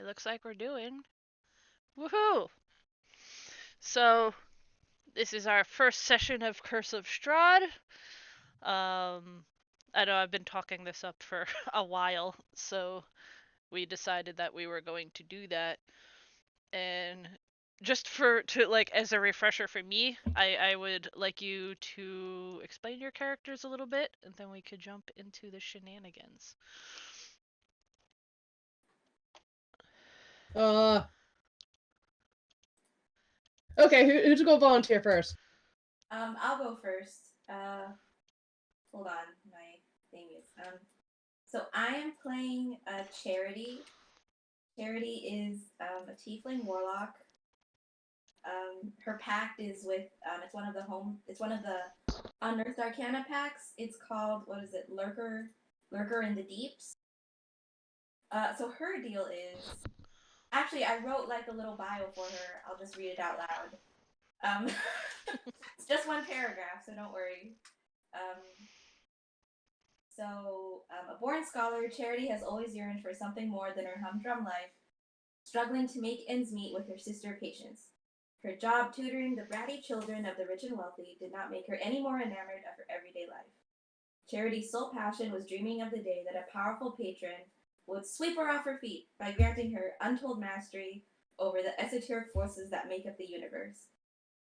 it looks like we're doing. Woohoo! So, this is our first session of Curse of Strahd. I know I've been talking this up for a while, so we decided that we were going to do that. And just as a refresher for me, I would like you to explain your characters a little bit, and then we could jump into the shenanigans. Okay, who's gonna volunteer first? I'll go first. Hold on, my thing is So I am playing Charity. Charity is a tiefling warlock. Her pact is with it's one of the Unearthed Arcana packs. It's called, what is it, Lurker in the Deeps. So her deal is, actually I wrote like a little bio for her. I'll just read it out loud. It's just one paragraph, so don't worry. A born scholar, Charity has always yearned for something more than her humdrum life, struggling to make ends meet with her sister Patience. Her job tutoring the bratty children of the rich and wealthy did not make her any more enamored of her everyday life. Charity's sole passion was dreaming of the day that a powerful patron would sweep her off her feet by granting her untold mastery over the esoteric forces that make up the universe.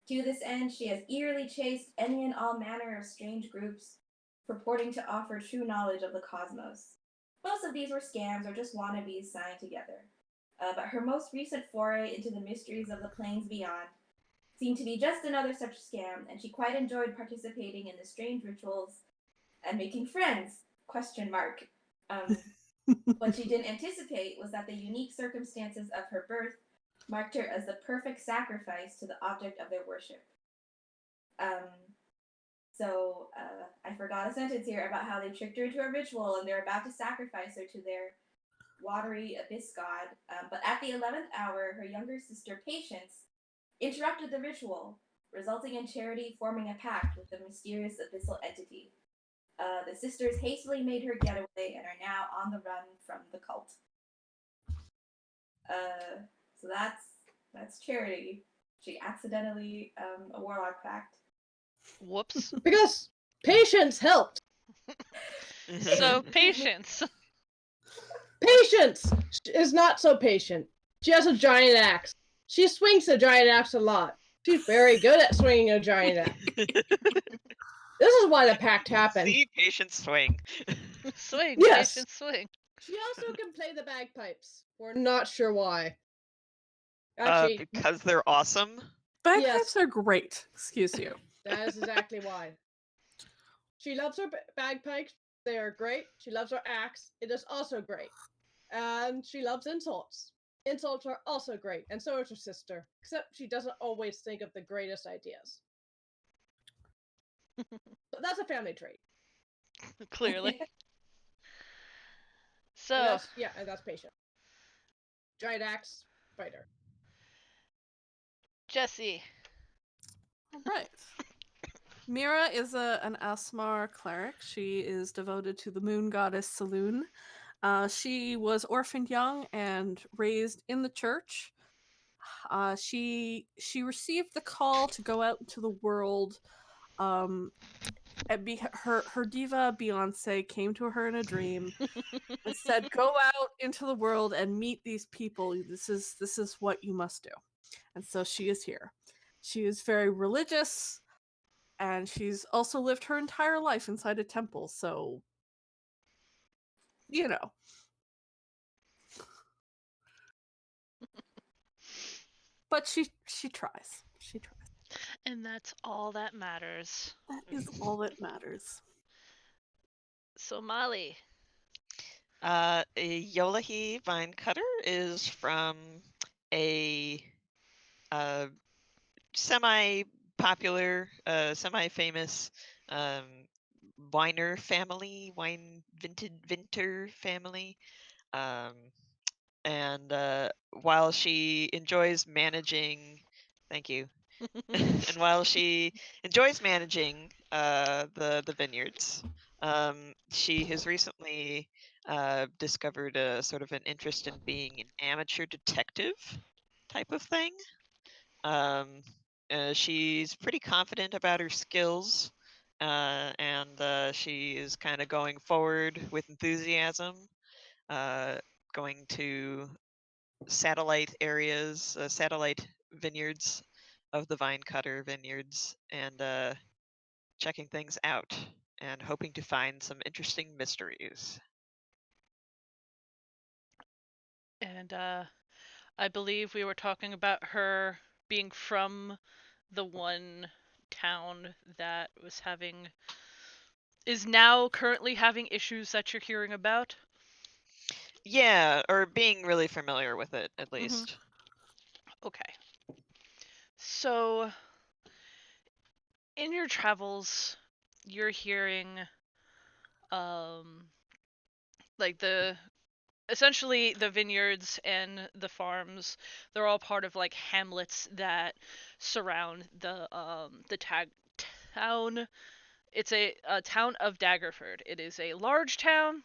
To this end, she has eagerly chased any and all manner of strange groups purporting to offer true knowledge of the cosmos. Most of these were scams or just wannabes signed together. But her most recent foray into the mysteries of the planes beyond seemed to be just another such scam, and she quite enjoyed participating in the strange rituals and making friends. Question mark. What she didn't anticipate was that the unique circumstances of her birth marked her as the perfect sacrifice to the object of their worship. I forgot a sentence here about how they tricked her into a ritual and they're about to sacrifice her to their watery abyss god. But at the 11th hour, her younger sister, Patience, interrupted the ritual, resulting in Charity forming a pact with the mysterious abyssal entity. The sisters hastily made her getaway and are now on the run from the cult. So that's Charity. She accidentally a warlock pact. Whoops. Because Patience helped. So, Patience. Patience is not so patient. She has a giant axe. She swings a giant axe a lot. She's very good at swinging a giant axe. This is why the pact happened. See, Patience swing. Swing, Yes. Patience, swing. She also can play the bagpipes. We're not sure why. Actually, because they're awesome. Bagpipes are great. Excuse you. That is exactly why. She loves her bagpipes. They are great. She loves her axe. It is also great. And she loves insults. Insults are also great, and so is her sister. Except she doesn't always think of the greatest ideas. But that's a family trait. Clearly. So, and that's patient. Giant axe, fighter. Jesse. All right. Mira is an Asmar cleric. She is devoted to the moon goddess Saloon. She was orphaned young and raised in the church. She received the call to go out into the world. Her diva Beyonce came to her in a dream and said, "Go out into the world and meet these people. This is what you must do." And so she is here. She is very religious, and she's also lived her entire life inside a temple. So, you know. But she tries. She tries. And that's all that matters. That is all that matters. So, Molly. Yolahi Vinecutter is from a semi-popular, semi-famous winer family, vinter family. And while she enjoys managing, thank you. And while she enjoys managing the vineyards, She has recently discovered a sort of an interest in being an amateur detective type of thing. She's pretty confident about her skills, and she is kind of going forward with enthusiasm, going to satellite areas, satellite vineyards of the vine cutter vineyards, and checking things out and hoping to find some interesting mysteries. And I believe we were talking about her being from the one town that is now currently having issues that you're hearing about. Yeah, or being really familiar with it, at Mm-hmm. least. Okay. So, in your travels, you're hearing, um, like essentially the vineyards and the farms. They're all part of like hamlets that surround the town. It's a town of Daggerford. It is a large town,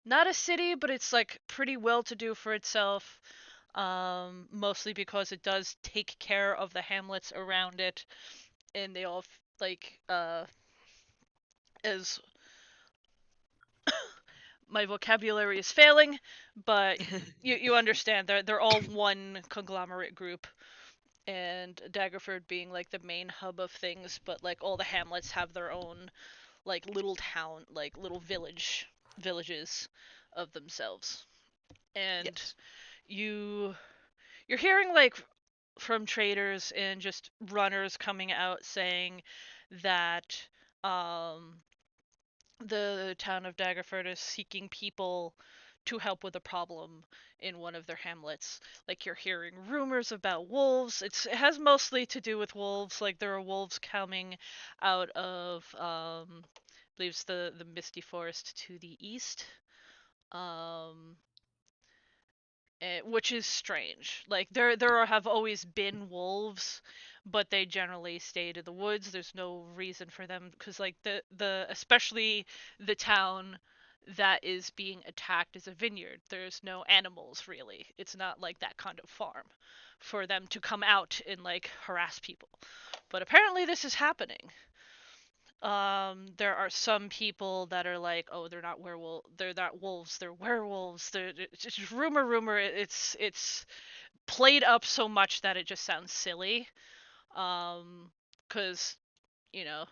not a city, but it's like pretty well to do for itself. Mostly because it does take care of the hamlets around it, and they all as my vocabulary is failing, but you understand they're all one conglomerate group, and Daggerford being like the main hub of things, but like all the hamlets have their own like little town, like little villages of themselves. And Yes. you you're hearing like from traders and just runners coming out saying that um the town of Daggerford is seeking people to help with a problem in one of their hamlets. Like you're hearing rumors about wolves. It has mostly to do with wolves. Like there are wolves coming out of I believe it's the misty forest to the east. Um which is strange. Like have always been wolves, but they generally stay to the woods. There's no reason for them because like the especially the town that is being attacked is a vineyard. There's no animals really. It's not like that kind of farm for them to come out and like harass people. But apparently this is happening. There are some people that are like, oh, they're not wolves, they're werewolves. It's just rumor. It's played up so much that it just sounds silly. Cause you know,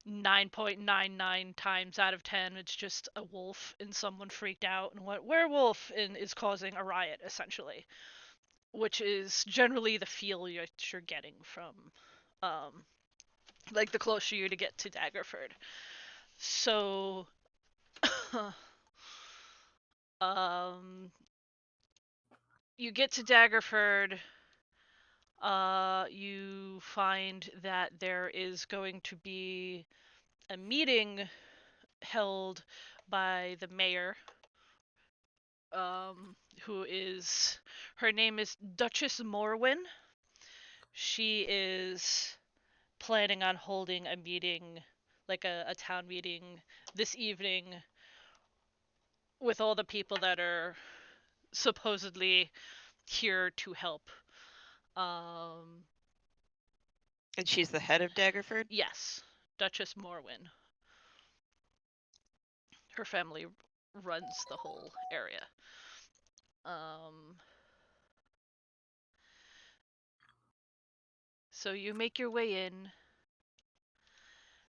9.99 times out of 10, it's just a wolf and someone freaked out and went werewolf and is causing a riot essentially, which is generally the feel you're getting from, um, like the closer you to get to Daggerford. So um, you get to Daggerford. You find that there is going to be a meeting held by the mayor, um, who is her name is Duchess Morwyn. She is planning on holding a meeting, like a town meeting, this evening with all the people that are supposedly here to help. Um, And she's the head of Daggerford? yes, Duchess Morwyn. Her family runs the whole area. Um, so you make your way in,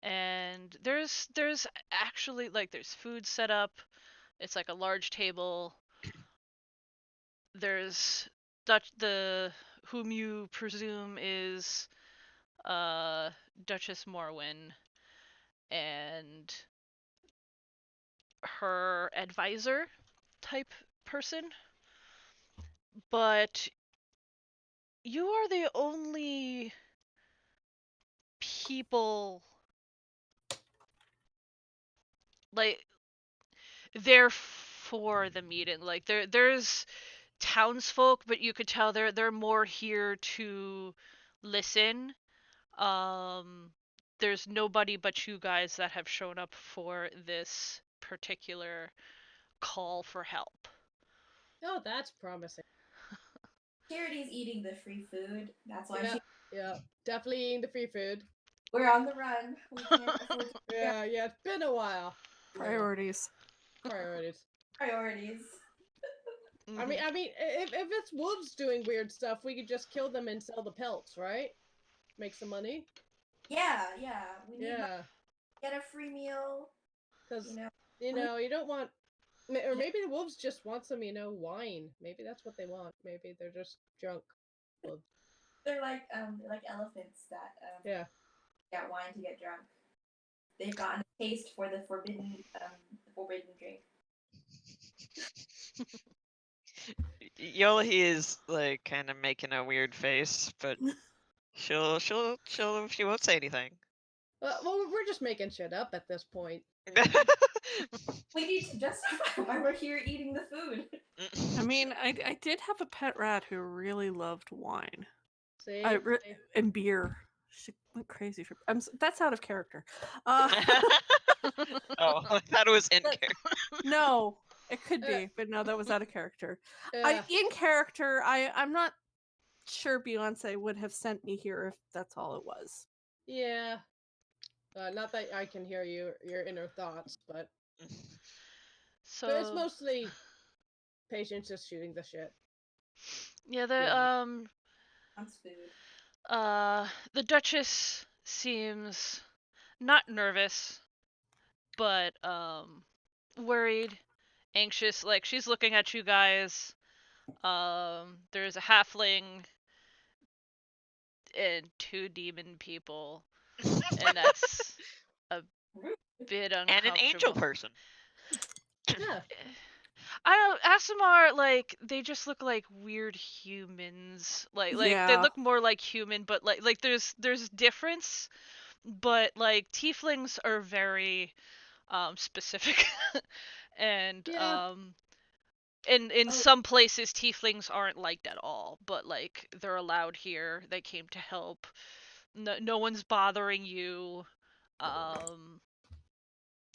and there's actually like there's food set up. It's like a large table. There's the whom you presume is uh Duchess Morwyn and her advisor type person, but you are the only people like there for the meeting. Like there's townsfolk, but you could tell they're more here to listen. Um there's nobody but you guys that have shown up for this particular call for help. Oh, that's promising. Charity's eating the free food. That's why Yeah, definitely eating the free food. we're on the run. We can't afford to Yeah, it's been a while. Priorities. Priorities. priorities. I mean, if it's wolves doing weird stuff, we could just kill them and sell the pelts, right? Make some money. Yeah. We need Yeah, get a free meal. because You know, you don't want, or maybe the wolves just want some, wine. Maybe that's what they want. Maybe they're just drunk. Wolves. they're like elephants that Yeah. get wine to get drunk. They've gotten a taste for the forbidden drink. Yola is like kind of making a weird face, but she won't say anything. Well, we're just making shit up at this point. We need to justify why we're here eating the food. I mean, I did have a pet rat who really loved wine. See, And beer. She went crazy for. That's out of character. Oh, I thought it was in But- character. No, it could be, but no, that was out of character. In character, I'm not sure Beyonce would have sent me here if that's all it was. yeah. Not that I can hear your inner thoughts, but So it's mostly patients just shooting the shit. yeah, Wants food. the Duchess seems not nervous, but worried, anxious. Like she's looking at you guys. There's a halfling and two demon people, and that's a bit uncomfortable. And an angel person. Yeah. I don't Asimar, like they just look like weird humans. Like they Yeah. look more like human, but like there's difference, but like tieflings are very specific. And Yeah. in some places tieflings aren't liked at all, but like they're allowed here. They came to help. No one's bothering you.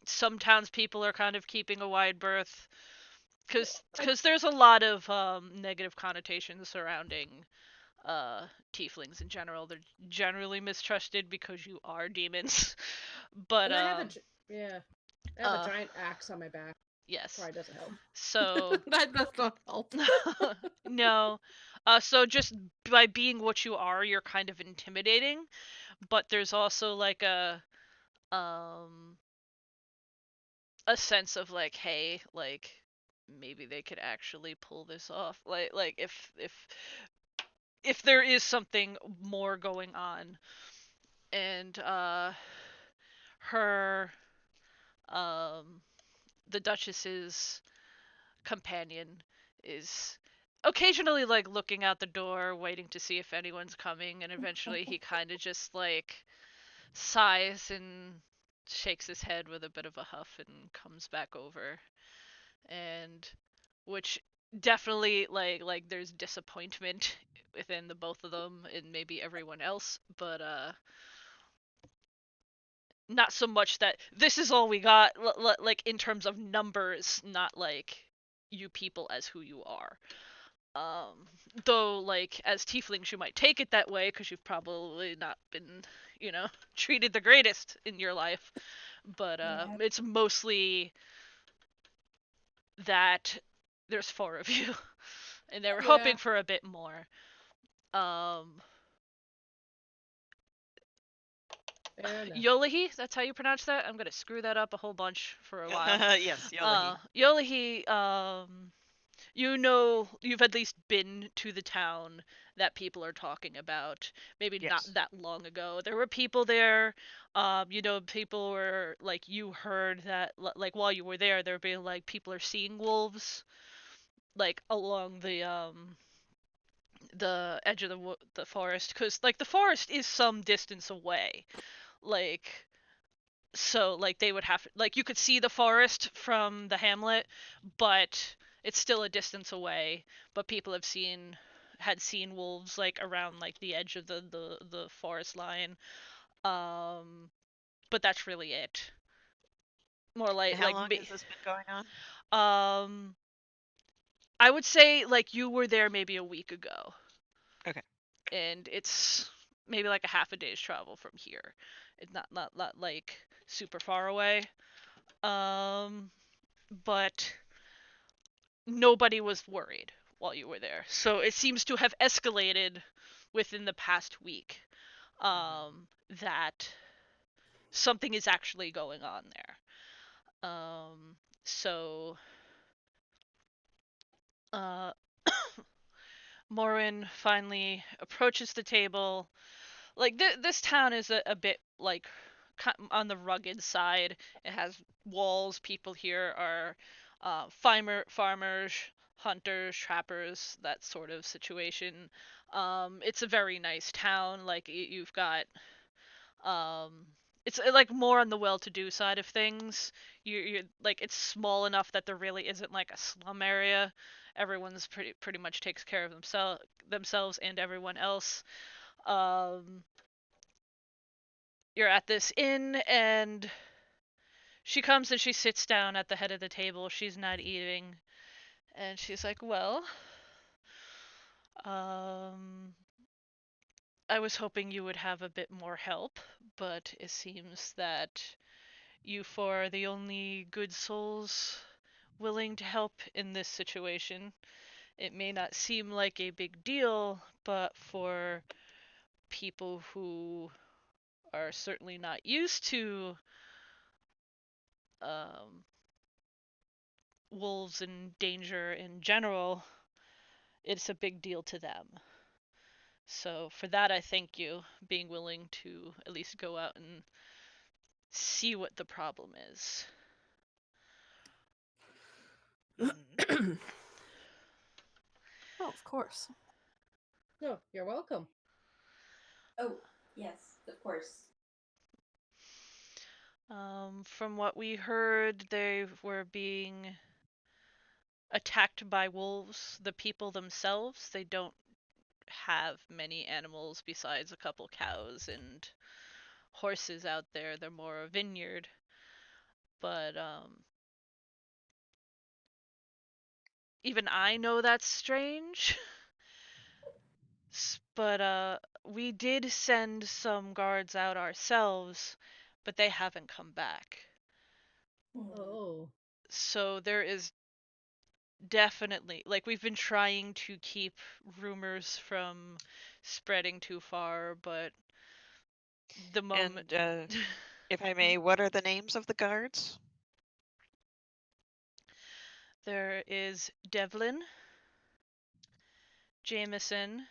Some townspeople are kind of keeping a wide berth because there's a lot of negative connotations surrounding tieflings in general. They're generally mistrusted because you are demons. But And I have a giant axe on my back. yes. Probably doesn't help. So That does not help. no. So just by being what you are, you're kind of intimidating, but there's also like a sense of like, hey, like maybe they could actually pull this off. Like if there is something more going on. And her the Duchess's companion is occasionally like looking out the door waiting to see if anyone's coming, and eventually he kind of just like sighs and shakes his head with a bit of a huff and comes back over. And which definitely like there's disappointment within the both of them and maybe everyone else, but not so much that this is all we got, like in terms of numbers, not like you people as who you are. Though like as tieflings you might take it that way because you've probably not been, treated the greatest in your life, but it's mostly that there's four of you and they were hoping for a bit more. Yolahi, that's how you pronounce that? I'm gonna screw that up a whole bunch for a while. Yes, Yolahi. Yolahi, you've at least been to the town that people are talking about. Maybe not Yes. that long ago. There were people there. People were like, you heard that like while you were there were being like people are seeing wolves like along the edge of the forest, because like the forest is some distance away. Like so like they would have like you could see the forest from the hamlet, but it's still a distance away. But people had seen wolves like around like the edge of the forest line. But that's really it. More And how like long has this been going on? um I would say like you were there maybe a week ago. Okay. And it's maybe like a half a day's travel from here. It's not like super far away. Um but nobody was worried while you were there. So it seems to have escalated within the past week. That something is actually going on there. So uh Morin finally approaches the table. Like this town is a bit like on the rugged side. It has walls. People here are farmers, hunters, trappers, that sort of situation. It's a very nice town. Like you've got um, it's like more on the well-to-do side of things. You're like it's small enough that there really isn't like a slum area. Everyone's pretty much takes care of themselves and everyone else. Um, you're at this inn and she comes and she sits down at the head of the table. She's not eating. And she's like, "Well, um I was hoping you would have a bit more help, but it seems that you four are the only good souls willing to help in this situation. It may not seem like a big deal, but for people who are certainly not used to um wolves and danger in general, it's a big deal to them. So for that, I thank you being willing to at least go out and see what the problem is." Mhm. Oh, of course. No, you're welcome. Oh, yes, of course. From what we heard, they were being attacked by wolves. The people themselves, they don't have many animals besides a couple cows and horses out there. They're more a vineyard. But even I know that's strange. But we did send some guards out ourselves, but they haven't come back. Hmm. Oh. So there is definitely like we've been trying to keep rumors from spreading too far, but the moment And if I may, what are the names of the guards? there is Devlin, Jameson,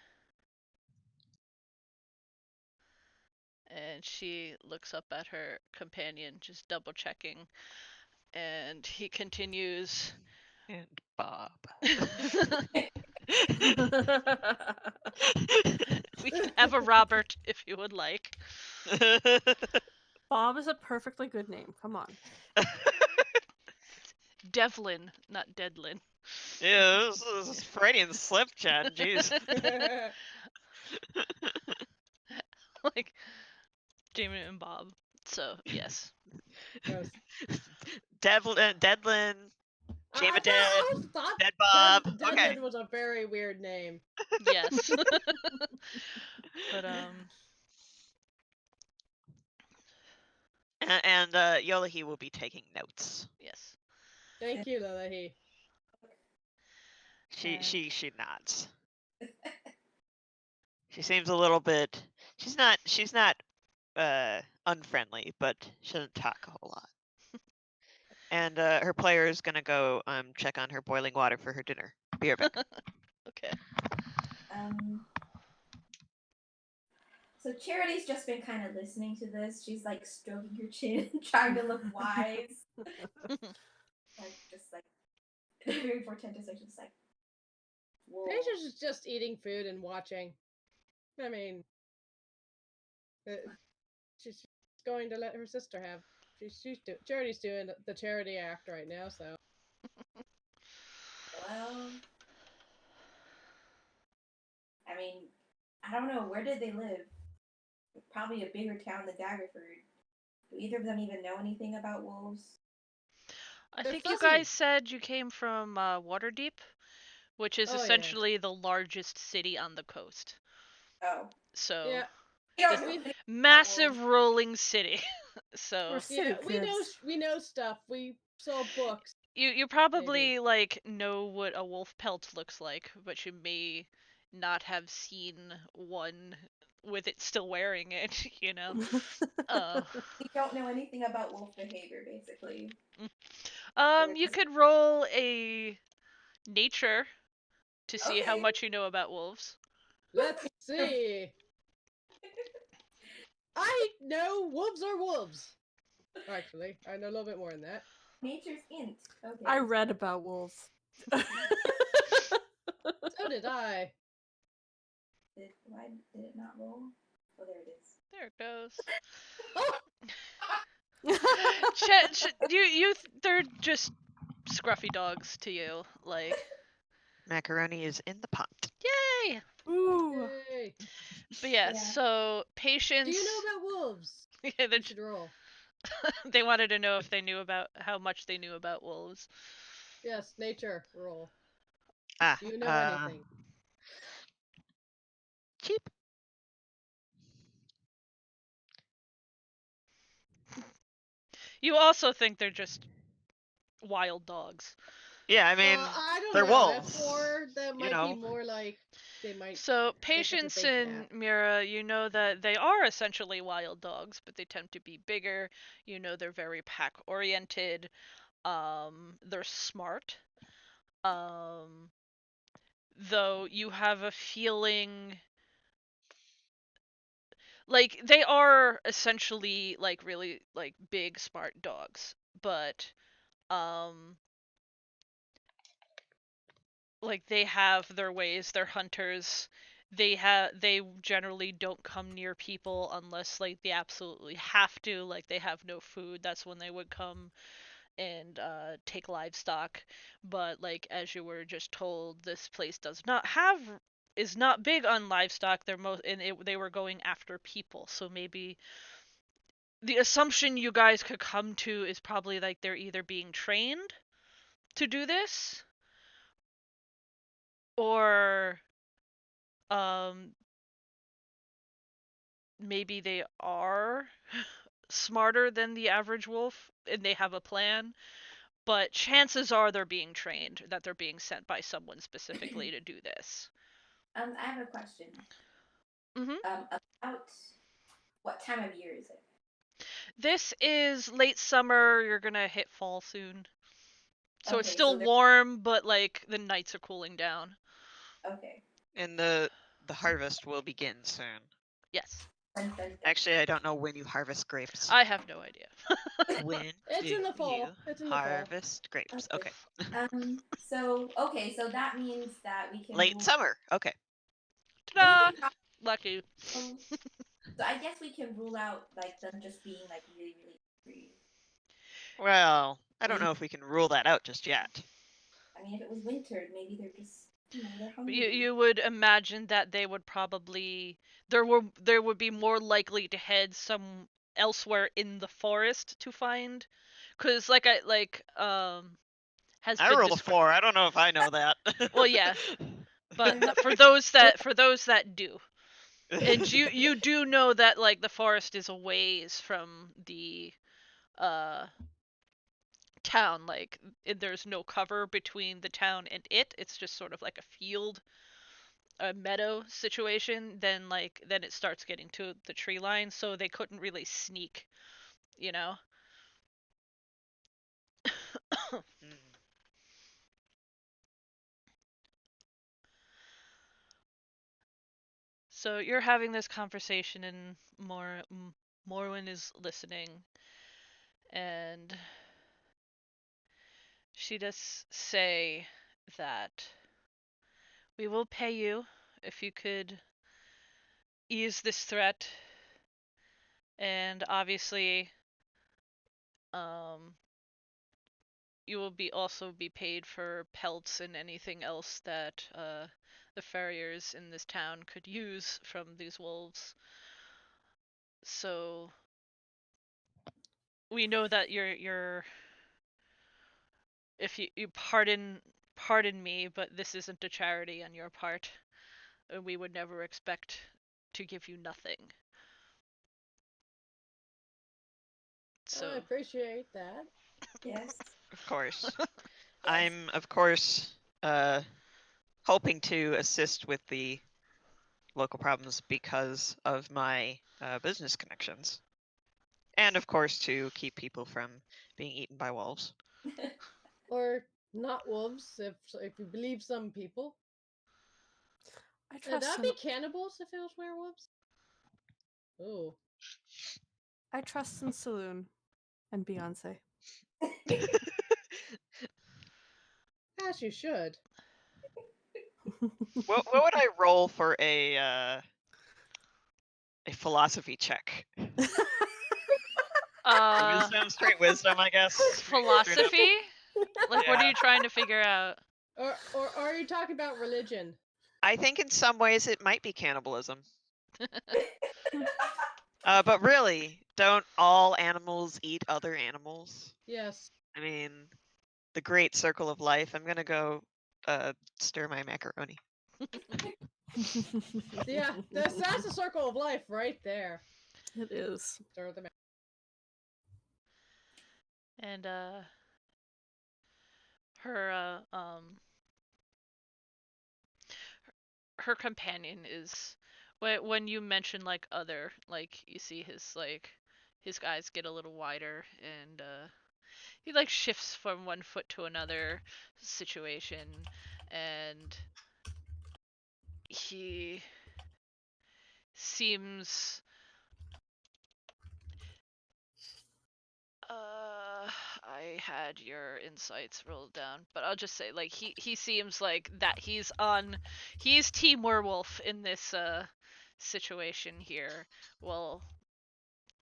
and she looks up at her companion, just double checking, and he continues. And Bob. We can have a Robert if you would like. Bob is a perfectly good name. Come on. Devlin, not Deadlin. Yeah, this is Freudian slip, Chad. Jeez. Like Jamie and Bob. So yes. Yes. Deadlin, I Jamadead, thought Dead Bob. Okay. Deadland was a very weird name. Yes. But And Yolahi will be taking notes. yes. Thank you, Lalahi. She And she she nods. She seems a little bit. She's not unfriendly, but she doesn't talk a whole lot. And her player is gonna go check on her boiling water for her dinner. Be right back. okay. Um, so Charity's just been kind of listening to this. She's like stroking her chin, trying to look wise. Like, just like, very portentous, like, just like, whoa. Patience is just eating food and watching. I mean, she's going to let her sister have. Charity's doing the charity act right now, so. Well, I mean, I don't know. Where did they live? probably a bigger town than Daggerford. Do either of them even know anything about wolves? I They're think you fuzzy. guys said you came from Waterdeep, which is Oh yeah. essentially the largest city on the coast. Oh, So, Yeah. we don't this know We anything about wolves. massive rolling city. We're So, city kids. we know stuff. We saw books. you Maybe. probably like know what a wolf pelt looks like, but you may not have seen one with it still wearing it, you know. Uh We don't know anything about wolf behavior, basically. you could roll a nature to see how Okay. much you know about wolves. Let's see. I know wolves are wolves. Actually, I know a little bit more than that. Nature's int. Okay. I read about wolves. So did I. Why did it not roll? Oh, there it is. There it goes. Oh, They're just scruffy dogs to you. Like, Macaroni is in the pot. yay! Ooh. yay. But yeah, Yeah. so Do you know patience. about wolves? Yeah, You should roll. they wanted to know if they knew about how much they knew about wolves. Yes, nature roll. Ah, Do you know anything? cheap. You also think they're just wild dogs. Yeah, I mean, I don't they're know. That wolves. 4, that You might be know. more like they might So think it's a patience big cat. and Mira, you know that they are essentially wild dogs, but they tend to be bigger. You know they're very pack oriented. They're smart. Um, though you have a feeling like they are essentially like really like big smart dogs, but um like they have their ways. They're hunters. They generally don't come near people unless like they absolutely have to, like they have no food. That's when they would come and take livestock. But like as you were just told, this place does not have is not big on livestock. They were going after people. So maybe the assumption you guys could come to is probably like they're either being trained to do this or um maybe they are smarter than the average wolf and they have a plan, but chances are they're being trained, that they're being sent by someone specifically to do this. I have a question. Hmm. About what time of year is it? This is late summer, you're gonna hit fall soon. So it's Okay, so still they're warm, but like the nights are cooling down. okay. And the harvest will begin soon. Yes. Dun, dun, dun. Actually, I don't know when you harvest grapes. I have no idea. When It's do in the you fall. It's in the fall. harvest grapes? Okay. Okay. So okay, so that means that we can Late rule. summer. Okay. We Ta-da! can probably. Lucky. So I guess we can rule out like them just being like really really hungry. Well, I don't know if we can rule that out just yet. I mean, if it was winter, maybe they're just they're You hungry. you would imagine that they would probably there would be more likely to head some elsewhere in the forest to find, cuz has I been rolled a described. 4. I don't know if I know that. Well, yeah, but They're not. for those that do. And you do know that like the forest is a ways from the uh town, like there's no cover between the town and it's just sort of like a field, a meadow situation. Then it starts getting to the tree line, so they couldn't really sneak, you know. Hmm. So you're having this conversation and Morwin is listening, and she does say that we will pay you if you could ease this threat, and obviously um you will be also be paid for pelts and anything else that the farriers in this town could use from these wolves. So we know that you're if you pardon me, but this isn't a charity on your part. We would never expect to give you nothing. I So appreciate that. Yes. Of course. Yes. I'm, of course, hoping to assist with the local problems because of my business connections. And, of course, to keep people from being eaten by wolves. Or not wolves, if you believe some people. I trust That'd in be cannibals if it was werewolves. Ooh. Saloon and Beyonce. As you should. What would I roll for a philosophy check? Wisdom, straight wisdom, I guess. Straight up. philosophy? Like, what are Yeah. you trying to figure out? Or are you talking about religion? I think in some ways it might be cannibalism. But really, don't all animals eat other animals? Yes. I mean, the great circle of life. I'm gonna go stir my macaroni. Yeah, that's a circle of life right there. It is. Stir the And her her companion is when you mention like other, like you see his eyes get a little wider, and he like shifts from one foot to another situation, and he seems I had your insights rolled down, but I'll just say like he seems like that he's team werewolf in this situation here. Well,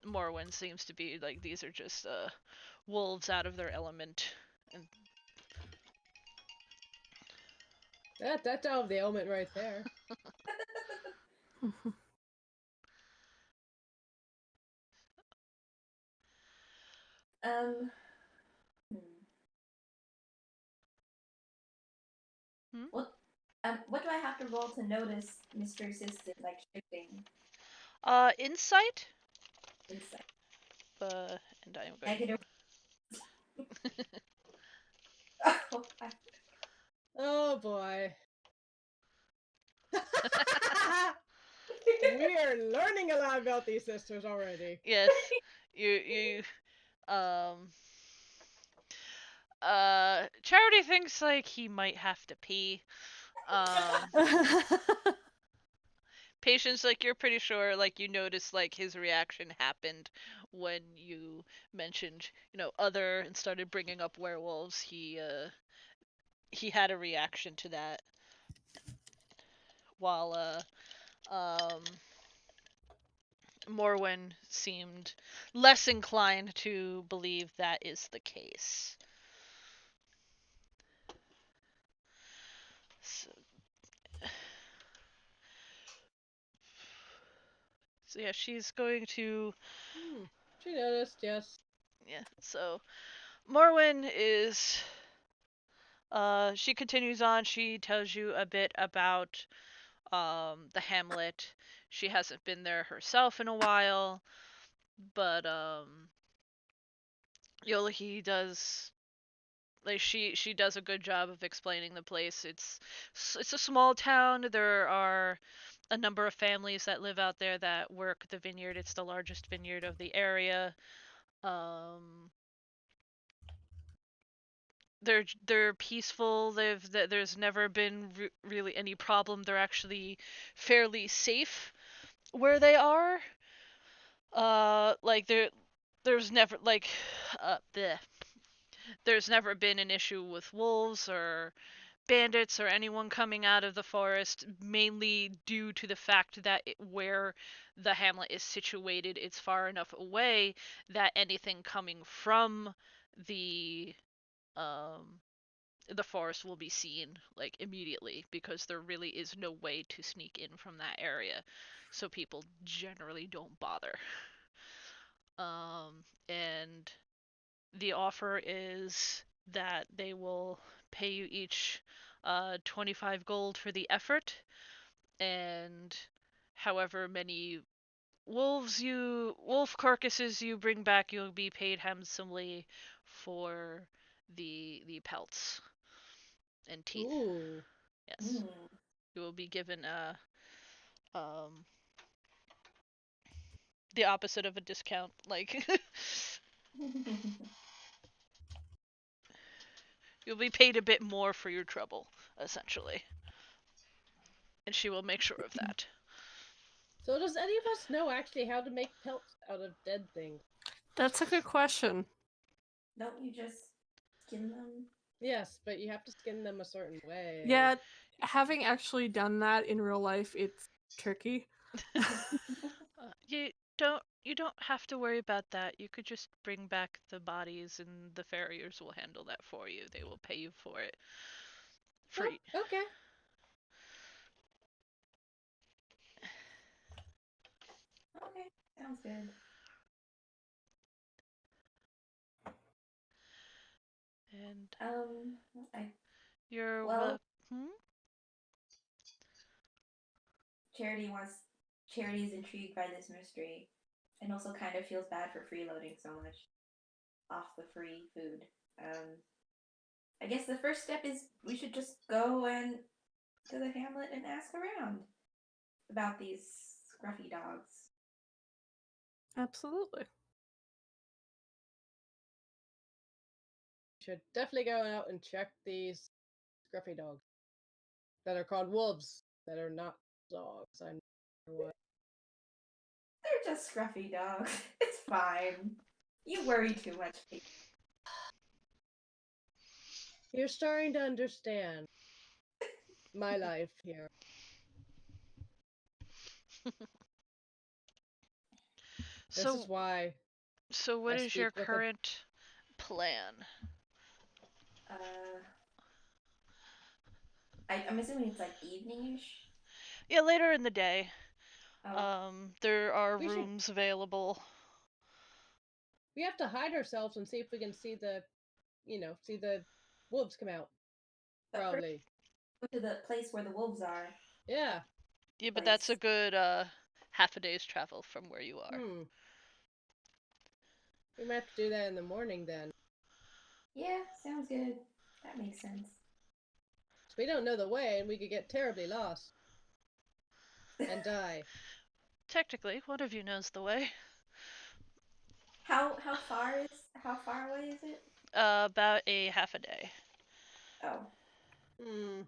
Morwen seems to be like these are just wolves out of their element. And that's out of the element right there. um. hmm. hmm? What do I have to roll to notice Mr. Assistant like shifting Insight. inside? And I'm going. Negative. Oh, Oh boy. We are learning a lot about these sisters already. Yes, you um Charity thinks like he might have to pee. Um Patience, like you're pretty sure, like you noticed, like his reaction happened when you mentioned, other and started bringing up werewolves. He had a reaction to that, while Morwen seemed less inclined to believe that is the case. So, so yeah, she's going to She noticed, yes. yeah. So Morwen is she continues on. She tells you a bit about the hamlet. She hasn't been there herself in a while, but he does like she does a good job of explaining the place. It's a small town. There are a number of families that live out there that work the vineyard. It's the largest vineyard of the area. Um they're peaceful. There's never been really any problem. They're actually fairly safe where they are. Like there's never like bleh. There's never been an issue with wolves or bandits or anyone coming out of the forest, mainly due to the fact that where the hamlet is situated, it's far enough away that anything coming from the um the forest will be seen like immediately because there really is no way to sneak in from that area, so people generally don't bother. And the offer is that they will pay you each 25 gold for the effort, and however many wolf carcasses you bring back, you'll be paid handsomely for the pelts and teeth. Ooh. Yes, you will be given um the opposite of a discount, like you'll be paid a bit more for your trouble, essentially, and she will make sure of that. So does any of us know actually how to make pelts out of dead things? That's a good question. Don't you just skin them? Yes, but you have to skin them a certain way. Yeah, having actually done that in real life, it's tricky. You don't have to worry about that. You could just bring back the bodies, and the farriers will handle that for you. They will pay you for it. Free. Oh, okay. Okay, sounds good. And I you're well, hmm? Charity's intrigued by this mystery, and also kind of feels bad for freeloading so much off the free food. I guess the first step is we should just go and to the hamlet and ask around about these scruffy dogs. Absolutely. Should definitely go out and check these scruffy dogs that are called wolves that are not dogs. I know what. They're just scruffy dogs. It's fine. You worry too much. You're starting to understand my life here. This is So why so what I is your speak with a. current plan? Uh, I'm assuming it's like evening-ish. Yeah, later in the day. Oh, There are We should. rooms available. We have to hide ourselves and see if we can see the, see the wolves come out. but first Probably. go to the place where the wolves are. Yeah. Yeah, but that's a Place. good half a day's travel from where you are. We might have to do that in the morning then. Yeah, sounds good. That makes sense. So we don't know the way and we could get terribly lost and die. Technically, one of you knows the way. How far away is it? About a half a day. Oh, Hmm.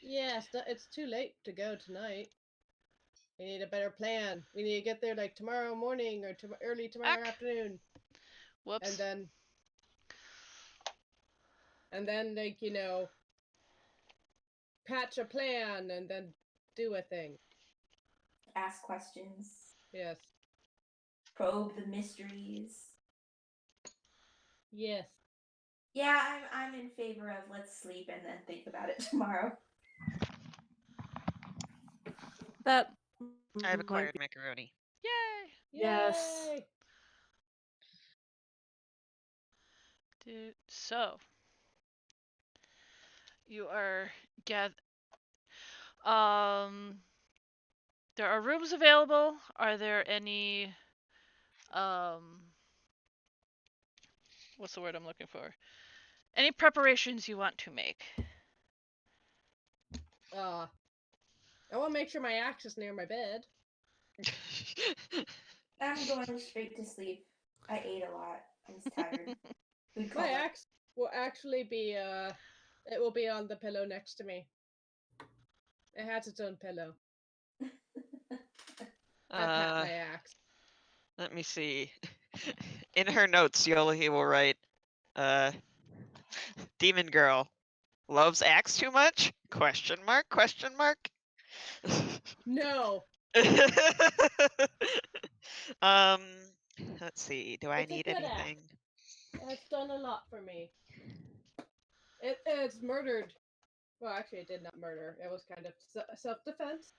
Yes, it's too late to go tonight. We need a better plan. We need to get there like tomorrow morning or early tomorrow Ack. afternoon, Whoops. and then like patch a plan and then do a thing. ask questions, Yes. probe the mysteries. Yes. Yeah, I'm in favor of let's sleep and then think about it tomorrow. That I have might acquired be. macaroni. Yay! Yes. Yay! So you are gath. Um, there are rooms available. Are there any what's the word I'm looking for? Any preparations you want to make? I want to make sure my axe is near my bed. I'm going straight to sleep. I ate a lot. I'm just tired. Food My coma. axe will actually be it will be on the pillow next to me. It has its own pillow. I pat my axe. Let me see. In her notes, he will write, Demon Girl loves axe too much? Question mark? Question mark? No. um, Let's see. Do I It's a need good anything? It's done a lot for me. It's murdered. Well, actually, it did not murder. It was kind of self-defense.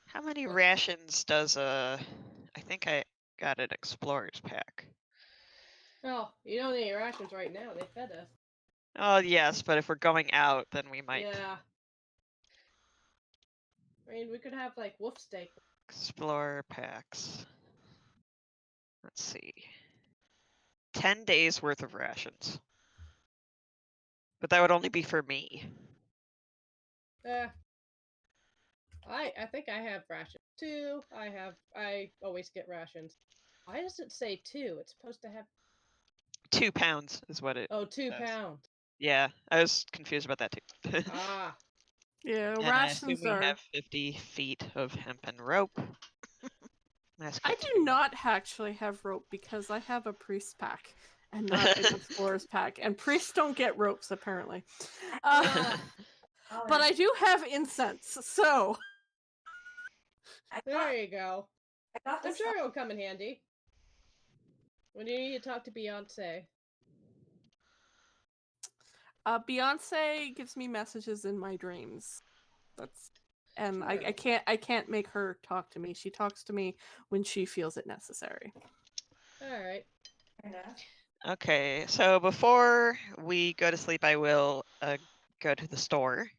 How many rations does I think I got an explorer's pack. Oh, you don't need rations right now. They fed us. Oh yes, but if we're going out, then we might Yeah. I mean, we could have like wolf steak. explorer packs. Let's see. 10 days worth of rations. But that would only be for me. I think I have rations. 2. I always get rations. Why does it say 2? It's supposed to have 2 pounds is what it 2 says. pounds. Yeah, I was confused about that too. Ah. Yeah, And I assume rations we are. have 50 feet of hempen rope. That's I good do too. not actually have rope because I have a priest pack and not an explorer's pack, and priests don't get ropes apparently. But I do have incense, so There you go. I got I'm this. sure it'll come in handy. When you need to talk to Beyonce. Beyonce gives me messages in my dreams. And Sure. I can't make her talk to me. She talks to me when she feels it necessary. All right. Fair enough. Okay, so before we go to sleep, I will go to the store.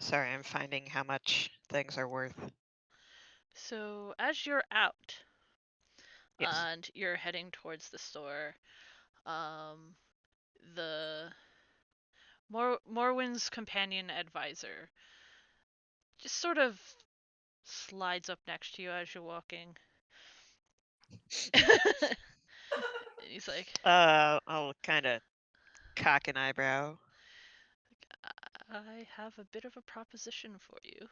Sorry, I'm finding how much things are worth. So as you're out Yes. and you're heading towards the store, the Morwyn's companion advisor just sort of slides up next to you as you're walking. And he's like, I'll kind of cock an eyebrow. I have a bit of a proposition for you.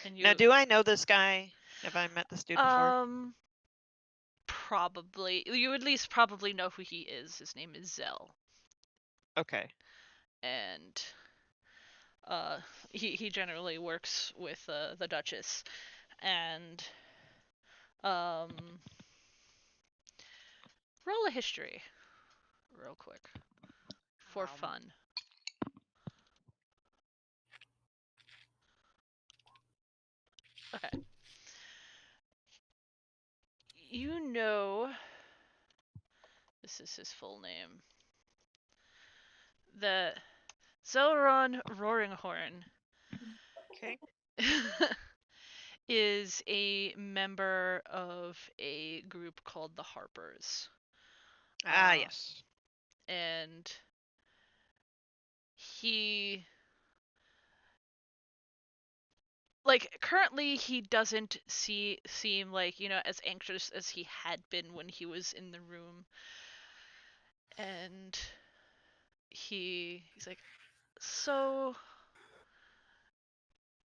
And you Now, do I know this guy? Have I met this dude before? probably you at least probably know who he is. His name is Zell. Okay. And he generally works with the Duchess. And roll a history real quick for fun. Okay. You know, this is his full name. The Zelron Roaringhorn Okay. is a member of a group called the Harpers. Yes. And he currently he doesn't seem like, as anxious as he had been when he was in the room. And he's like, so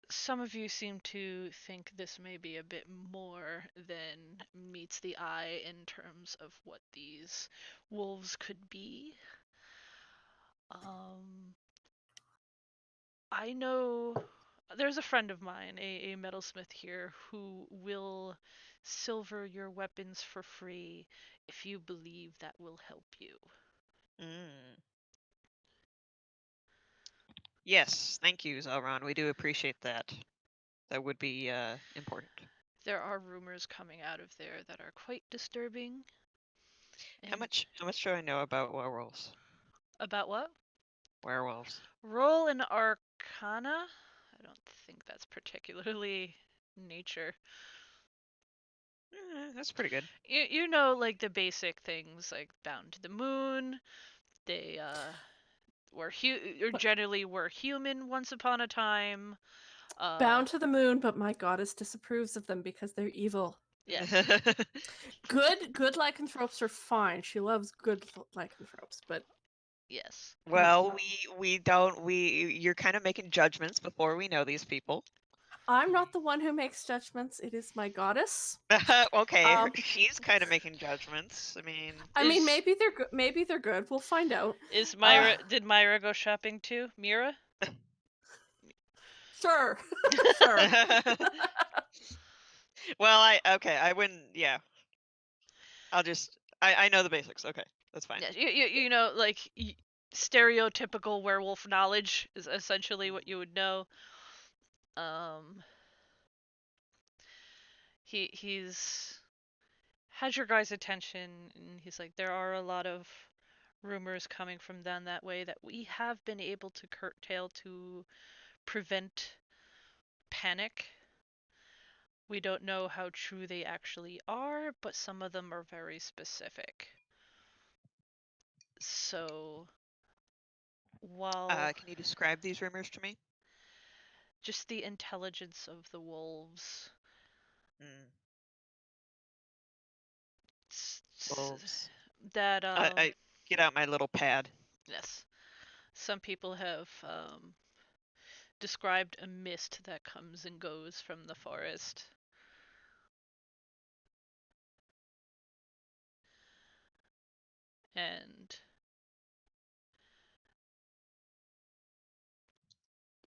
some of you seem to think this may be a bit more than meets the eye in terms of what these wolves could be. I know there's a friend of mine, a metalsmith here, who will silver your weapons for free if you believe that will help you. Yes, thank you, Zelron. We do appreciate that. That would be important. There are rumors coming out of there that are quite disturbing. How much do I know about werewolves? About what? Werewolves. Roll an Arcana. I don't think that's particularly nature. That's pretty good. You know, like the basic things, like bound to the moon. They generally were human once upon a time. Bound to the moon, but my goddess disapproves of them because they're evil. Yes. Good lycanthropes are fine. She loves good lycanthropes, but yes. Well, you're kind of making judgments before we know these people. I'm not the one who makes judgments. It is my goddess. Okay, she's kind of making judgments. I mean, maybe they're good. Maybe they're good. We'll find out. Is Myra? Did Myra go shopping too? Mira? Sure. Sure. Well, I wouldn't. Yeah, I know the basics. Okay, that's fine. Yeah, you know, like stereotypical werewolf knowledge is essentially what you would know. Um, he's has your guys' attention, and he's like, there are a lot of rumors coming from down that way that we have been able to curtail to prevent panic. We don't know how true they actually are, but some of them are very specific. So, while Can you describe these rumors to me? just the intelligence of the wolves, Mm, s- wolves. that I get out my little pad. yes, some people have described a mist that comes and goes from the forest. And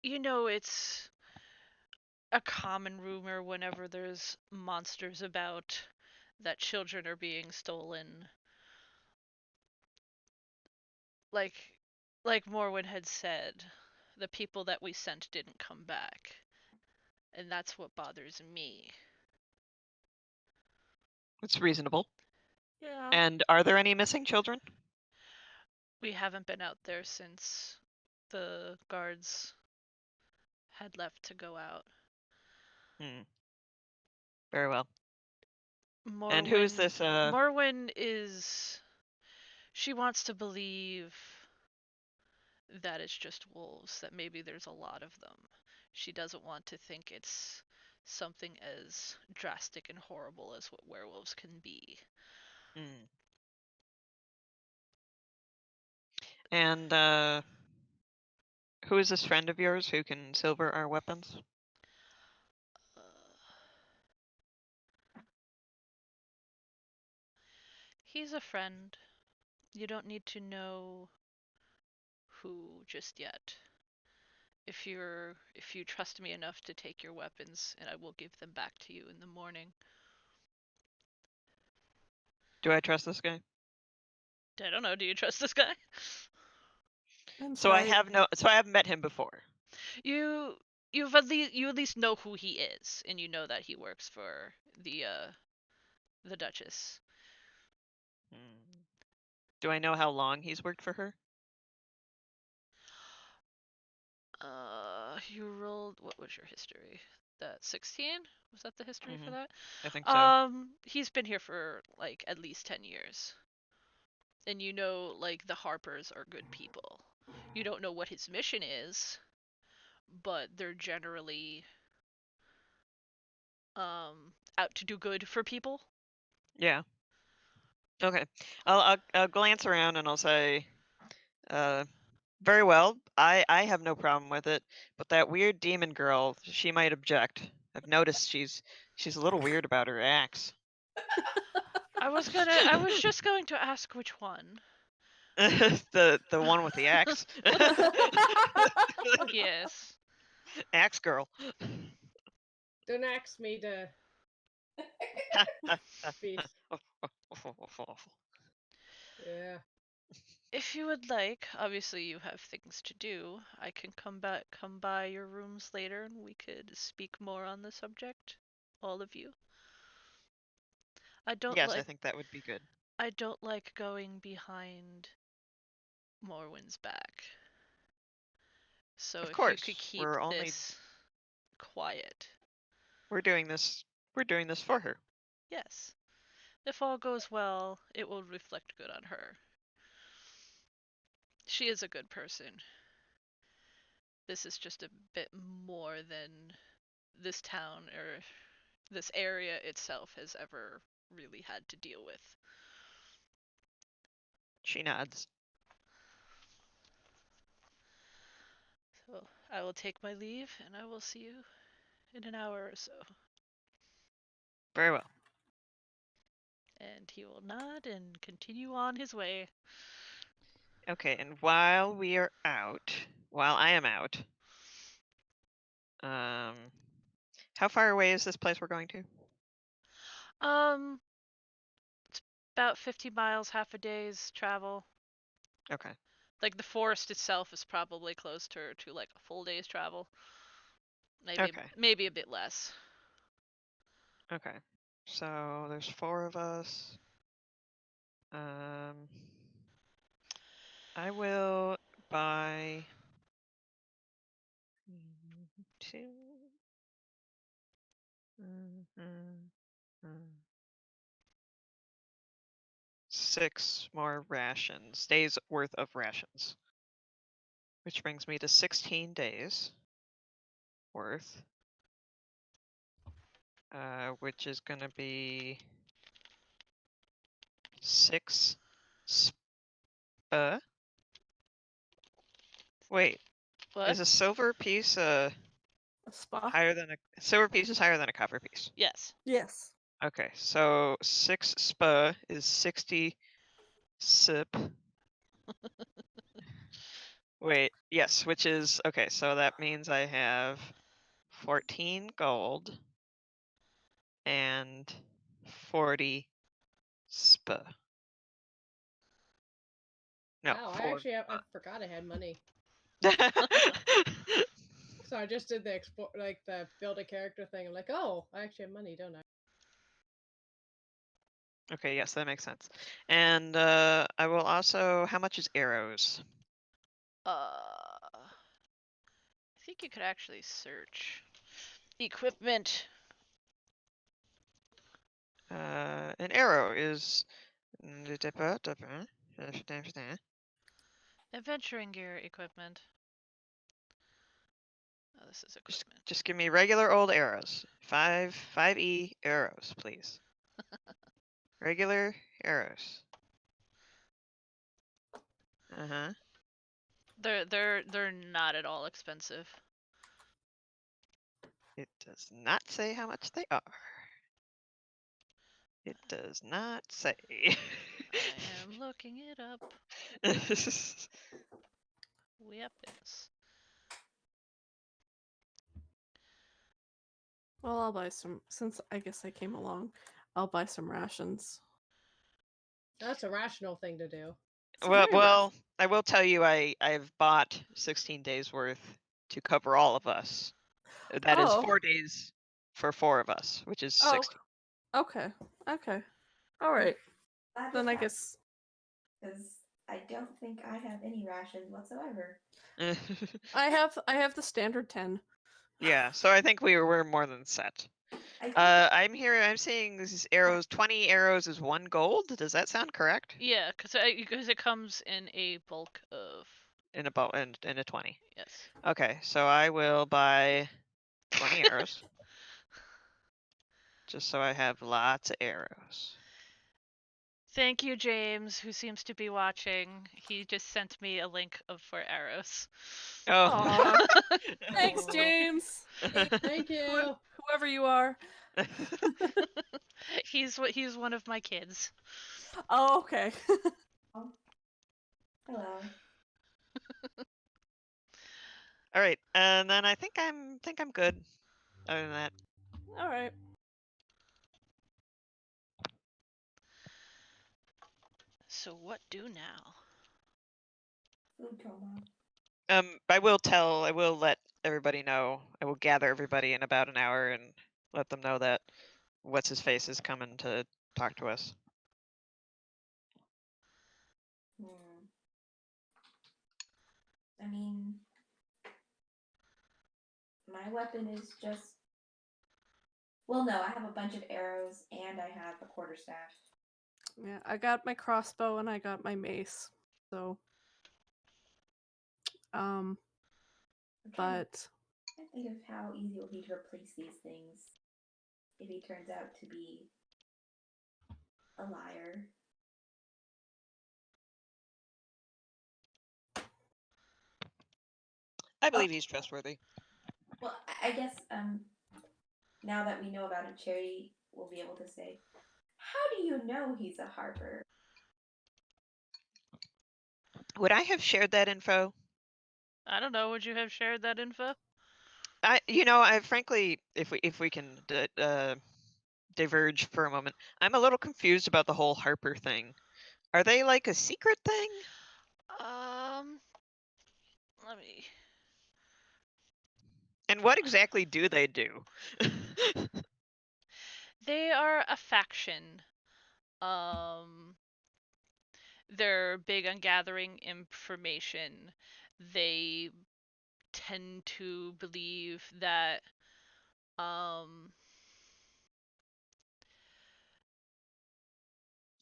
you know, it's a common rumor whenever there's monsters about that children are being stolen. Like like Morwen had said, the people that we sent didn't come back. And that's what bothers me. It's reasonable. Yeah. And are there any missing children? We haven't been out there since the guards had left to go out. Hmm. Very well. And who is Morwen this? Morwen is she wants to believe that it's just wolves, that maybe there's a lot of them. She doesn't want to think it's something as drastic and horrible as what werewolves can be. Hmm. And who is this friend of yours who can silver our weapons? Uh, he's a friend. You don't need to know who just yet. If you trust me enough to take your weapons, and I will give them back to you in the morning. Do I trust this guy? I don't know, do you trust this guy? So I Insight. have no. So I haven't met him before. You you at least know who he is, and you know that he works for the Duchess. Hmm. Do I know how long he's worked for her? You rolled. What was your history? That 16? Was that the history for Hmm. that? I think so. He's been here for like at least 10 years. And you know, like, the Harpers are good people. You don't know what his mission is, but they're generally out to do good for people. Yeah. Okay. I'll glance around and I'll say, uh, very well. I have no problem with it, but that weird demon girl, she might object. I've noticed she's a little weird about her axe. I was just going to ask which one. The one with the axe. Yes. Axe girl. Don't ask me to beat. Yeah. If you would like, obviously you have things to do. I can come by your rooms later and we could speak more on the subject. All of you. I don't Yes, I like think that would be good. I don't like going behind Morwen's back. So Of if you could course, keep this quiet. we're doing this we're doing this for her. Yes. If all goes well, it will reflect good on her. She is a good person. This is just a bit more than this town or this area itself has ever really had to deal with. She nods. So I will take my leave and I will see you in an hour or so. Very well. And he will nod and continue on his way. Okay, and while I am out, How far away is this place we're going to? It's about 50 miles, half a day's travel. Okay. Like the forest itself is probably close to like a full day's travel. Okay. Maybe a bit less. Okay. So there's 4 of us. I will buy 2. 6 more rations, days worth of rations, which brings me to 16 days worth, which is going to be 6 Wait, What? is a silver piece A spa? higher than a silver piece is higher than a copper piece? Yes. Yes. Okay, so 6 spa is 60 sip. Wait, yes, which is okay, so that means I have 14 gold and 40 spa. No, Wow, 4. I forgot I had money. So I just did the the build a character thing. I'm like, oh, I actually have money, don't I? Okay, yes, that makes sense. And I will also, how much is arrows? I think you could actually search equipment. An arrow is Adventuring gear equipment. Oh, this is just equipment. just give me regular old arrows. 5E arrows, please. Regular arrows. Uh-huh. They're not at all expensive. It does not say how much they are. It does not say. I am looking it up. Weapons. Well, I'll buy some, since I guess I came along, I'll buy some rations. That's a rational thing to do. It's well, very rational. I will tell you, I've bought 16 days worth to cover all of us. That is Oh. 4 days for 4 of us, which is Oh, 60. okay. Okay. All right. Glad Then with I that, guess. because I don't think I have any rations whatsoever. I have the standard 10. Yeah, so I think we're more than set. I think I'm seeing these arrows. 20 arrows is 1 gold. Does that sound correct? Yeah, because it comes in a bulk of. In a 20. Yes. Okay, so I will buy 20 arrows, just so I have lots of arrows. Thank you, James, who seems to be watching. He just sent me a link for arrows. Oh. Aw. Thanks, Aw. James. Thank you. Whoever you are. He's one of my kids. Oh, okay. oh, hello. All right, and then I think I'm good. Other than that, All right. So what do now? Food coma. I will let everybody know. I will gather everybody in about an hour and let them know that what's his face is coming to talk to us. I mean, my weapon is just. Well, no, I have a bunch of arrows and I have a quarterstaff. Yeah, I got my crossbow and I got my mace. So, I'm trying but to think of how easy it will be to replace these things if he turns out to be a liar. I believe he's trustworthy. Well, I guess now that we know about it, Cherry will be able to say, "How do you know he's a harper?" Would I have shared that info? I don't know. Would you have shared that info? I frankly, if we can diverge for a moment, I'm a little confused about the whole Harper thing. Are they like a secret thing? Um, let me. And what exactly do they do? They are a faction. Um, they're big on gathering information. They tend to believe that um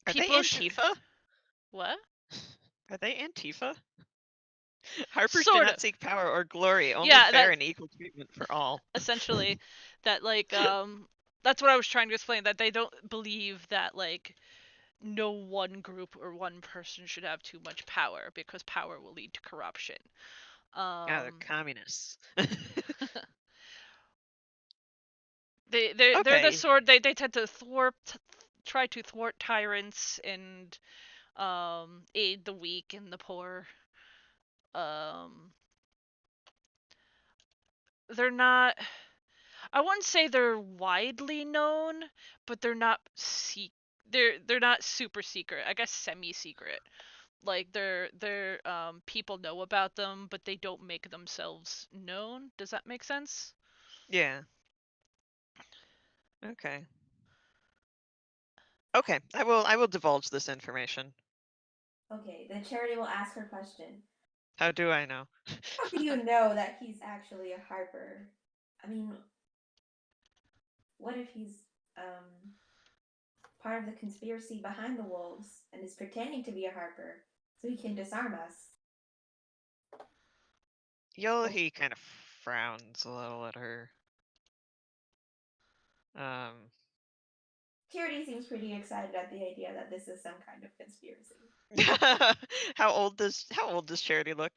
Are they people should Antifa? what? Are they Antifa? Harpers do Sort not of. seek power or glory, only Yeah, fair that and equal treatment for all. essentially that that's what I was trying to explain, that they don't believe that like no one group or one person should have too much power because power will lead to corruption. Yeah, they're Um communists. they're the Okay. sort they tend to try to thwart tyrants and aid the weak and the poor. Um they're not, I wouldn't say they're widely known, but they're not super secret. I guess semi-secret. Like they're people know about them, but they don't make themselves known. Does that make sense? Yeah. Okay. Okay. I will divulge this information. Okay, the charity will ask her question. How do I know? How do you know that he's actually a Harper? I mean, what if he's part of the conspiracy behind the wolves and is pretending to be a Harper so he can disarm us? He kind of frowns a little at her. Um, Charity seems pretty excited at the idea that this is some kind of conspiracy. how old does Charity look?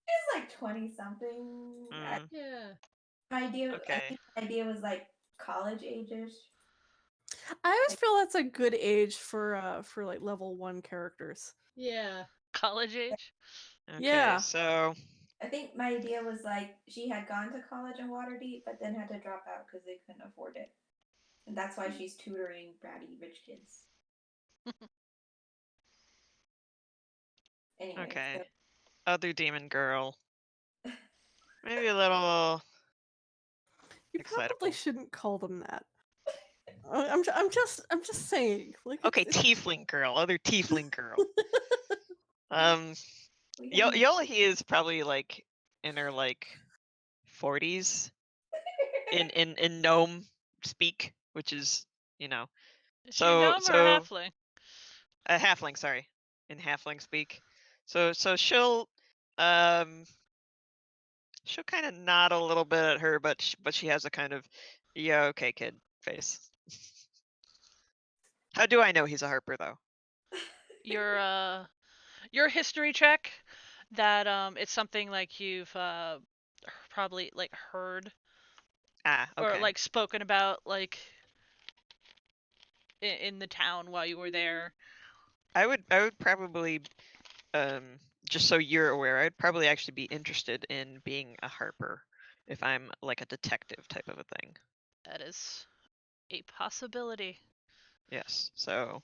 She's like 20 something. Mm, Yeah. My idea, I okay. think my idea was like college ages. I always feel that's a good age for like level 1 characters. Yeah. College age? Okay, Yeah. so I think my idea was like she had gone to college in Waterdeep, but then had to drop out because they couldn't afford it, and that's why she's tutoring bratty rich kids. Anyway, okay. so Other demon girl. Maybe a little You probably excitable. shouldn't call them that. I'm just saying. Like Okay, it's tiefling girl. Other tiefling girl. Um, we can. Yola is probably like in her like 40s in gnome speak, which is you know Is she a so gnome or a so halfling? a halfling, sorry, in halfling speak. So um she'll kind of nod a little bit at her, but she has a kind of yeah, okay, kid face. How do I know he's a Harper though? Your your history check, that it's something like you've probably like heard Ah, or okay. like spoken about like in the town while you were there. I would probably just so you're aware, I'd probably actually be interested in being a Harper if I'm like a detective type of a thing. That is a possibility. Yes. So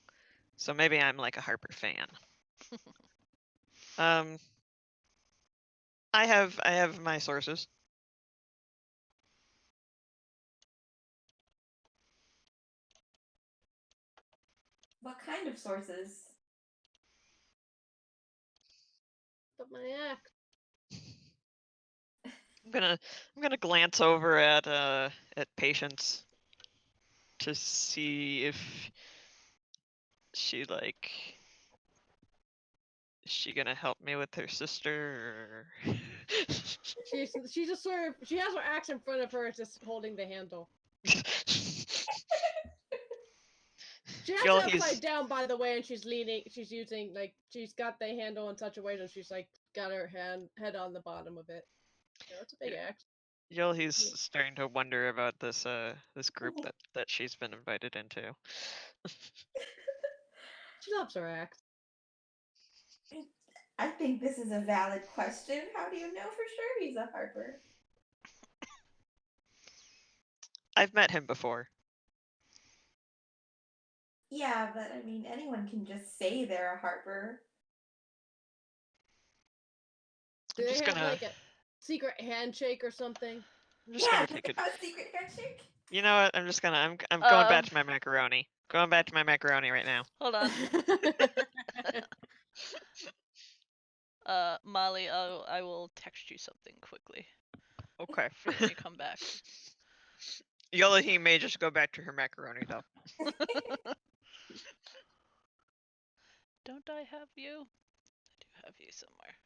maybe I'm like a Harper fan. Um I have my sources. What kind of sources? But my act. I'm gonna glance over at Patience to see if she like is she gonna help me with her sister or She's just sort of, she has her axe in front of her, just holding the handle. She has Feel it upside he's down, by the way, and she's leaning. She's using like she's got the handle in such a way that she's like got her head on the bottom of it. Yeah, it's a big axe. he's starting to wonder about this group that she's been invited into. She loves her axe. I think this is a valid question. How do you know for sure he's a Harper? I've met him before. Yeah, but I mean, anyone can just say they're a Harper. Do I'm they just have gonna like a secret handshake or something? I'm just Yeah, gonna does take it it. have a secret handshake? You know what? I'm just gonna I'm going back Um, to my macaroni. Going back to my macaroni right now. hold on. Molly, I will text you something quickly Okay. for when you come back. Yolahi may just go back to her macaroni though. Don't I have you? I do have you somewhere.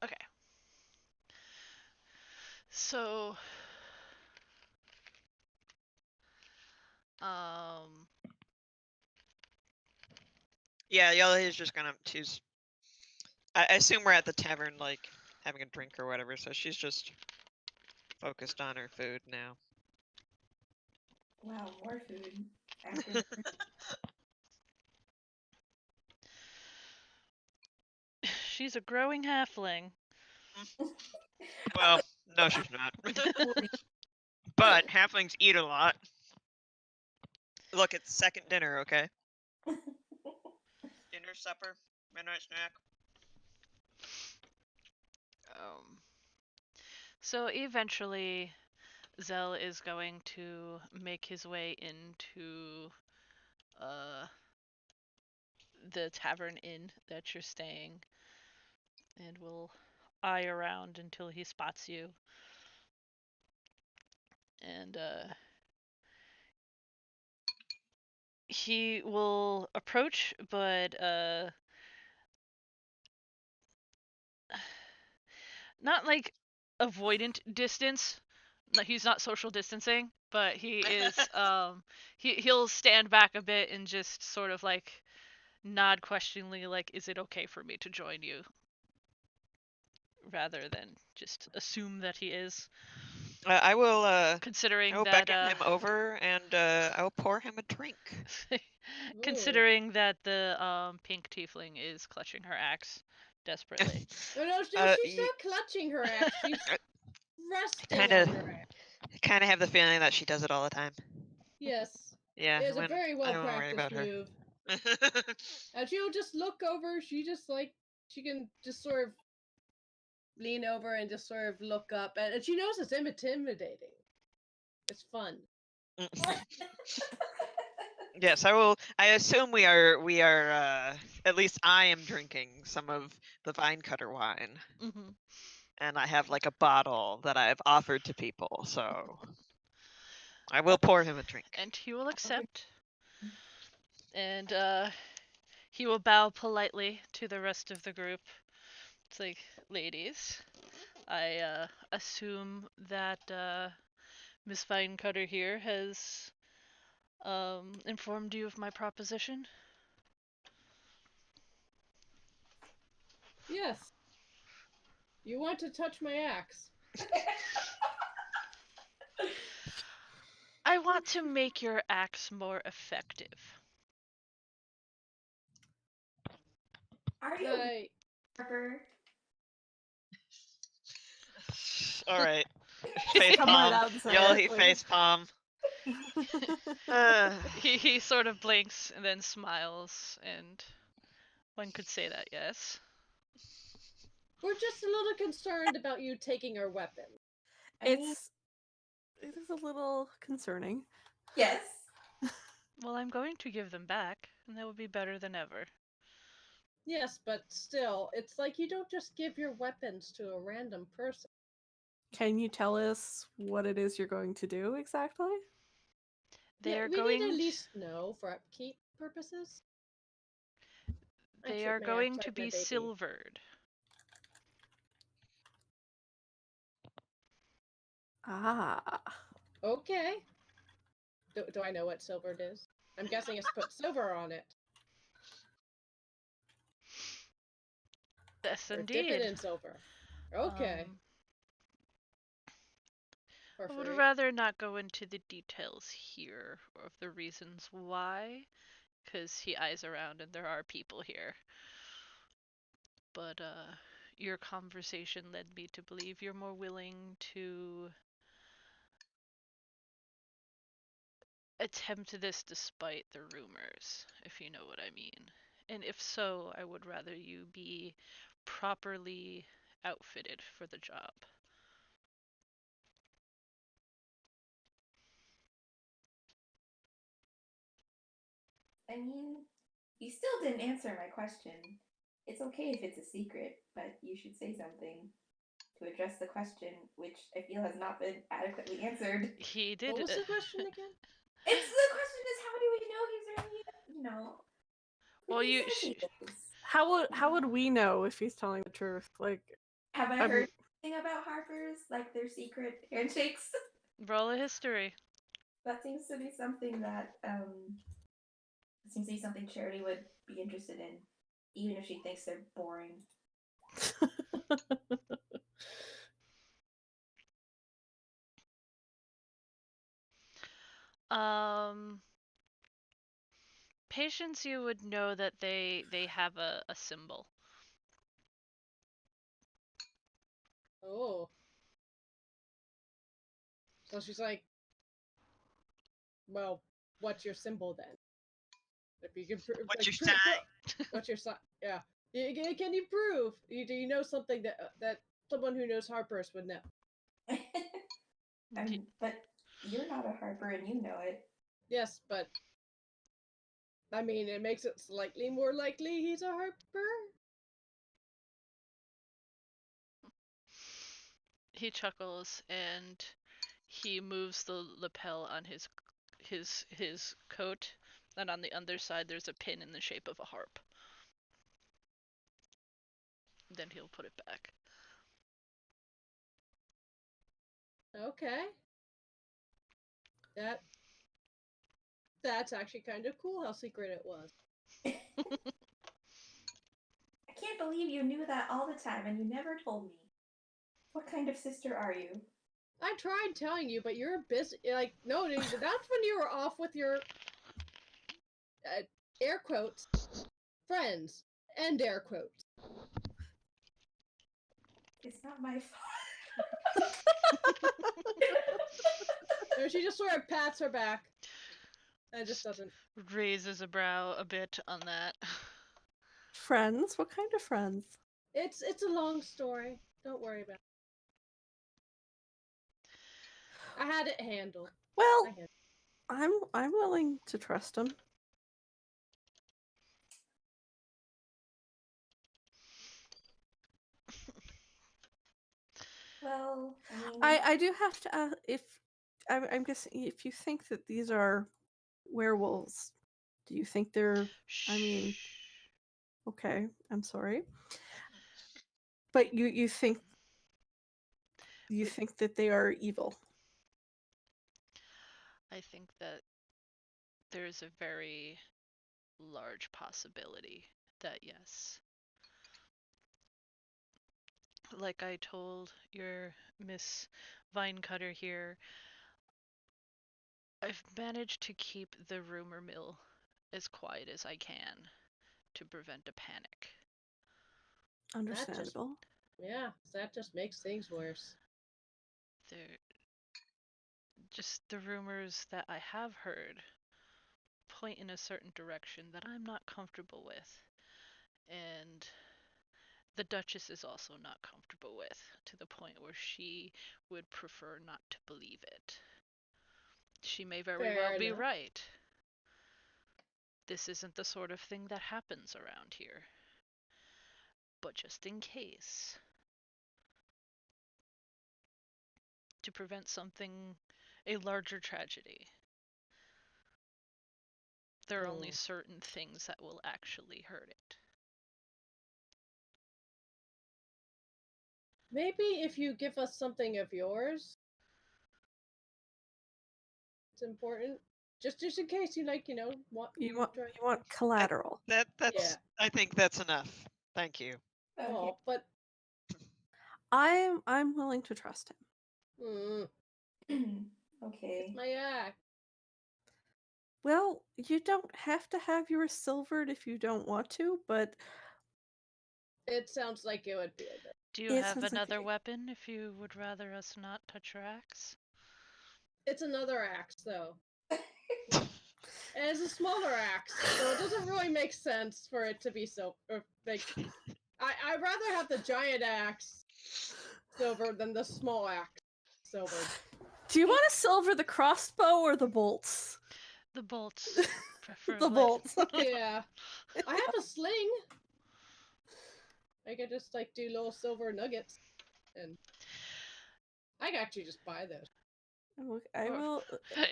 Okay. So, um, Yeah, Yolahi is just gonna she's I assume we're at the tavern like having a drink or whatever, so she's just focused on her food now. Wow, more food after the. she's a growing halfling. Well, no she's not. But halflings eat a lot. Look, it's second dinner, okay? Dinner, supper, midnight snack. Um, so eventually, Zell is going to make his way into uh the tavern inn that you're staying, and will eye around until he spots you. And he will approach, but not like avoidant distance. No, he's not social distancing, but he is he'll stand back a bit and just sort of like nod questioningly, like, is it okay for me to join you? Rather than just assume that he is. I will Considering that beckon him over and I will pour him a drink. considering that the pink tiefling is clutching her axe desperately. Oh no, she's y- not clutching her axe. She's resting kind on of her axe. kind of have the feeling that she does it all the time. Yes, Yeah, it is a when very I well don't worry practiced about her. move. And she'll just look over. She just like she can just sort of lean over and just sort of look up, and she knows it's intimidating. It's fun. Yes, I will. I assume we are at least I am drinking some of the vine cutter wine, Mm-hmm. and I have like a bottle that I've offered to people, so I will pour him a drink. And he will accept. And he will bow politely to the rest of the group. It's like, ladies, I assume that Miss Vinecutter here has informed you of my proposition. Yes. You want to touch my axe? I want to make your axe more effective. Are you I Harper? All right, Just face come right palm. out and say Y'all, it. he Like, face palm. Uh, He sort of blinks and then smiles, and one could say that, yes. we're just a little concerned about you taking our weapon. I mean, it is a little concerning. yes. Well, I'm going to give them back, and that will be better than ever. Yes, but still, it's like you don't just give your weapons to a random person. Can you tell us what it is you're going to do exactly? They Yeah, are we need going at t- least know for upkeep purposes. I they treat are my axe going to like my be baby. silvered. Ah. Okay. Do I know what silvered is? I'm guessing it's put silver on it. Yes, Or dip it indeed. in silver. Okay. Um, I would Porphyry. rather not go into the details here of the reasons why, because he eyes around and there are people here. But your conversation led me to believe you're more willing to attempt this despite the rumors, if you know what I mean. And if so, I would rather you be properly outfitted for the job. I mean, you still didn't answer my question. It's okay if it's a secret, but you should say something to address the question, which I feel has not been adequately answered. He What did. was the question again? It's the question is how do we know he's really, who Well, he you. says he is? How would we know if he's telling the truth? Like, Have I I'm heard anything about Harper's, like their secret handshakes? Roll a history. That seems to be something that seems to be something Charity would be interested in, even if she thinks they're boring. Um, Patience, you would know that they have a symbol. Oh. So she's like, well, what's your symbol then? If you can prove, What's like, your sign? what's your sign? Yeah. Can you prove? Do you know something that someone who knows Harper's would know? But you're not a Harper and you know it. Yes, but I mean, it makes it slightly more likely he's a Harper. He chuckles and he moves the lapel on his coat, and on the underside there's a pin in the shape of a harp. Then he'll put it back. Okay. That's actually kind of cool how secret it was. I can't believe you knew that all the time and you never told me. What kind of sister are you? I tried telling you, but you're busy. Like, no, that's when you were off with your air quotes friends and air quotes. It's not my fault. No, she just sort of pats her back. And just doesn't. Raises a brow a bit on that. friends? What kind of friends? It's a long story. Don't worry about it. I had it handled. Well, I had I'm willing to trust him. Well, I mean, I do have to if I'm guessing if you think that these are werewolves, do you think they're? I mean, okay, I'm sorry, but you think that they are evil? I think that there's a very large possibility that yes. Like I told your Miss Vinecutter here, I've managed to keep the rumor mill as quiet as I can to prevent a panic. Understandable. that just makes things worse. They're just the rumors that I have heard point in a certain direction that I'm not comfortable with. And the Duchess is also not comfortable with, to the point where she would prefer not to believe it. She may very well Fair be enough. right. This isn't the sort of thing that happens around here. But just in case, to prevent something, a larger tragedy, there are only certain things that will actually hurt it. Maybe if you give us something of yours, it's important. Just in case you want You want collateral. That's Yeah. I think that's enough. Thank you. Okay. Oh, but I'm willing to trust him. Okay. it's my axe. Well, you don't have to have yours silvered if you don't want to, but It sounds like it would be a bit. Do you it have sounds like another weapon if you would rather us not touch your axe? It's another axe, though. And it's a smaller axe, so it doesn't really make sense for it to be so. Or, like, I'd rather have the giant axe silver than the small axe silvered. Do you want to silver the crossbow or the bolts? The bolts, preferably. The bolts. Yeah. I have a sling. I could just, like, do little silver nuggets. And I could actually just buy those. I Or- will.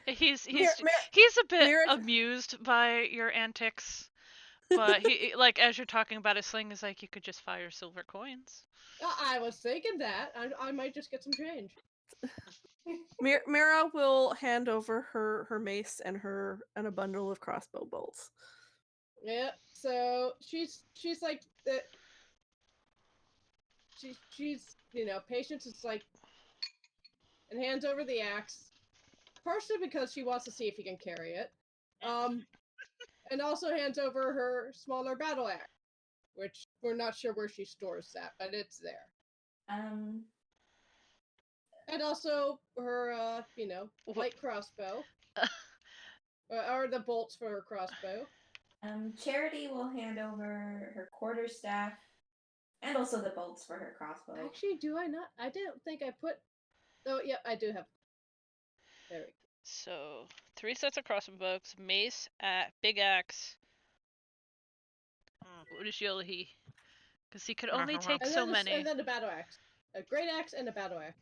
He's Mir- he's a bit Mir- amused by your antics, but he like as you're talking about his sling, is like you could just fire silver coins. I was thinking that. I might just get some change. Mira will hand over her mace and a bundle of crossbow bolts. Yeah. So she's like the. She's Patience is like, and hands over the axe, partially because she wants to see if he can carry it, and also hands over her smaller battle axe, which we're not sure where she stores that, but it's there. Um. And also her, light crossbow, or the bolts for her crossbow. Charity will hand over her quarterstaff and also the bolts for her crossbow. Actually, do I not? I didn't think I put. Oh, yeah, I do have. There we go. So 3 sets of crossbow bolts, mace, big axe. What is Yolahi? Because he could only take And so then many. and then the battle axe, a great axe and a battle axe.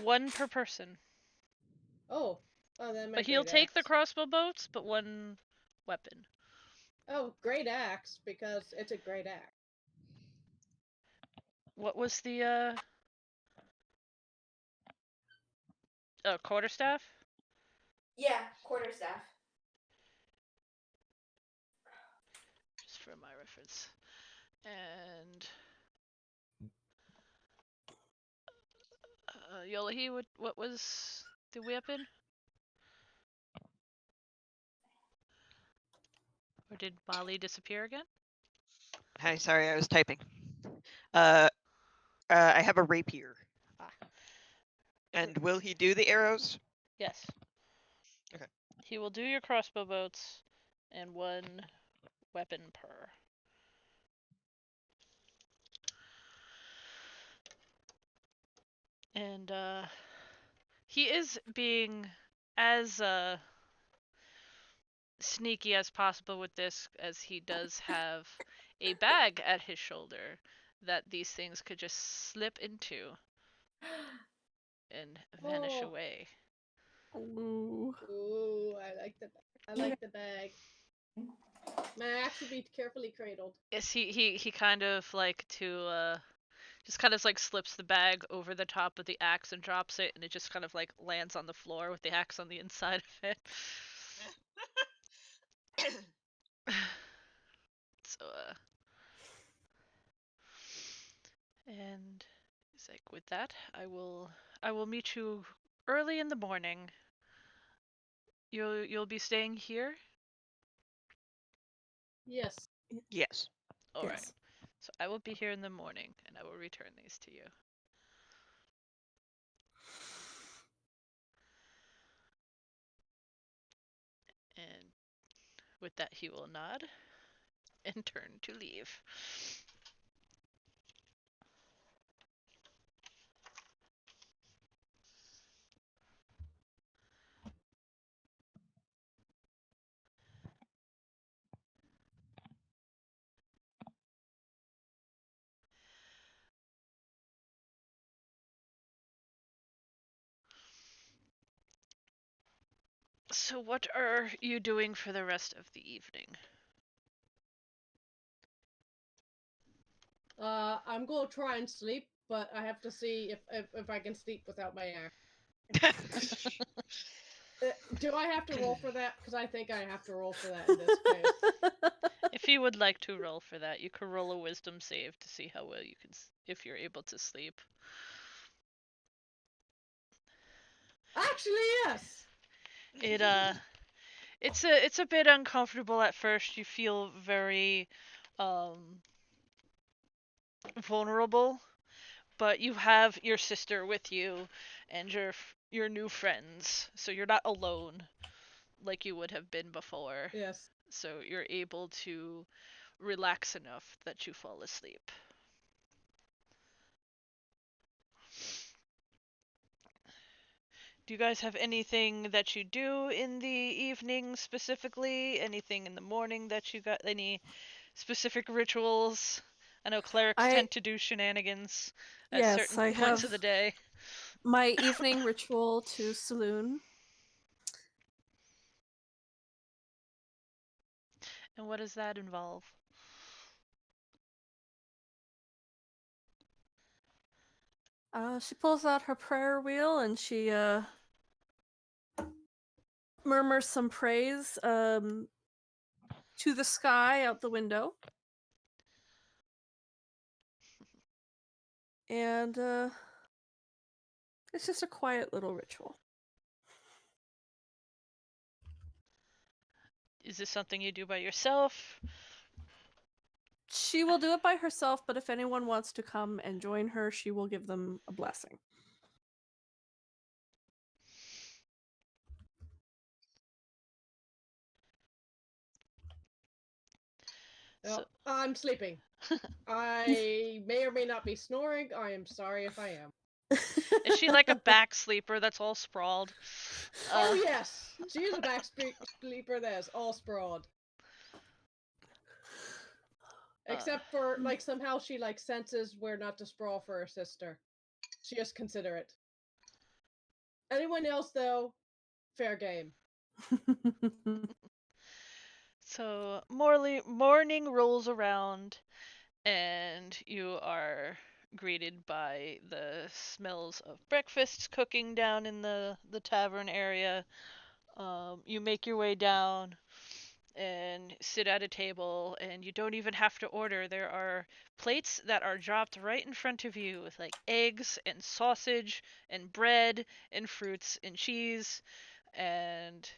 1 per person. Oh, then my But he'll great take the axe. crossbow bolts, but 1 weapon. Oh, great axe, because it's a great axe. What was the quarterstaff? Yeah, quarterstaff. Just for my reference. And Yolahi, what was the weapon? Or did Molly disappear again? Hi, sorry, I was typing. I have a rapier. And will he do the arrows? Yes. Okay. He will do your crossbow bolts and 1 weapon per. And he is being as sneaky as possible with this, as he does have a bag at his shoulder that these things could just slip into and vanish Oh. away. Ooh. Ooh, I like the bag. I like the bag. My axe will be carefully cradled. Yes, he kind of like to just kind of like slips the bag over the top of the axe and drops it, and it just kind of like lands on the floor with the axe on the inside of it. So and he's like, with that, I will meet you early in the morning. You'll be staying here? Yes. Yes. All right. Yes. So I will be here in the morning, and I will return these to you. And with that, he will nod and turn to leave. So what are you doing for the rest of the evening? I'm gonna try and sleep, but I have to see if I can sleep without my axe. Do I have to roll for that? Because I think I have to roll for that in this case. If you would like to roll for that, you could roll a wisdom save to see how well you can, if you're able to sleep. Actually, yes. It it's a bit uncomfortable at first. You feel very um vulnerable, but you have your sister with you and your new friends, so you're not alone like you would have been before. Yes. So you're able to relax enough that you fall asleep. Do you guys have anything that you do in the evening specifically? Anything in the morning that you got? Any specific rituals? I know clerics I tend to do shenanigans at yes, certain I points have of the day. my evening ritual to Saloon. And what does that involve? She pulls out her prayer wheel and she murmurs some praise to the sky out the window. And it's just a quiet little ritual. Is this something you do by yourself? She will do it by herself, but if anyone wants to come and join her, she will give them a blessing. So, I'm sleeping. I may or may not be snoring. I am sorry if I am. is she like a back sleeper that's all sprawled? Oh yes, she is a back sleeper that is all sprawled. Except for like somehow she like senses where not to sprawl for her sister. She is considerate. Anyone else though, fair game. So morning rolls around, and you are greeted by the smells of breakfast cooking down in the tavern area. You make your way down and sit at a table, and you don't even have to order. There are plates that are dropped right in front of you with like eggs and sausage and bread and fruits and cheese, and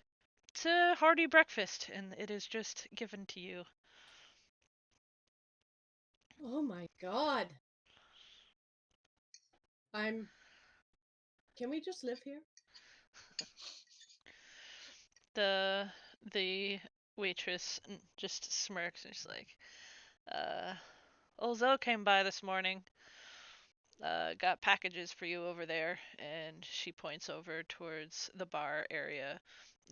it's a hearty breakfast, and it is just given to you. Oh my god. I'm. Can we just live here? The the waitress just smirks and she's like, uh, Olzo came by this morning. Got packages for you over there, and she points over towards the bar area.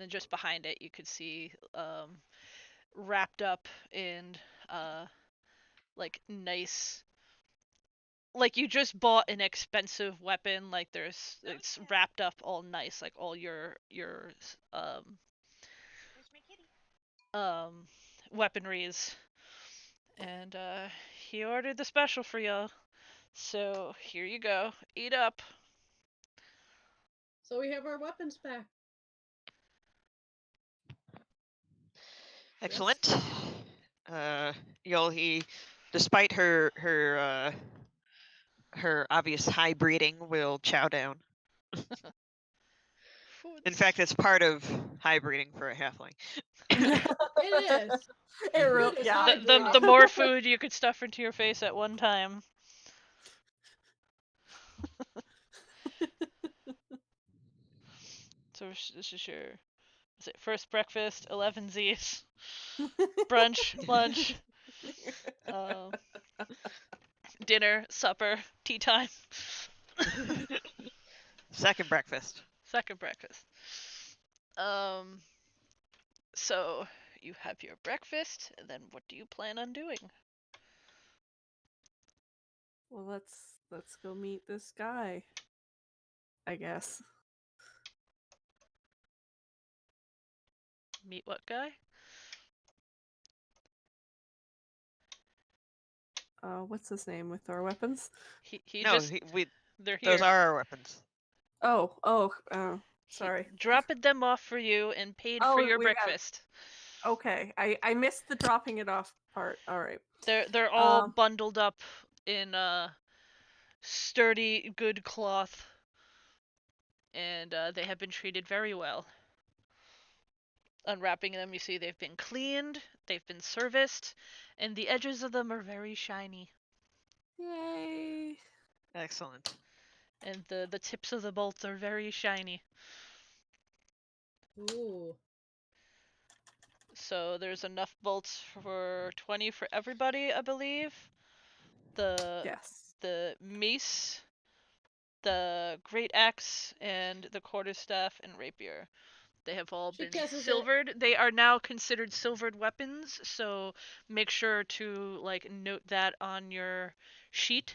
And just behind it, you could see wrapped up in uh, like nice, like you just bought an expensive weapon. Like it's wrapped up all nice, like all your um weaponries. And he ordered the special for you. So here you go. Eat up. So we have our weapons back. Excellent. Yolhi, despite her obvious high breeding, will chow down. In fact, it's part of high breeding for a halfling. It is. Food is yeah. high the breeding. more food you could stuff into your face at one time. So this is your, is it first breakfast, 11 Z's, brunch, lunch, uh, dinner, supper, tea time, Second breakfast. second breakfast. Um, so you have your breakfast, and then what do you plan on doing? Well, let's go meet this guy. I guess. Meet what guy? What's his name with our weapons? He No, just, they're those here. are our weapons. Oh, He sorry. dropped them off for you and paid for Oh, your we got breakfast. Okay, I missed the dropping it off part. All right. They're all Um, bundled up in sturdy, good cloth, and they have been treated very well. Unwrapping them, you see they've been cleaned, they've been serviced, and the edges of them are very shiny. Yay. Excellent. And the tips of the bolts are very shiny. Ooh. So there's enough bolts for 20 for everybody, I believe. The Yes. the mace, the great axe, and the quarterstaff and rapier. They have all She been guesses it. silvered. They are now considered silvered weapons, so make sure to like note that on your sheet,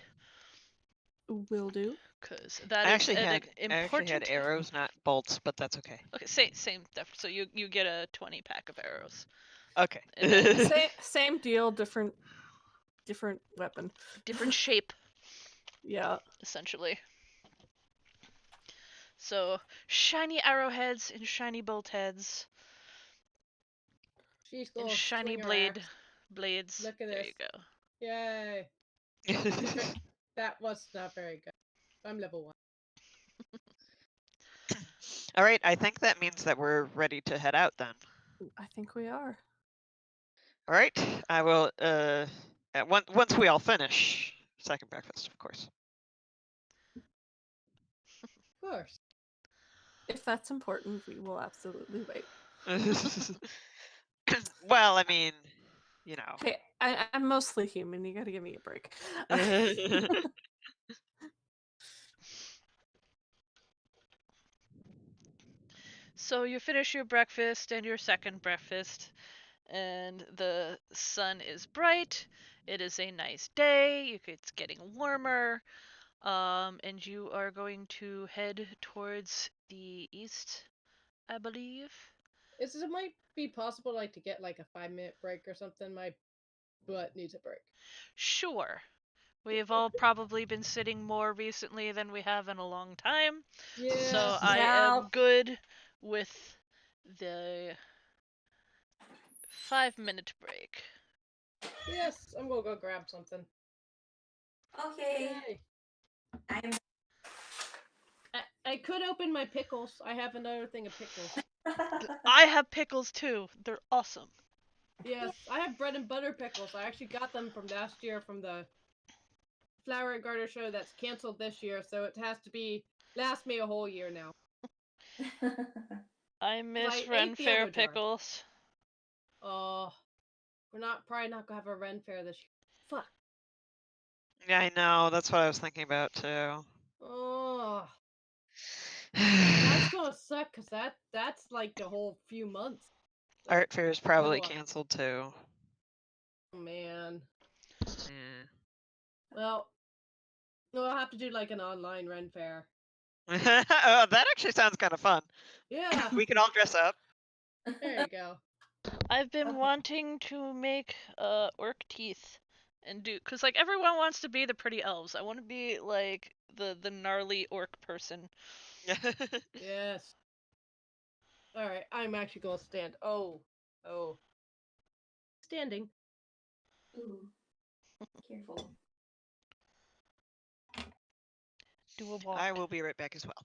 Will do. because that I is actually an had important. arrows, not bolts, but that's okay. Okay, same. So you get a 20 pack of arrows, Okay. and then Same deal, different weapon. different shape Yeah. essentially. So shiny arrowheads and shiny bolt heads She's and gonna shiny swing her axe. blades. Look at There this. you go. Yay. That was not very good. I'm level 1. All right, I think that means that we're ready to head out then. I think we are. All right, I will. Once we all finish second breakfast, of course. Of course. If that's important, we will absolutely wait. Well, I mean, you know. Hey, I'm mostly human. You gotta give me a break. So you finish your breakfast and your second breakfast, and the sun is bright. It is a nice day. It's getting warmer. And you are going to head towards the east, I believe. It might be possible like to get like a 5-minute break or something. My butt needs a break. Sure. We have all probably been sitting more recently than we have in a long time. So Yes. I Yeah. am good with the 5-minute break. Yes, I'm gonna go grab something. Okay. Yay. I'm I could open my pickles. I have another thing of pickles. I have pickles too. They're awesome. Yes, I have bread and butter pickles. I actually got them from last year from the Flower and Garter show that's canceled this year, so it has to be last me a whole year now. I 'Cause miss I ate Ren the Fair other jar. pickles. Oh, we're probably not gonna have a Ren Fair this year. Fuck. Yeah, I know. That's what I was thinking about too. Oh, that's gonna suck because that's like a whole few months. Art fair is probably No, canceled too. oh, man. Yeah. Well, we'll have to do like an online Ren Fair. Oh, that actually sounds kind of fun. Yeah, We can all dress up. there you go. I've been Okay. wanting to make orc teeth and do cuz like everyone wants to be the pretty elves. I want to be like the gnarly orc person. Yes. All right, I'm actually gonna stand. Oh, standing. Ooh, careful. Do a walk. I will be right back as well.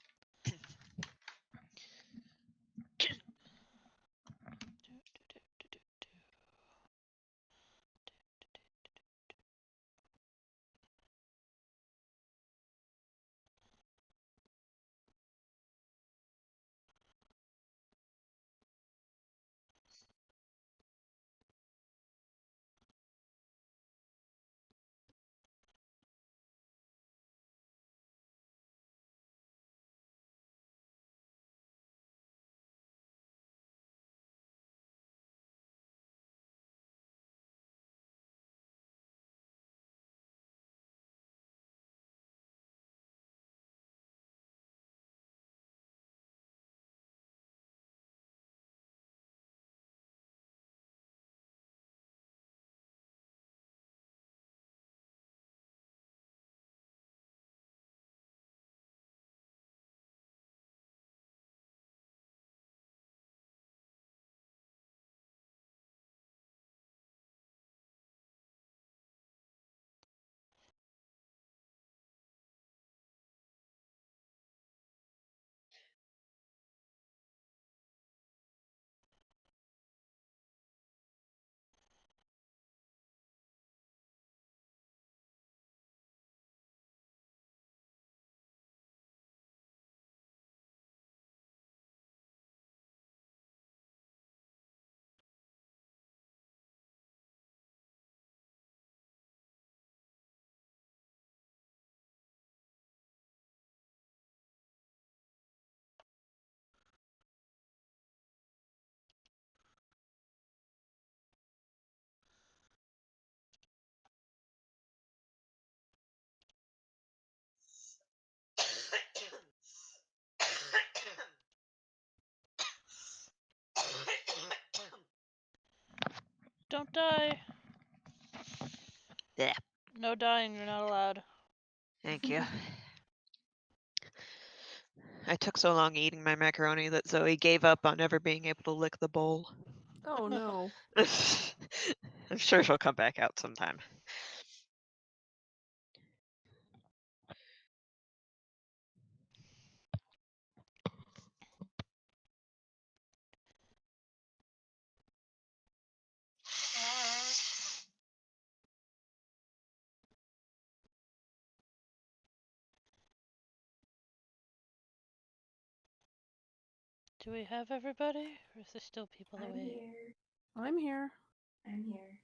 Don't die. Yeah. No dying, you're not allowed. Thank you. I took so long eating my macaroni that Zoe gave up on ever being able to lick the bowl. Oh no. I'm sure she'll come back out sometime. Do we have everybody? Or is there still people I'm away? here. I'm here. I'm here.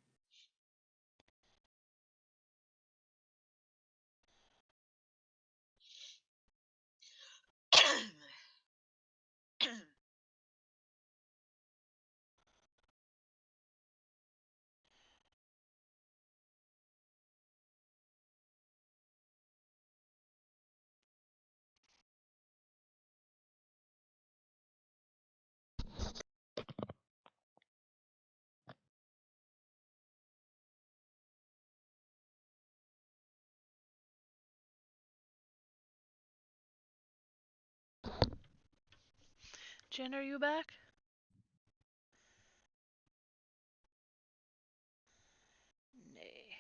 Jen, are you back? Nay.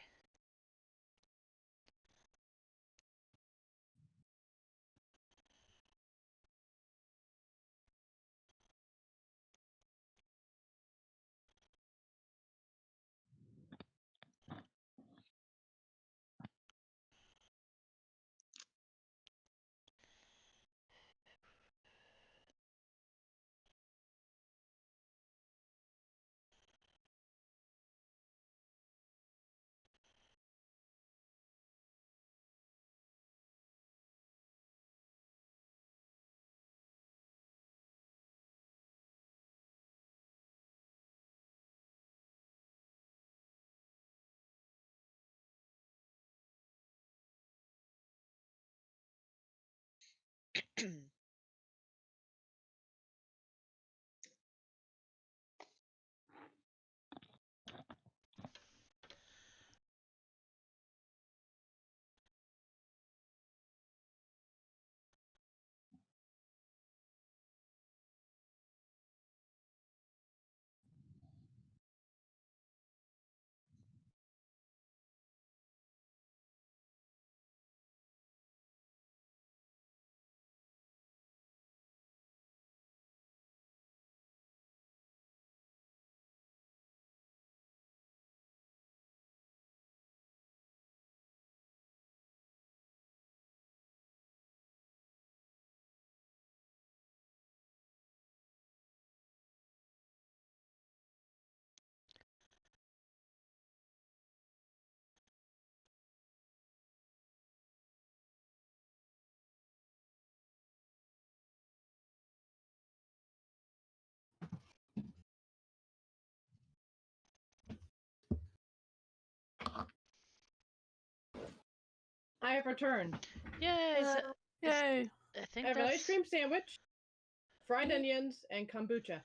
I have returned. Yay! Yay. I I think have an ice that's cream sandwich, fried onions, and kombucha.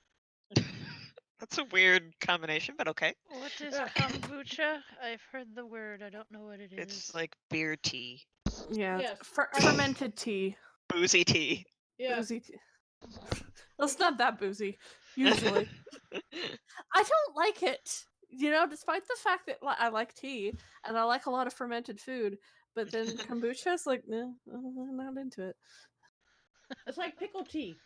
That's a weird combination, but okay. what is Ah. kombucha? I've heard the word. I don't know what it is. It's like beer tea, Yeah. Yes. Fermented tea. boozy tea. Yes. Boozy tea. Well, it's not that boozy, usually. I don't like it. You know, despite the fact that I like tea and I like a lot of fermented food, but then kombucha's like, nah, I'm not into it. It's like pickled tea.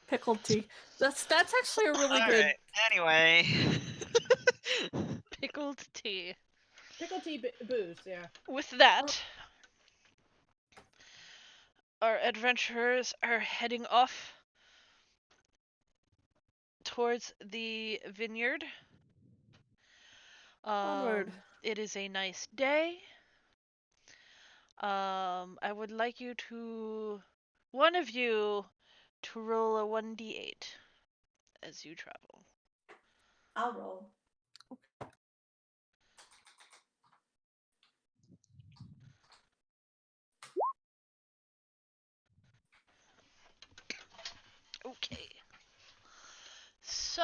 Pickled tea. That's actually a really All good. right. Anyway. Pickled tea. Pickled tea booze, yeah. With that, our adventurers are heading off towards the vineyard. Onward. It is a nice day. I would like you to, one of you, to roll a 1d8 as you travel. I'll roll. Okay. So,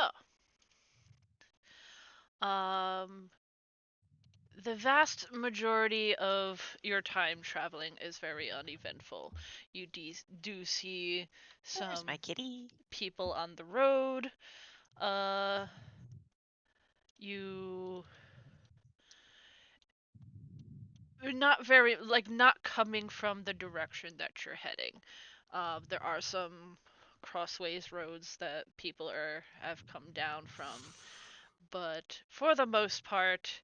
The vast majority of your time traveling is very uneventful. You do see Where's my some kitty? people on the road. You not very like not coming from the direction that you're heading. There are some crossways roads that people have come down from, but for the most part,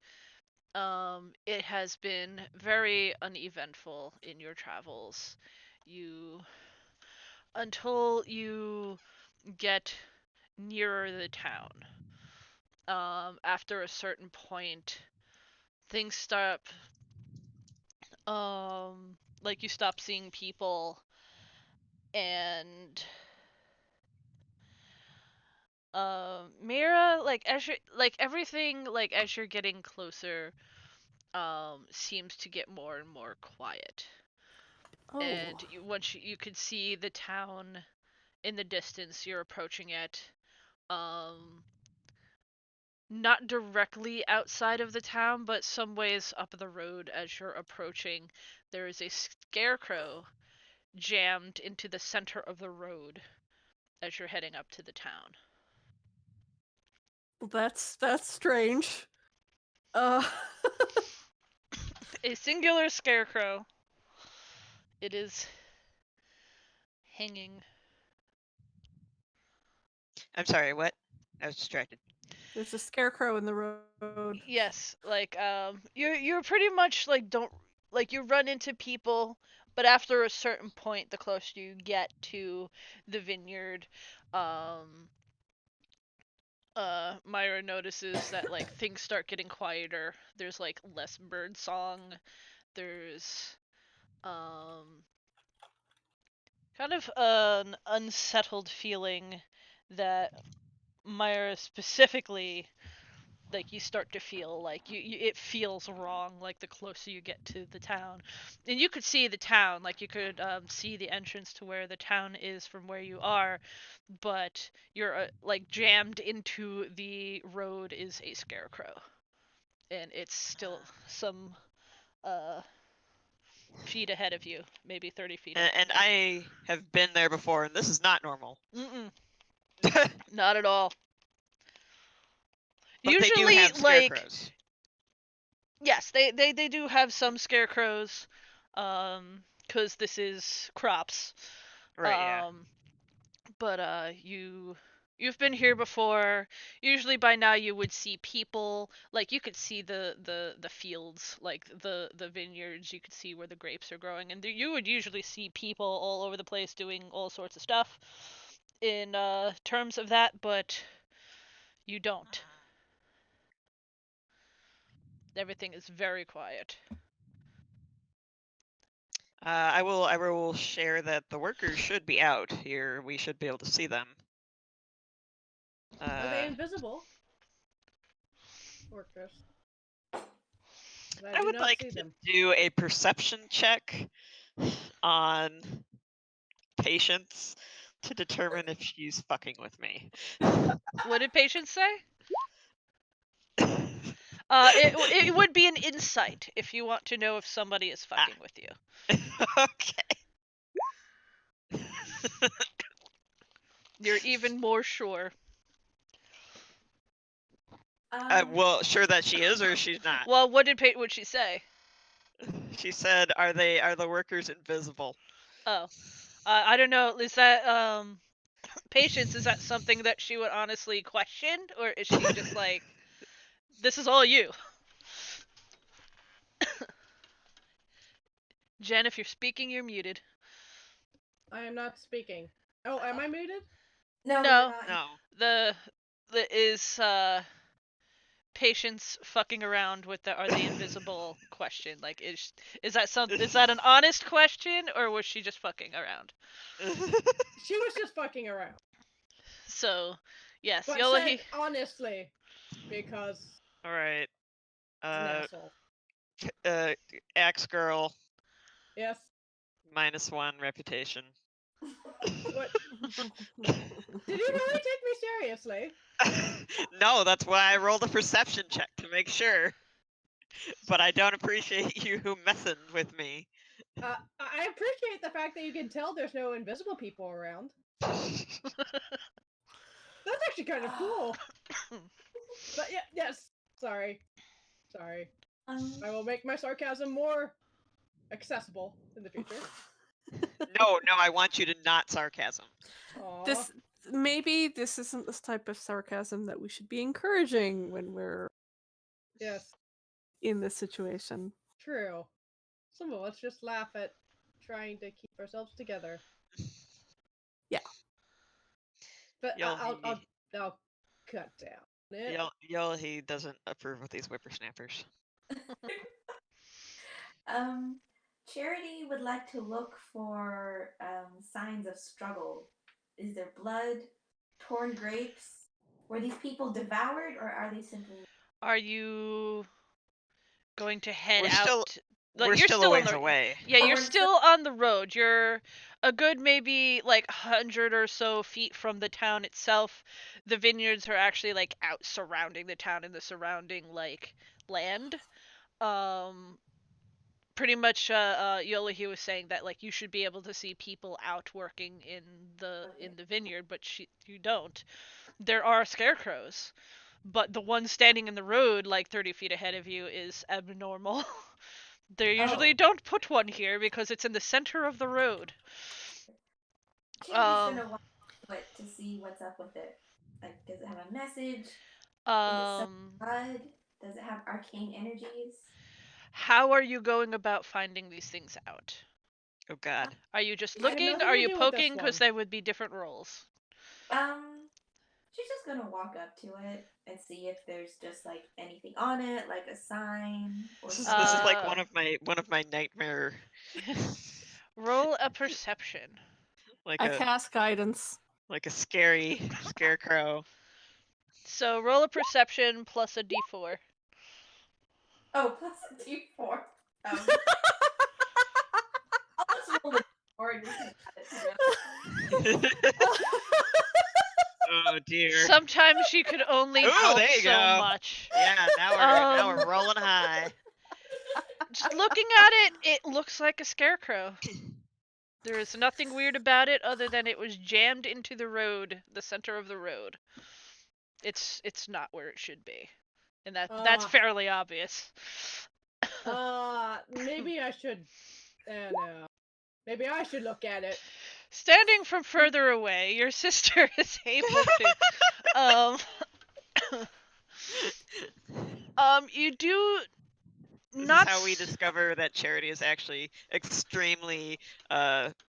it has been very uneventful in your travels. You until you get nearer the town. After a certain point, things stop. Like you stop seeing people, and Mira, like as you like everything, like as you're getting closer, seems to get more and more quiet. Oh. And once you could see the town in the distance, you're approaching it. Um, Not directly outside of the town, but some ways up the road as you're approaching, there is a scarecrow jammed into the center of the road as you're heading up to the town. That's strange. Uh A singular scarecrow. It is hanging. I'm sorry, what? I was distracted. there's a scarecrow in the road. Yes, like you're pretty much like don't like you run into people, but after a certain point, the closer you get to the vineyard, um Myra notices that like things start getting quieter. There's like less bird song. There's um kind of an unsettled feeling that Myra specifically like you start to feel like it feels wrong like the closer you get to the town. And you could see the town, like you could see the entrance to where the town is from where you are, but you're like jammed into the road is a scarecrow, and it's still some uh feet ahead of you, maybe 30 feet ahead And of you. I have been there before, and this is not normal. Mm-mm, not at all. But they do Usually, have like, scarecrows. yes, they do have some scarecrows, because this is crops. Right, yeah. Um, but you've been here before. Usually by now you would see people, like you could see the fields, like the vineyards. You could see where the grapes are growing, and you would usually see people all over the place doing all sorts of stuff in terms of that, but you don't. Everything is very quiet. I will share that the workers should be out here. We should be able to see them. Are they invisible? Workers. I I do would not like see to them. do a perception check on Patience to determine if she's fucking with me. What did Patience say? It would be an insight if you want to know if somebody is fucking with you. Okay. You're even more sure. Well, sure that she is or she's not. Well, what did would she say? She said, "Are the workers invisible?" Oh, I don't know. Is that Patience? Is that something that she would honestly question, or is she just like, this is all you? Jen, if you're speaking, you're muted. I am not speaking. Oh, am I muted? No, you're No, not. No. the is Patience fucking around with the are they invisible question. Like, is that an honest question, or was she just fucking around? She was just fucking around. So, yes, But Yola said honestly, because All right. he's an Uh, asshole. Axe girl Yes. -1 reputation. What? Did you really take me seriously? No, that's why I rolled a perception check to make sure. But I don't appreciate you messing with me. I appreciate the fact that you can tell there's no invisible people around. That's actually kind of cool. But yeah, yes. Sorry. I will make my sarcasm more accessible in the future. No, I want you to not sarcasm. Aww. Maybe this isn't this type of sarcasm that we should be encouraging when we're Yes, in this situation. true. Some of us just laugh at trying to keep ourselves together. Yeah. But You'll I'll cut down it. he doesn't approve of these whippersnappers. Charity would like to look for signs of struggle. Is there blood, torn grapes? Were these people devoured, or are they simply? Are you going to head We're out? still Like, we're you're still a still on ways the away. yeah, Oh, you're we're still on the road. You're a good maybe like 100 or so feet from the town itself. The vineyards are actually like out surrounding the town and the surrounding like land. Um, pretty much Yolahi was saying that like you should be able to see people out working in the vineyard, but you don't. There are scarecrows, but the one standing in the road like 30 feet ahead of you is abnormal. They usually Oh, don't put one here because it's in the center of the road. Charity's gonna walk to it to see what's up with it. Like, does it have a message? Is it some Um, blood? Does it have arcane energies? how are you going about finding these things out? Oh God. Are you just I have looking? nothing Are to you do with this poking? Because one. they would be different rolls. She's just gonna walk up to it and see if there's just like anything on it, like a sign or This something. is like Uh, one of my nightmare roll a perception. like I a cast guidance. scary scarecrow. So roll a perception plus a d4. Oh, plus a d4. I'll just roll a d4 and we can add it together. Oh dear. Sometimes you could only Ooh, help there you so go. much. Yeah, now we're Um, rolling high. just looking at it, it looks like a scarecrow. There is nothing weird about it other than it was jammed into the road, the center of the road. It's not where it should be. And that's fairly obvious. Maybe I should. No. Maybe I should look at it. Standing from further away, your sister is able to you do This not is how we discover that Charity is actually extremely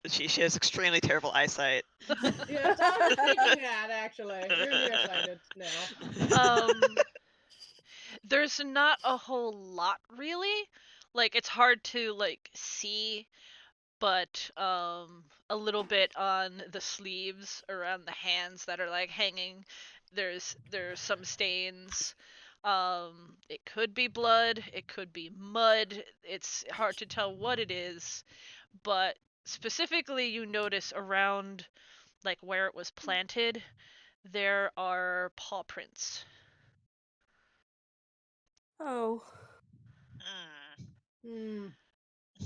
she has extremely terrible eyesight. Yes, I was thinking that actually. You're nearsighted now. there's not a whole lot really. Like it's hard to like see, but a little bit on the sleeves around the hands that are like hanging. There's some stains. It could be blood, it could be mud. It's hard to tell what it is, but specifically you notice around like where it was planted, there are paw prints. Oh. Hmm.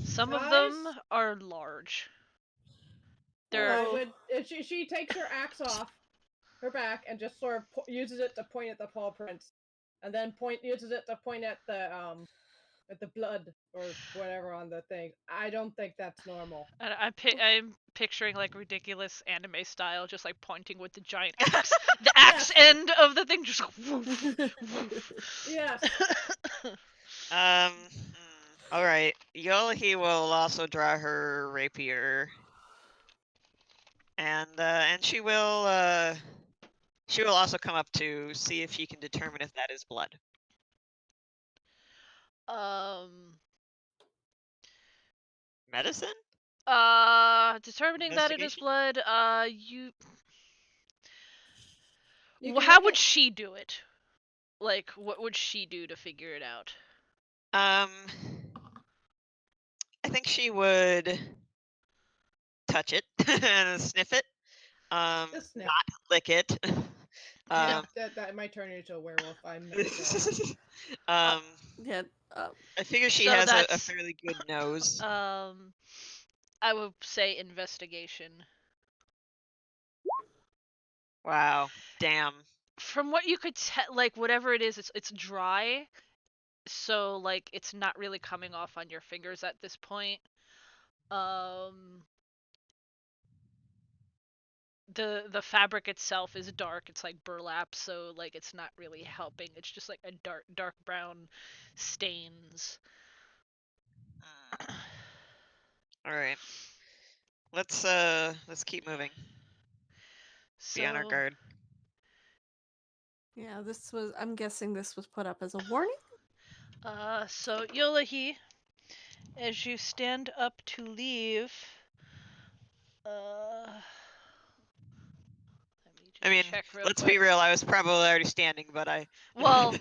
Some of Guys, them are large. They're I would. She takes her axe off her back and just sort of uses it to point at the paw prints, and then uses it to point at the blood or whatever on the thing. I don't think that's normal. and I'm picturing like ridiculous anime style, just like pointing with the giant axe, the axe end of the thing, just woof, woof. Yes. All right. Yolahi will also draw her rapier, and she will also come up to see if she can determine if that is blood. Medicine? Determining that it is Investigation? blood. Can How look would at. she do it? Like, what would she do to figure it out? I think she would touch it. and sniff it. Just sniff. Not lick it. Yeah, that might turn you into a werewolf. I'm not sure. Yeah. I figure she So has a that's fairly good nose. I would say investigation. Wow. Damn. From what you could tell, like whatever it is, it's dry, so like it's not really coming off on your fingers at this point. The fabric itself is dark. It's like burlap, so like it's not really helping. It's just like a dark brown stains. All right. Let's keep moving. Be on our So guard. Yeah, I'm guessing this was put up as a warning. so Yolahi, as you stand up to leave, let me I just mean, check real let's quick. be real. I was probably already standing, but I. Well,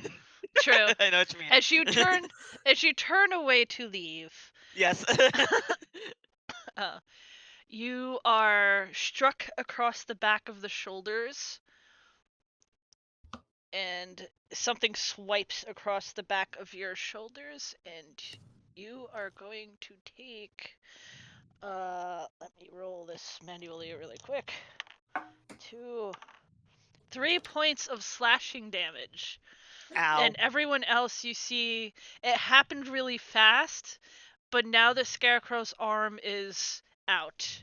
true. I know what you mean. As you turn away to leave, Yes. you are struck across the back of the shoulders, and something swipes across the back of your shoulders, and you are going to take. Let me roll this manually really quick. 3 points of slashing damage. Ow. And everyone else, you see, it happened really fast, but now the Scarecrow's arm is out.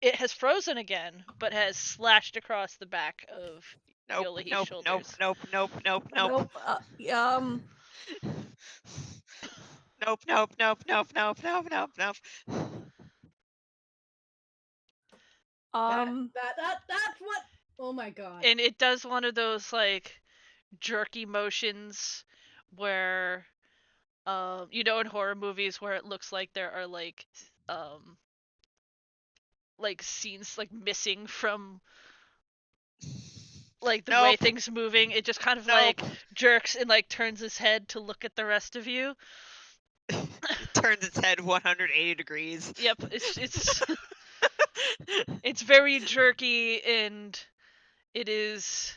It has frozen again, but has slashed across the back of Nope. Yolahi's Nope. Nope. shoulders. Nope. Nope. Nope. Nope. Nope. Nope. Nope. Nope. Nope. Nope. Nope. Nope. Nope. That's what. Oh my god. And it does one of those like jerky motions where in horror movies where it looks like there are like scenes like missing from like the way Nope. things moving, it just kind of Nope. like jerks and like turns his head to look at the rest of you. It turns its head 180 degrees. Yep, it's it's very jerky, and it is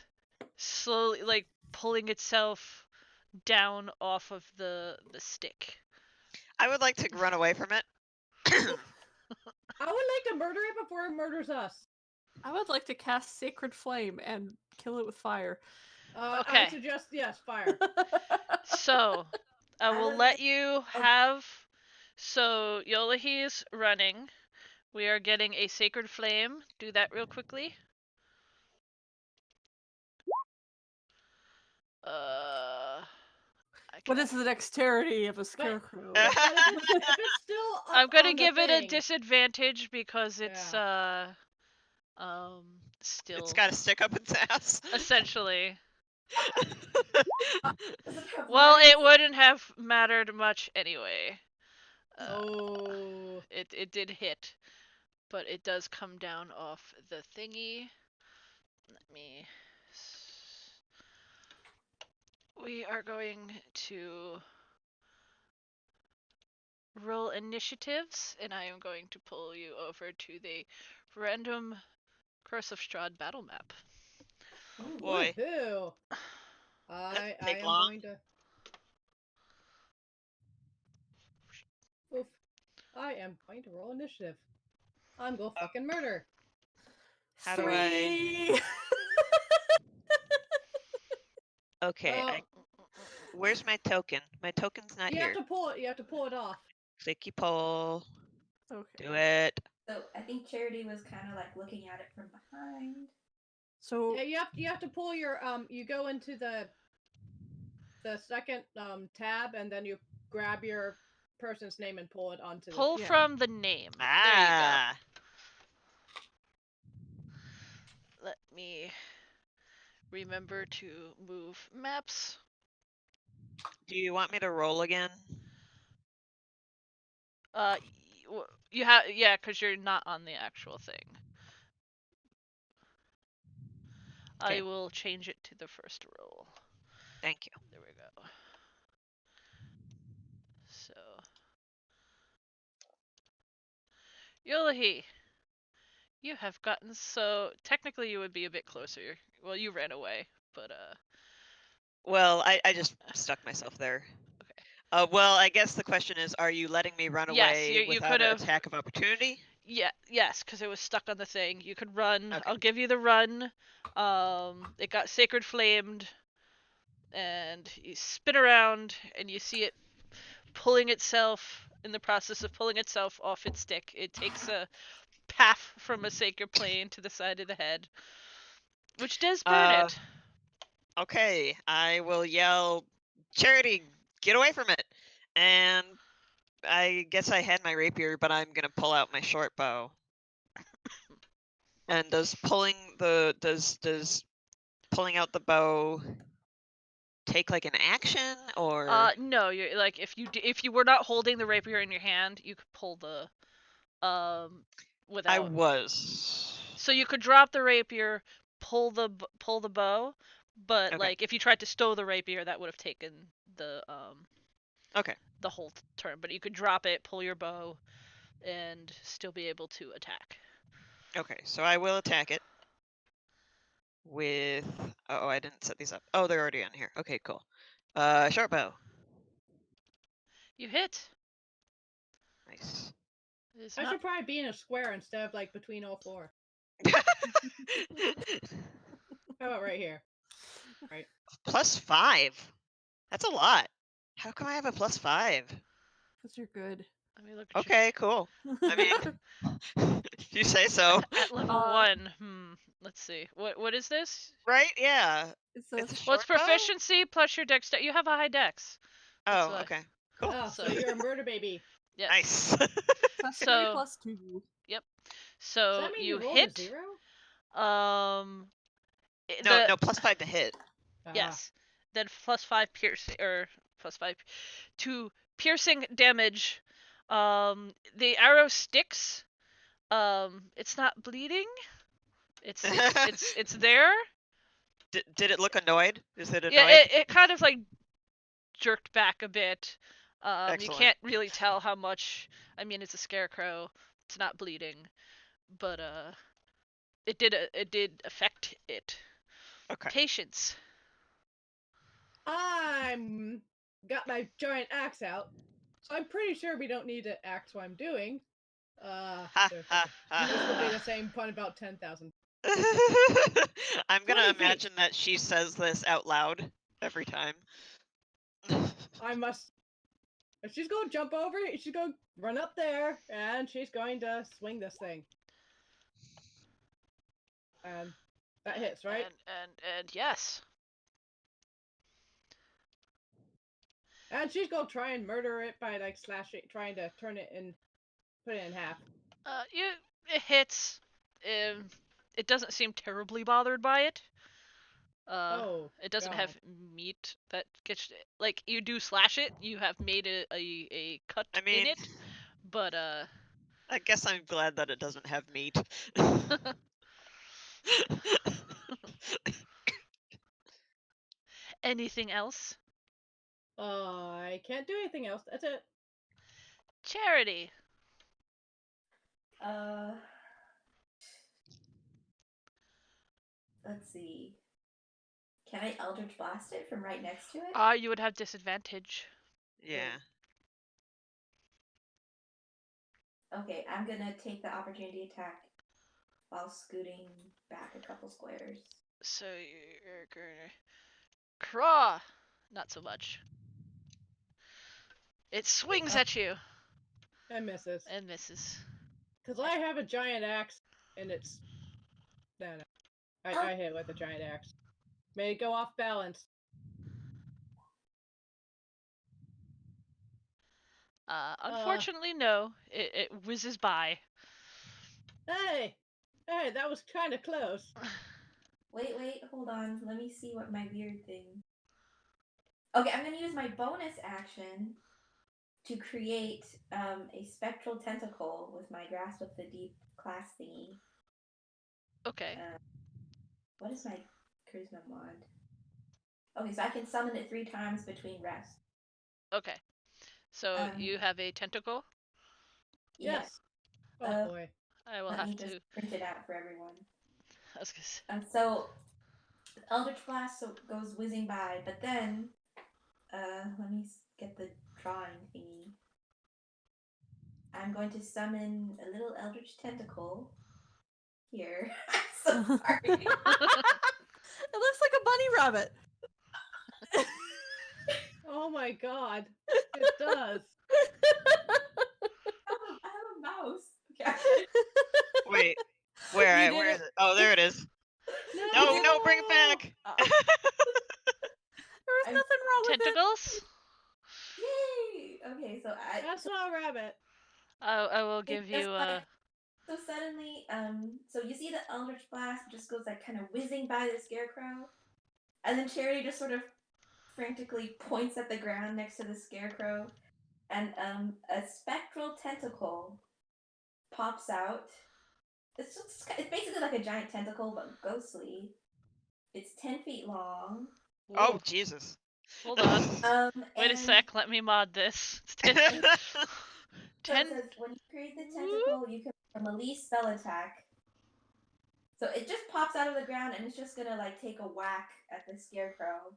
slowly like pulling itself down off of the stick. I would like to run away from it. I would like to murder it before it murders us. I would like to cast Sacred Flame and kill it with fire. Okay. I suggest yes, fire. So, I will would let like- you have. So, Yolahi's running. We are getting a Sacred Flame. Do that real quickly. What is the dexterity of a scarecrow? But if it's still up I'm gonna on the give it a thing, disadvantage because it's still It's got a stick up its ass. essentially. Does it have Well, legs? it wouldn't have mattered much anyway. oh, It did hit, but it does come down off the thingy. Let me. We are going to roll initiatives, and I am going to pull you over to the random Curse of Strahd battle map. Oh boy. woohoo! I Take am long? going to. Oof. I am going to roll initiative. I'm going fucking murder. How do I? 3. Okay. Where's my token? My token's not You here. have to pull it. You have to pull it off. Clicky pull. Okay. Do it. So I think Charity was kind of like looking at it from behind. So Yeah, you have to pull your You go into the second tab, and then you grab your person's name and pull it onto Pull the. Yeah. from the name. There you go. Ah. Let me remember to move maps. Do you want me to roll again? You have because you're not on the actual thing. Okay. I will change it to the first roll. Thank you. There we go. So, Yolahi, You have gotten so technically you would be a bit closer. Well, you ran away, but Well, I just stuck myself there. okay. Well, I guess the question is, are you letting me run Yes, away you without could an have. attack of opportunity? Yeah, yes, because it was stuck on the thing. You could run. Okay. I'll give you the run. It got sacred flamed, and you spin around, and you see it pulling itself in the process of pulling itself off its stick. It takes a path from a sacred plane to the side of the head, which does burn Uh, it. okay. I will yell, Charity, get away from it! And I guess I had my rapier, but I'm gonna pull out my short bow. And does pulling out the bow take like an action or? No, you're like if you were not holding the rapier in your hand, you could pull the I without. was. So you could drop the rapier, pull the bow, but Okay. like if you tried to stow the rapier, that would have taken Okay. the whole turn. But you could drop it, pull your bow, and still be able to attack. Okay. So I will attack it with. Oh, I didn't set these up. Oh, they're already on here. Okay, cool. Short bow. You hit. Nice. It's I not. should probably be in a square instead of like between all four. How about right here? Right. +5. That's a lot. How come I have a +5? Because you're good. Let me look at Okay, cool. I mean, if you say so. at level 1. Let's see. What is this? Right? Yeah. it It's a says Well, it's short bow? proficiency plus your dexterity. You have a high dex. That's Oh, why. okay. Cool. Oh, so So- you're a murder baby. Yep. Nice. plus 3 So plus 2. yep. Does So that mean you you rolled a hit. 0? No, The +5 to hit. yes. Then plus 5 piercing or plus 5 to piercing damage. The arrow sticks. It's not bleeding. It's there. Did it look annoyed? Is it Yeah, annoyed? it kind of like jerked back a bit. You Excellent. can't really tell how much. I mean, it's a scarecrow. It's not bleeding, but it did affect it. Okay. Patience. I'm got my giant axe out, so I'm pretty sure we don't need to axe what I'm doing. Ha ha This will be ha. the same pun about 10,000. I'm 20 gonna feet. imagine that she says this out loud every time. I must. If she's going to jump over, she's going to run up there, and she's going to swing this thing. And that hits, right? And yes. And she's going to try and murder it by like slashing, trying to turn it and put it in half. It hits. It doesn't seem terribly bothered by it. Oh, It doesn't God. have meat that gets like you do slash it. You have made a cut I in mean, it, but I guess I'm glad that it doesn't have meat. anything else? I can't do anything else. That's it. Charity. Uh, let's see. Can I Eldritch Blast it from right next to it? You would have disadvantage. Yeah. Okay, I'm gonna take the opportunity attack while scooting back a couple squares. So you're gonna craw. Not so much. It swings at you And misses. and misses. Because I have a giant axe, and it's. No, no. I hit with a giant axe. Made it go off balance. Unfortunately, no. It whizzes by. Hey! Hey, that was kind of close. Wait, hold on. Let me see what my weird thing. Okay, I'm gonna use my bonus action to create a spectral tentacle with my grasp of the deep class thingy. Okay. What is my charisma mod? Okay, so I can summon it 3 times between rests. Okay. So Um, you have a tentacle. Yeah. Yes. Oh boy. I will Let me have just to. print it out for everyone. I was gonna say. So Eldritch Blast goes whizzing by, but then let me get the drawing thingy. I'm going to summon a little Eldritch Tentacle here. I'm so sorry. It looks like a bunny rabbit. Oh my god. It does. I have a mouse. Okay. Wait, where? You did Where it. is it? Oh, there it is. No! No, no, bring it back. There was I'm- nothing wrong with it. Tentacles? Yay! Okay, so That's not a rabbit. I will it's give just you like so suddenly, so you see the Eldritch Blast just goes like kind of whizzing by the Scarecrow, and then Charity just sort of frantically points at the ground next to the Scarecrow, and a spectral tentacle pops out. It's basically like a giant tentacle but ghostly. It's 10 feet long. Oh, Ooh, Jesus. hold on. Wait a And sec, let me mod this. It's 10 feet. so it 10. says when you create the tentacle, you can make a melee spell attack. So it just pops out of the ground and it's just gonna like take a whack at the Scarecrow.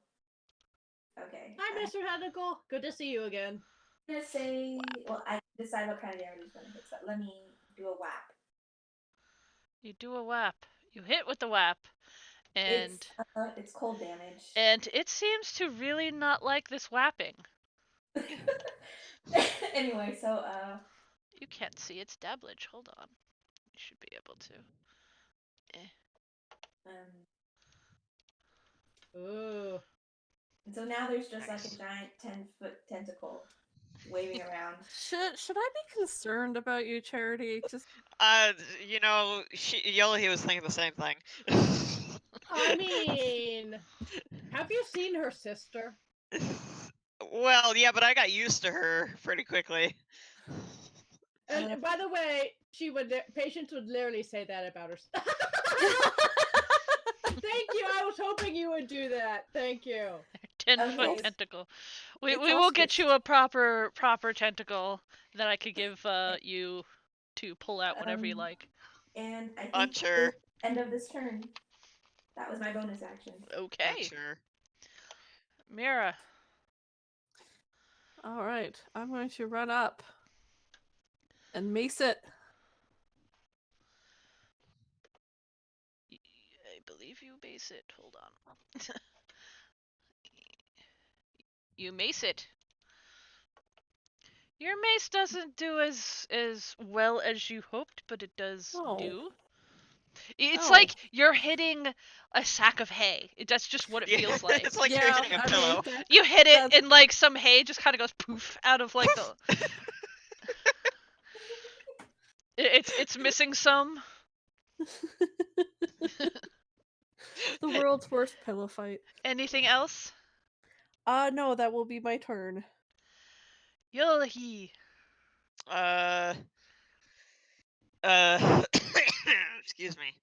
Okay. Hi, I'm Mr. Tentacle. Good to see you again. gonna say, well, I decide what kind of damage it's gonna hit. So let me do a whap. You do a whap. You hit with the whap. And It's cold damage. and it seems to really not like this whapping. Anyway, so You can't see its dabblage. Hold on. You should be able to. um, Ooh. and so now there's just like Nice. a giant 10-foot tentacle waving around. Should I be concerned about you, Charity? Just You know, Yoli was thinking the same thing. I mean, have you seen her sister? Well, yeah, but I got used to her pretty quickly. And by the way, Patience would literally say that about her. Thank you. I was hoping you would do that. Thank you. 10-foot Okay. tentacle. We It's will also- get you a proper tentacle that I could give you to pull out whenever you like. And I think Unsure. this end of this turn. That was my bonus action. Okay. Unsure. Mira. all right. I'm going to run up and mace it. I believe you base it. Hold on. You mace it. Your mace doesn't do as well as you hoped, but it does Oh. do. It's Oh. like you're hitting a sack of hay. That's just what it Yeah, feels like. it's like you're Yeah, hitting a I mean, pillow. You hit it, That's- and like some hay just kind of goes poof out of like the. It's missing some. the world's worst pillow fight. Anything else? No, that will be my turn. Yolahi. Uh, excuse me.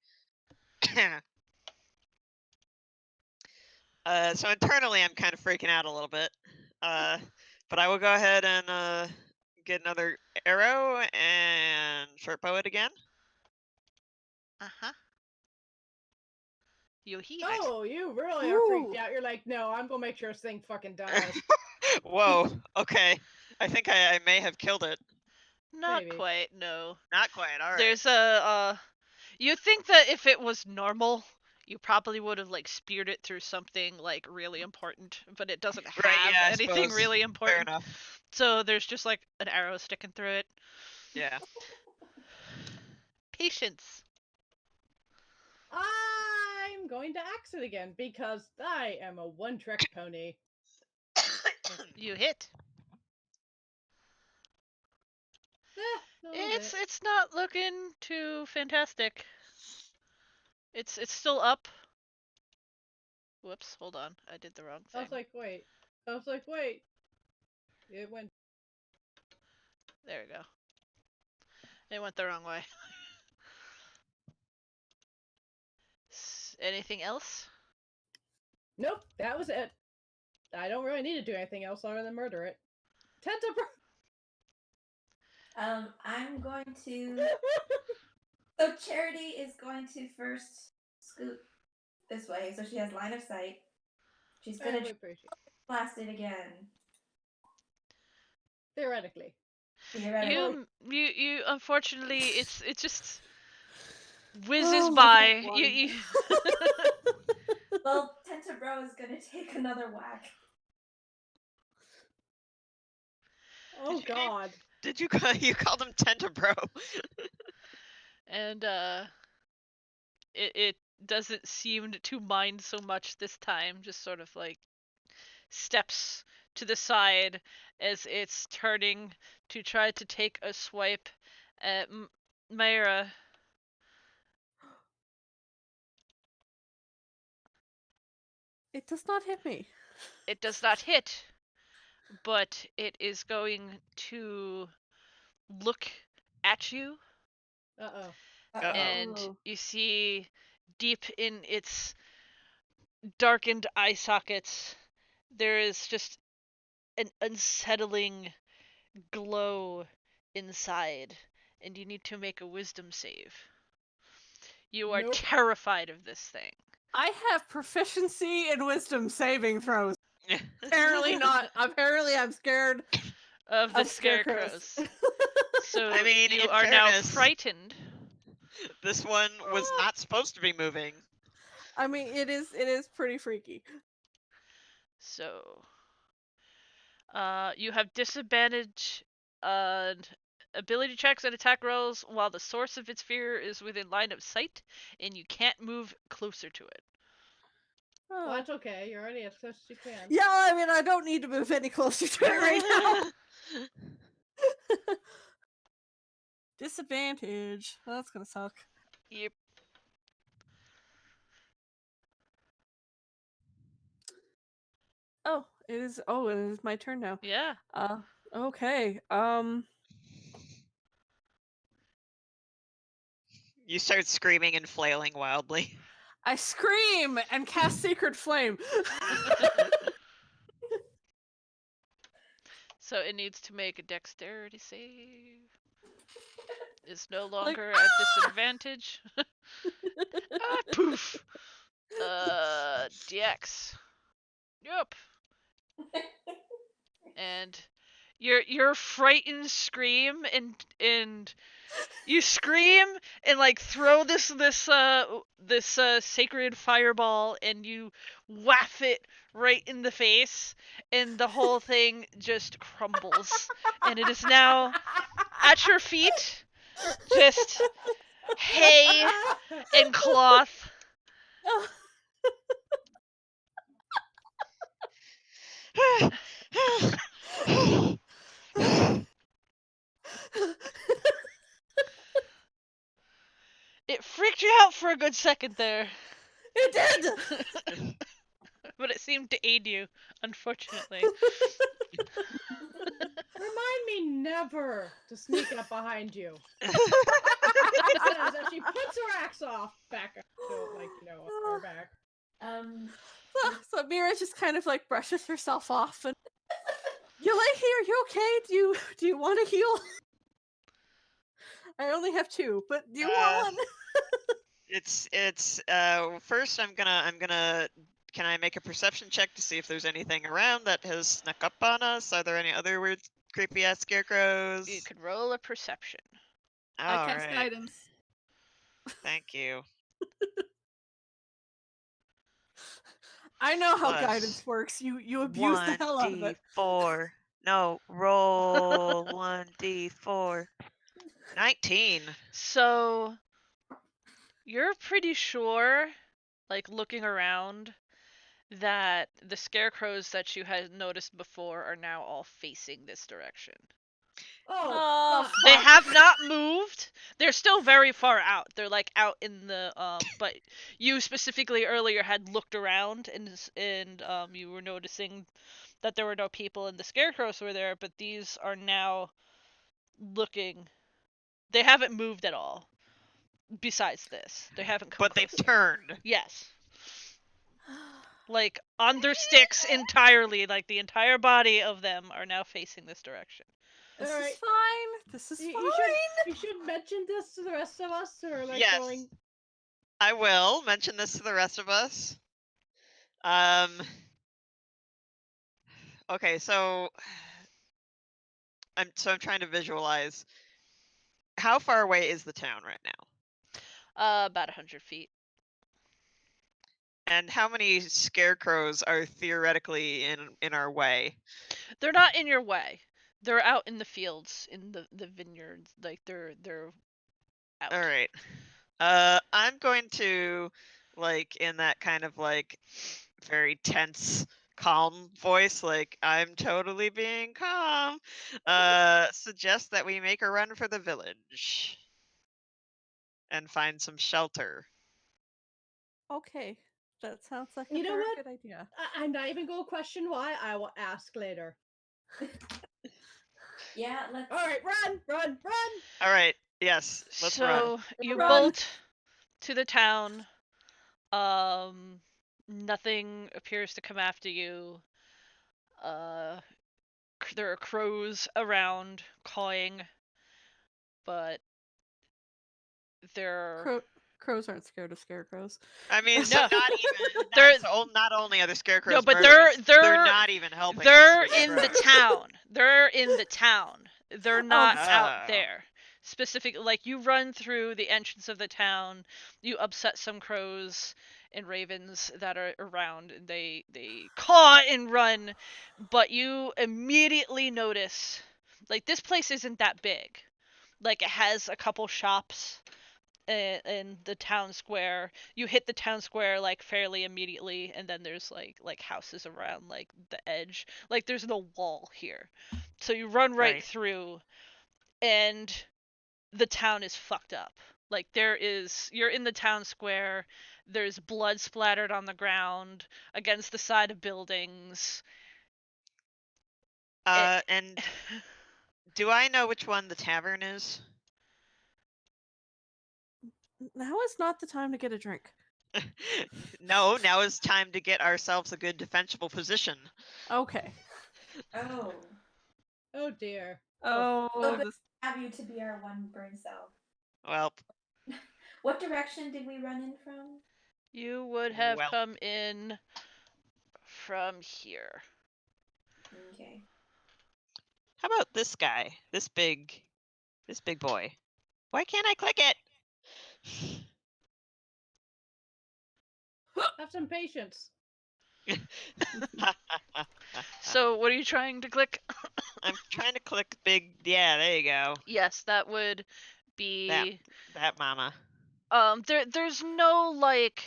So internally, I'm kind of freaking out a little bit. But I will go ahead and get another arrow and short bow it again. Uh-huh. Yohi. Oh, you really are freaked out. You're like, no, I'm gonna make sure this thing fucking dies. Whoa. Okay. I think I may have killed it. Not Maybe. quite, no. Not quite. All right. There's you think that if it was normal, you probably would have like speared it through something like really important, but it doesn't have Right, yeah, I anything suppose. really Fair important. enough. So there's just like an arrow sticking through it. Yeah. Patience. I'm going to axe it again because I am a one-trick pony. You hit. That'll hit. It's not looking too fantastic. It's still up. Whoops, hold on. I did the wrong I thing. was like, wait. I was like, wait. It went. There we go. It went the wrong way. Anything else? Nope, that was it. I don't really need to do anything else other than murder it. Tentapur. I'm going to So Charity is going to first scoot this way, so she has line of sight. She's gonna we appreciate it. blast it again. Theoretically. Theoretically. You unfortunately it just whizzes Oh, level by. one. You Well, Tentabro is gonna take another whack. Oh God. Did you call you called him Tentabro? and it doesn't seem to mind so much this time, just sort of like steps to the side as it's turning to try to take a swipe at Myra. It does not hit me. It does not hit, but it is going to look at you, Uh-oh. and Uh-oh. you see deep in its darkened eye sockets there is just an unsettling glow inside, and you need to make a wisdom save. You are Nope. terrified of this thing. I have proficiency in wisdom saving throws. Apparently not. Apparently I'm scared Of the of scarecrows. scarecrows. So I mean, you in are now fairness, frightened. this one was not supposed to be moving. I mean, it is pretty freaky. So you have disadvantage on ability checks and attack rolls while the source of its fear is within line of sight, and you can't move closer to it. Well, Oh. that's okay. You're already as close as you can. Yeah, I mean, I don't need to move any closer to it right now. Disadvantage. That's gonna suck. Yep. Oh, it is. Oh, it is my turn now. Yeah. Okay. You start screaming and flailing wildly. I scream and cast Sacred Flame. So it needs to make a dexterity save. It's no Like, longer at disadvantage. Poof. DX. Yep. And your frightened scream and you scream and like throw this sacred fireball, and you waff it right in the face, and the whole thing just crumbles, and it is now at your feet, just hay and cloth. It freaked you out for a good second there. It did. But it seemed to aid you, unfortunately. Remind me never to sneak up behind you. She says as she puts her axe off back on her back. So Mira just kind of like brushes herself off and you lay here, you okay? Do you want to heal? I only have 2, but do you want one? It's first I'm gonna can I make a perception check to see if there's anything around that has snuck up on us? Are there any other weird creepy ass scarecrows? You could roll a perception. I All cast right. guidance. Thank you. I know how Plus guidance works. You abuse the hell out of it. 1d4. No, roll 1d4. 19. So you're pretty sure, like looking around, that the scarecrows that you had noticed before are now all facing this direction. Oh, fuck. They have not moved. They're still very far out. They're like out in the but you specifically earlier had looked around, and you were noticing that there were no people and the scarecrows were there, but these are now looking. They haven't moved at all. Besides this, they haven't come But close. they've turned. Yes. Like on their sticks entirely, like the entire body of them are now facing this direction. This All is right. fine. This is You, fine. you should you should mention this to the rest of us who are like Yes. going. I will mention this to the rest of us. Okay, so I'm trying to visualize. How far away is the town right now? About 100 feet. And how many scarecrows are theoretically in our way? They're not in your way. They're out in the fields, in the vineyards. Like they're out. All right. I'm going to, like, in that kind of like very tense, calm voice, like I'm totally being calm. Suggest that we make a run for the village and find some shelter. Okay, that sounds like You a know very what? good idea. I'm not even going to question why. I will ask later. Yeah, let's. All right, run! All right. Yes, let's run. So you Run. bolt to the town. Nothing appears to come after you. Uh, there are crows around cawing, but they're Crows aren't scared of scarecrows. I mean, so No. not even. They're- Not only are the scarecrows no, but murderous, they're not even helping. they're us with in the crows. town. They're in the town. They're not out Oh. there. Specifically, like you run through the entrance of the town, you upset some crows and ravens that are around. They caw and run, but you immediately notice, like this place isn't that big. Like it has a couple shops in the town square. You hit the town square like fairly immediately, and then there's like houses around like the edge. Like there's no wall here, so you run right through, and the town is fucked up. Like you're in the town square. There's blood splattered on the ground against the side of buildings. And do I know which one the tavern is? Now is not the time to get a drink. No, now is time to get ourselves a good defensible position. Okay. Oh. Oh dear. Oh, So good this... to have you to be our one burn self. Well, What direction did we run in from? You would have come in from here. Okay. How about this guy? This big boy. Why can't I click it? Have some patience. So what are you trying to click? I'm trying to click big. Yeah, there you go. Yes, that would be that mama. there's no like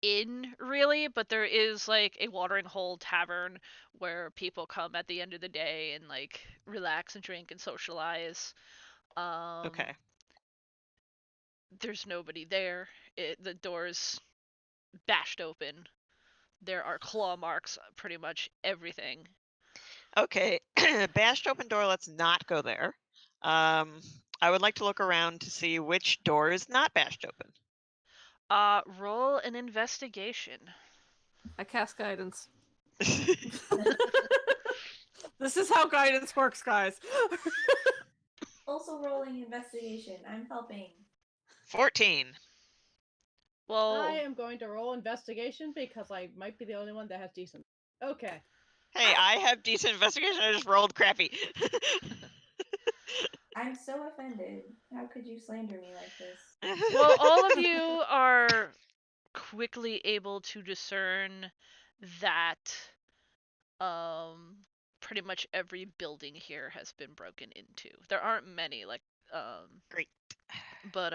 inn really, but there is like a watering hole tavern where people come at the end of the day and like relax and drink and socialize. Okay. There's nobody there. The door's bashed open. There are claw marks pretty much everything. Okay. Bashed open door. Let's not go there. I would like to look around to see which door is not bashed open. Roll an investigation. I cast guidance. This is how guidance works, guys. Also rolling investigation. I'm helping. 14. Well, I am going to roll investigation because I might be the only one that has decent. Okay. Hey, I have decent investigation. I just rolled crappy. I'm so offended. How could you slander me like this? well, all of you are quickly able to discern that pretty much every building here has been broken into. There aren't many like Great. but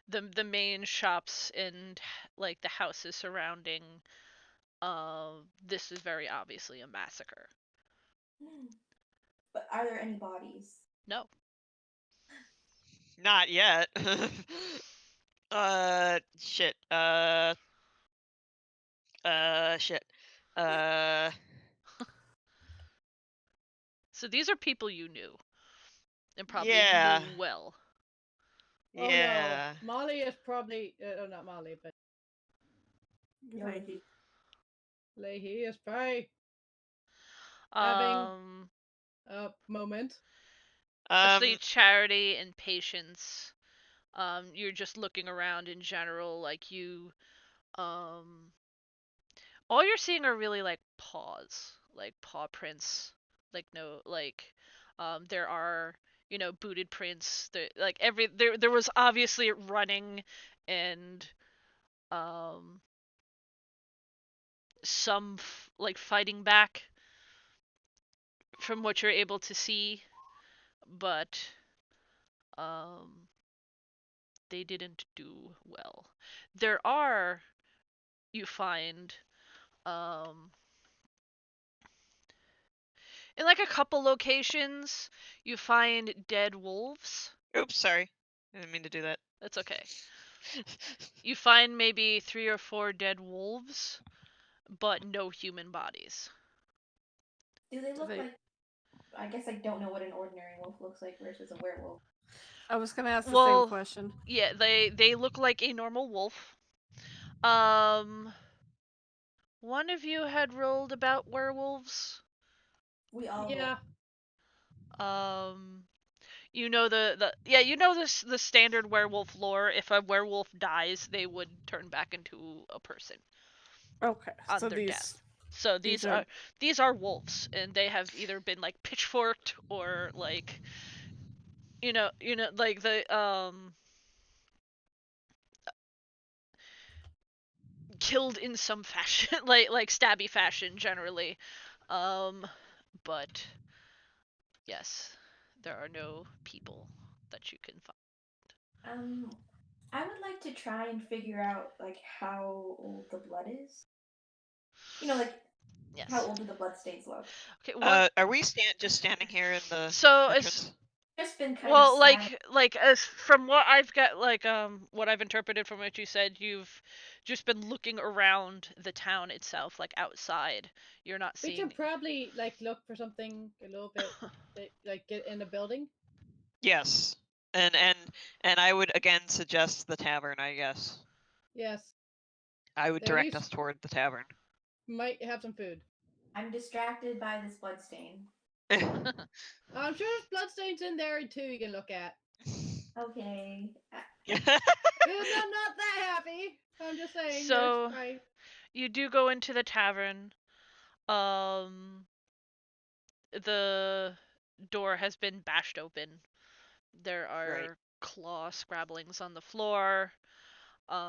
the main shops and like the houses surrounding this is very obviously a massacre. But are there any bodies? No. Not yet. Shit. Shit. So these are people you knew and probably Yeah. knew well. Oh Yeah. no. Molly is probably. Oh, not Molly, but Leahy. Leahy is probably having Moment. Especially Um, Charity and Patience. You're just looking around in general, like um, all you're seeing are really like paws, like paw prints, like no, like, there are, booted prints. Like there was obviously running and um some like fighting back from what you're able to see, but um they didn't do well. There are, you find, um in like a couple locations, you find dead wolves. oops, sorry. I didn't mean to do that. That's okay. You find maybe 3 or 4 dead wolves, but no human bodies. Do they Do look they? like? I guess I don't know what an ordinary wolf looks like versus a werewolf. I was gonna ask the same Well, question. yeah, they look like a normal wolf. Um, one of you had rolled about werewolves. We all roll. Yeah. Um, the standard werewolf lore. If a werewolf dies, they would turn back into a person Okay, on so their death. these So these these are are these are wolves, and they have either been like pitchforked or like, like the killed in some fashion, like stabby fashion generally. Um, but yes, there are no people that you can find. Um, I would like to try and figure out like how old the blood is. Like how Yes. old do the bloodstains look? Okay. One. Are we just standing here in the So as entrance? Just been kind of well, scanning. like as from what I've got, like what I've interpreted from what you said, you've just been looking around the town itself, like outside. You're not We can seeing. probably like look for something a little bit like get in the building. Yes. And I would again suggest the tavern, I guess. Yes. I would They at direct us least toward the tavern. might have some food. I'm distracted by this bloodstain. I'm sure there's bloodstains in there too you can look at. Okay. I'm not that happy. I'm just saying there's So I you do go into the tavern. Um, the door has been bashed open. There Right. are claw scrabblings on the floor.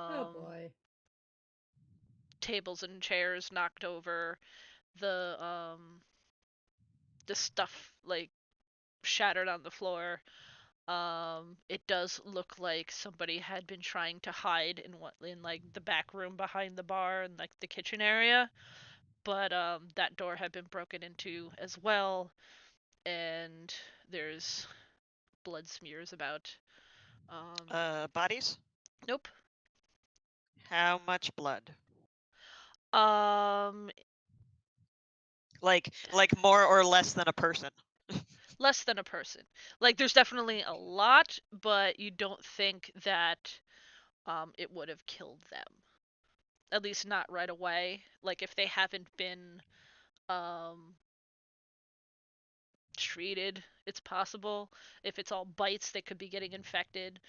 oh Um, boy. tables and chairs knocked over. The the stuff like shattered on the floor. It does look like somebody had been trying to hide in like the back room behind the bar and like the kitchen area, but that door had been broken into as well, and there's blood smears about. Um, Bodies? nope. How much blood? Um, Like more or less than a person. less than a person. Like there's definitely a lot, but you don't think that it would have killed them. At least not right away. Like if they haven't been um treated, it's possible. If it's all bites, they could be getting infected.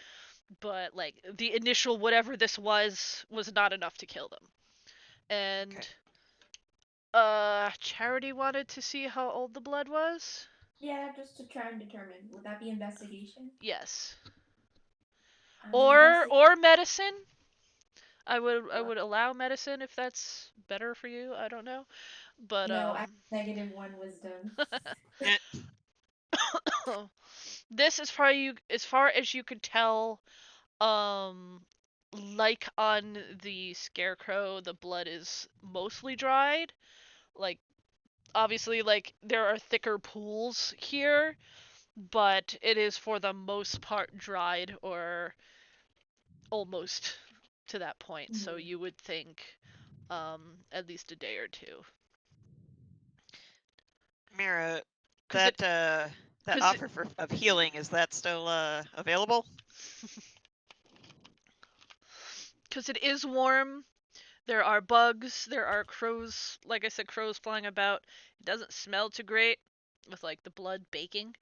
But like the initial whatever this was not enough to kill them. Okay. And Charity wanted to see how old the blood was. Yeah, just to try and determine. Would that be investigation? Yes. Or Investigate. or medicine. I Or would allow medicine if that's better for you. I don't know. But no, I negative one wisdom. Eh, this is far you as far as you could tell, um like on the scarecrow, the blood is mostly dried. Like obviously like there are thicker pools here, but it is for the most part dried or almost to that point. So Mhm. you would think at least a day or two. Mira, Cuz that it that cuz it offer of healing, is that still available? cuz it is warm. There are bugs, there are crows, like I said, crows flying about. It doesn't smell too great. with like the blood baking,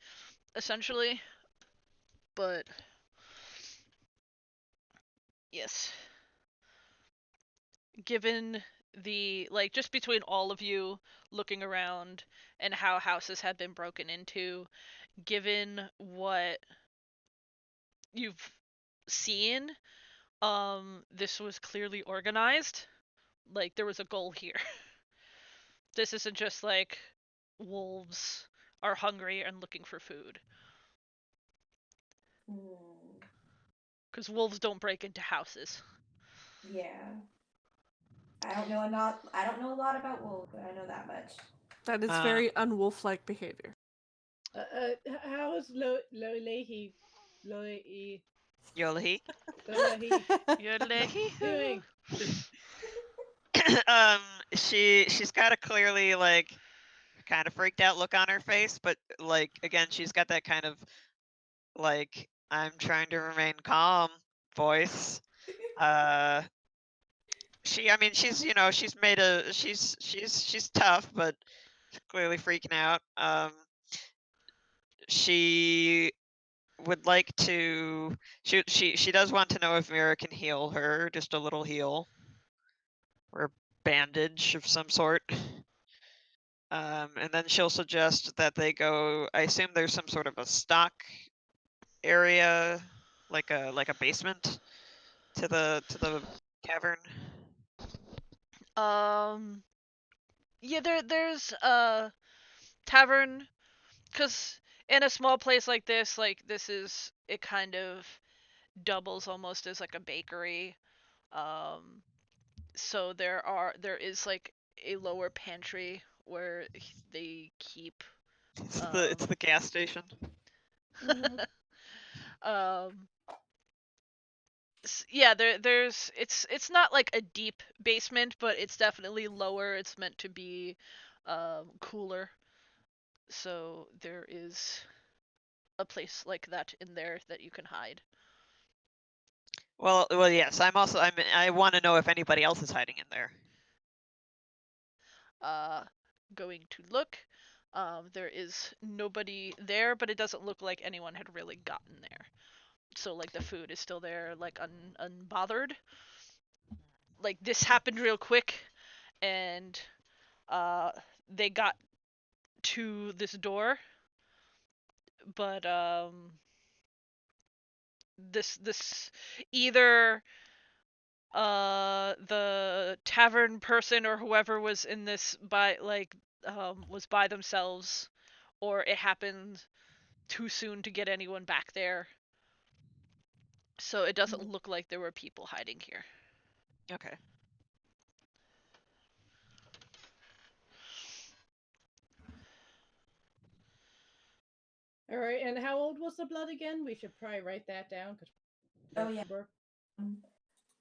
essentially. But yes, given the like just between all of you looking around and how houses have been broken into, given what you've seen, this was clearly organized. Like there was a goal here. This isn't just like wolves are hungry and looking for food. Hmm. Because wolves don't break into houses. Yeah. I don't know a lot. I don't know a lot about wolves, but I know that much. That is Um, very unwolf-like behavior. How is Lolehi Yolahi. Lolehi Yodelee-hee-hoo. doing? um, she's got a clearly like kind of freaked out look on her face, but like again, she's got that kind of like I'm trying to remain calm voice. I mean, she's she's made a she's tough, but clearly freaking out. She would like to she does want to know if Mira can heal her, just a little heal or a bandage of some sort. And then she'll suggest that they go. I assume there's some sort of a stock area, like a basement to the cavern. Um, yeah, there's a tavern, cause in a small place like this is it kind of doubles almost as like a bakery. Um, so there is like a lower pantry where they keep It's um the gas station. Mhm. um yeah, there's it's not like a deep basement, but it's definitely lower. It's meant to be cooler. So there is a place like that in there that you can hide. Well, yes. I want to know if anybody else is hiding in there. Uh Going to look. There is nobody there, but it doesn't look like anyone had really gotten there. So like the food is still there, like unbothered. Like this happened real quick, and uh they got to this door, but this either the tavern person or whoever was in this by like was by themselves, or it happened too soon to get anyone back there. So it doesn't look like there were people hiding here. Okay. All right, and how old was the blood again? We should probably write that down because Oh yeah. remember.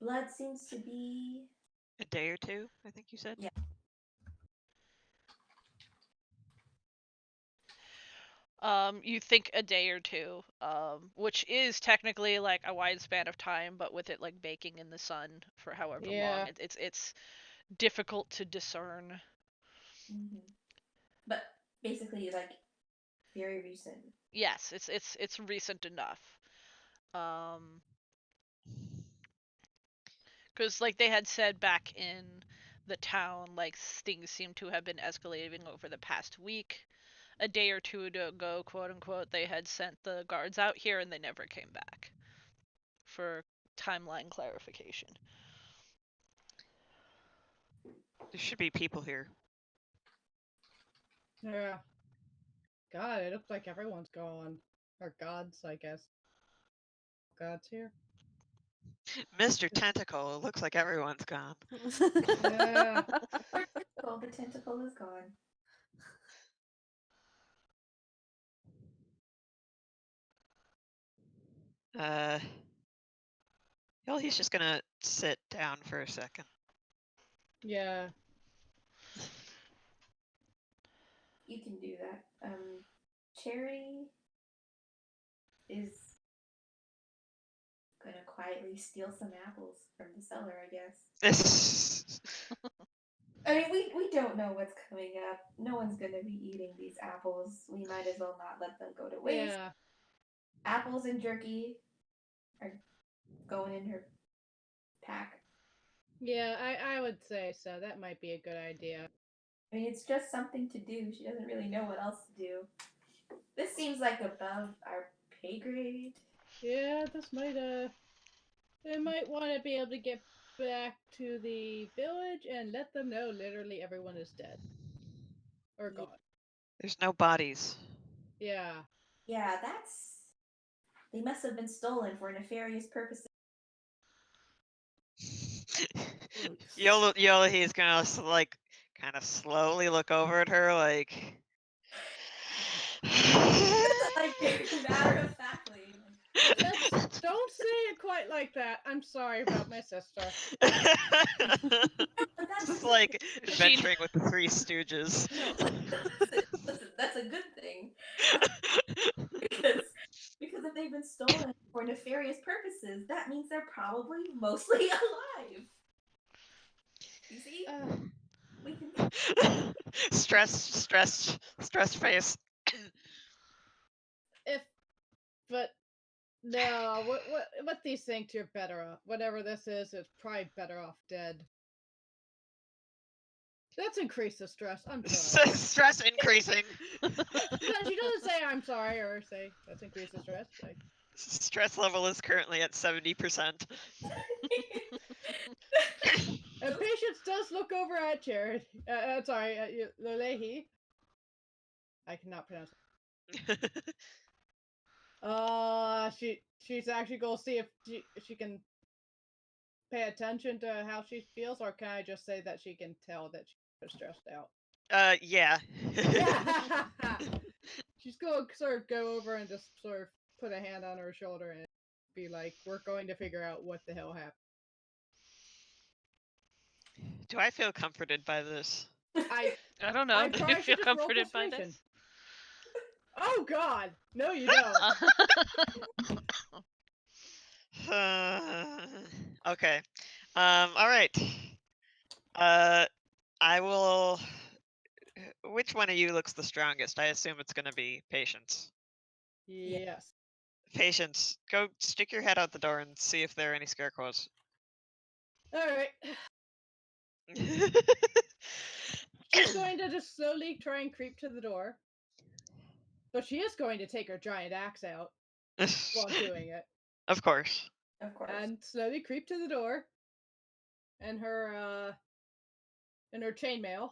Blood seems to be. A day or two, I think you said. Yeah. You think a day or two, which is technically like a wide span of time, but with it like baking in the sun for however long, Yeah. it's difficult to discern. Mm-hmm. But basically, like very recent. Yes, it's recent enough. Um, because like they had said back in the town, like things seem to have been escalating over the past week. A day or two ago, quote unquote, they had sent the guards out here and they never came back for timeline clarification. There should be people here. Yeah. God, it looks like everyone's gone. Or gods, I guess. Gods here. Mr. Tentacle, it looks like everyone's gone. Yeah. Oh, the tentacle is gone. Uh, well, he's just gonna sit down for a second. Yeah. You can do that. Charity is gonna quietly steal some apples from the cellar, I guess. I mean, we don't know what's coming up. No one's gonna be eating these apples. We might as well not let them go to waste. Yeah. Apples and jerky are going in her pack. Yeah, I would say so. That might be a good idea. I mean, it's just something to do. She doesn't really know what else to do. This seems like above our pay grade. Yeah, this might they might want to be able to get back to the village and let them know literally everyone is dead or gone. There's no bodies. Yeah. Yeah, that's. They must have been stolen for nefarious purposes. Yola, he's gonna like kind of slowly look over at her, like. Like, matter of factly. Don't say it quite like that. I'm sorry about my sister. But that's Just a like good She- adventuring with the Three Stooges. No, listen, that's a good thing. because if they've been stolen for nefarious purposes, that means they're probably mostly alive. You see? We can. Stressed face. If but no, what these think you're better off. Whatever this is, it's probably better off dead. Let's increase the stress. I'm sorry. Stress increasing. She doesn't say I'm sorry or say let's increase the stress. Like Stress level is currently at 70%. and Patience does look over at Jared. Sorry, Lolehi. I cannot pronounce it. She's actually gonna see if she can pay attention to how she feels, or can I just say that she can tell that she's stressed out? Yeah. She's gonna sort of go over and just sort of put a hand on her shoulder and be like, "We're going to figure out what the hell happened." Do I feel comforted by this? I don't know. I Do probably you should feel just roll comforted by persuasion. this? Oh God, no, you don't. Okay. All right. I will. Which one of you looks the strongest? I assume it's going to be Patience. Yes. Patience, go stick your head out the door and see if there are any scarecrows. All right. She's going to just slowly try and creep to the door, but she is going to take her giant axe out while doing it, Of course. Of course. and slowly creep to the door, and her chainmail.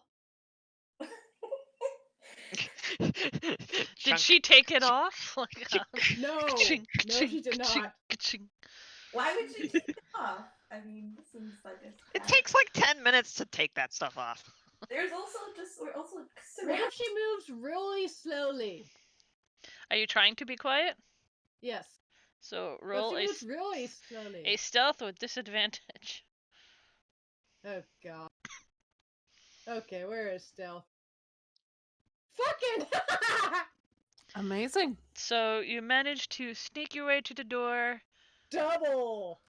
Did she take it off? Like, No, ka-ching, no, ka-ching, she did ka-ching, not. ka-ching. Why would she take it off? I mean, this seems like a. It takes like 10 minutes to take that stuff off. There's also we're also What surrounded. if she moves really slowly? Are you trying to be quiet? Yes. So What if roll she moves really slowly? a stealth with disadvantage. Oh God. Okay, where is stealth? Fucking! Amazing. So you manage to sneak your way to the door. Double.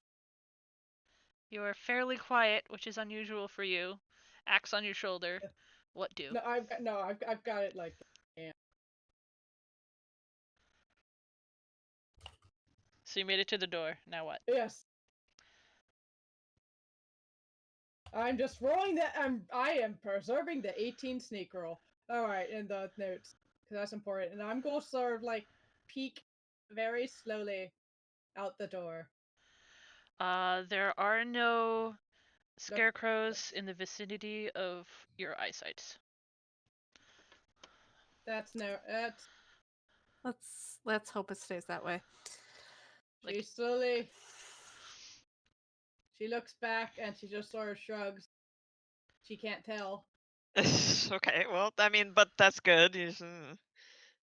You are fairly quiet, which is unusual for you. Axe on your shoulder. What do? I've got it like. So you made it to the door. Now what? Yes. I'm just rolling that. I am preserving the 18 sneak roll. All right, in the notes because that's important. And I'm gonna sort of like peek very slowly out the door. There are no scarecrows in the vicinity of your eyesight. That's Let's hope it stays that way. she Like- slowly. She looks back and she just sort of shrugs. She can't tell. Okay, well, I mean, but that's good. She's going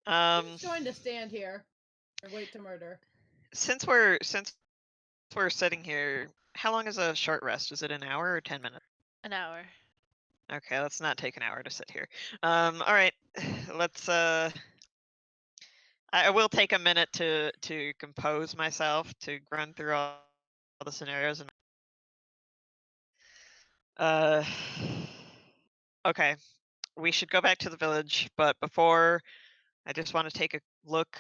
to stand here and wait to murder. Since we're sitting here, how long is a short rest? Is it an hour or 10 minutes? An hour. Okay, let's not take an hour to sit here. All right, let's. I will take a minute to compose myself, to run through all the scenarios, and Okay, we should go back to the village, but before, I just want to take a look,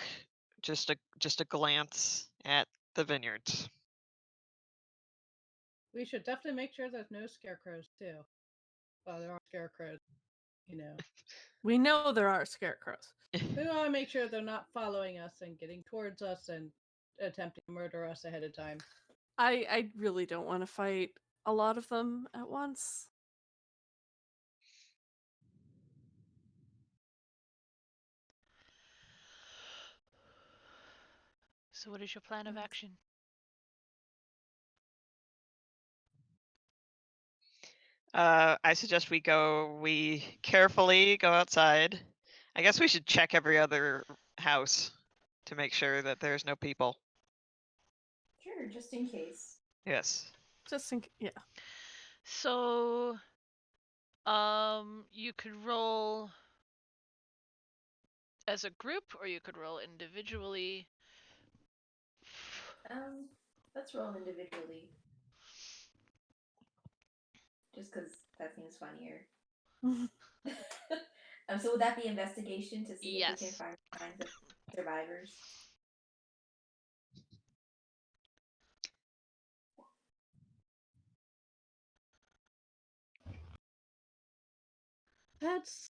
just a glance at the vineyards. We should definitely make sure there's no scarecrows too. Well, there are scarecrows, you know. We know there are scarecrows. We want to make sure they're not following us and getting towards us and attempting to murder us ahead of time. I really don't want to fight a lot of them at once. So, what is your plan of action? I suggest we carefully go outside. I guess we should check every other house to make sure that there's no people. Sure, just in case. Yes. Just in yeah. So, you could roll as a group, or you could roll individually. Let's roll individually. Just because that seems funnier. So would that be investigation to see if we can Yes. find signs of survivors? That's.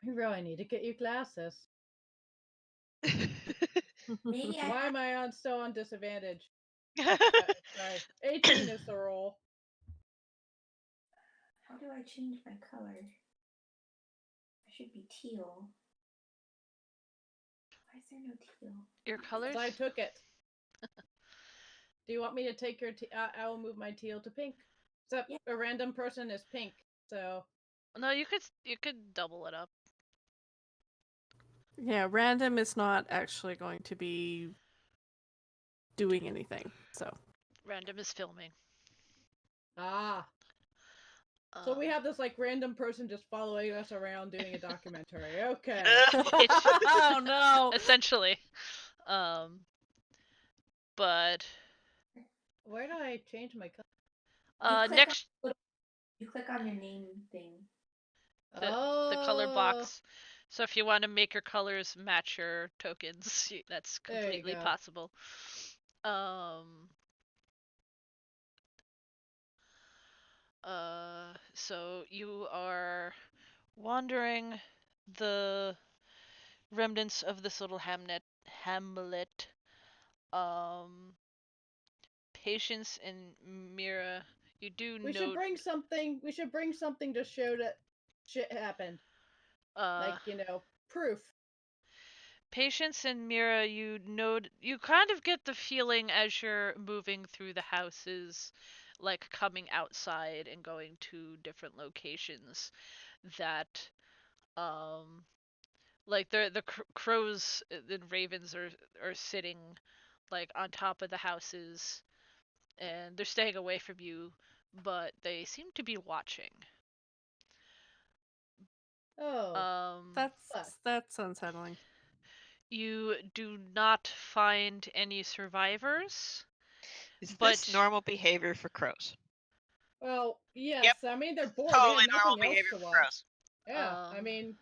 We really need to get you glasses. Maybe I Why have. am I still on disadvantage? Sorry. 18 is the roll. How do I change my color? I should be teal. Why is there no teal? Your colors? I took it. Do you want me to take your? I will move my teal to pink. Except Yeah. a random person is pink, so. No, you could double it up. Yeah, random is not actually going to be doing anything. So Random is filming. Ah. So we have this like random person just following us around doing a documentary. Okay. oh no! Essentially, but Where do I change my color? next You click on your name thing. the color box. So if you want to make your colors match your tokens, that's completely possible. So you are wandering the remnants of this little hamlet. Um, Patience and Mira, you do We should note. bring something. We should bring something to show that shit happened. Uh, Like, proof. Patience and Mira, you kind of get the feeling as you're moving through the houses, like coming outside and going to different locations, that like the crows and ravens are sitting like on top of the houses, and they're staying away from you, but they seem to be watching. Oh. That's unsettling. You do not find any survivors, Is this but normal behavior for crows? Well, yes. Yep. I mean, they're bored. They Totally have normal nothing else behavior to for watch. crows. Yeah. I mean,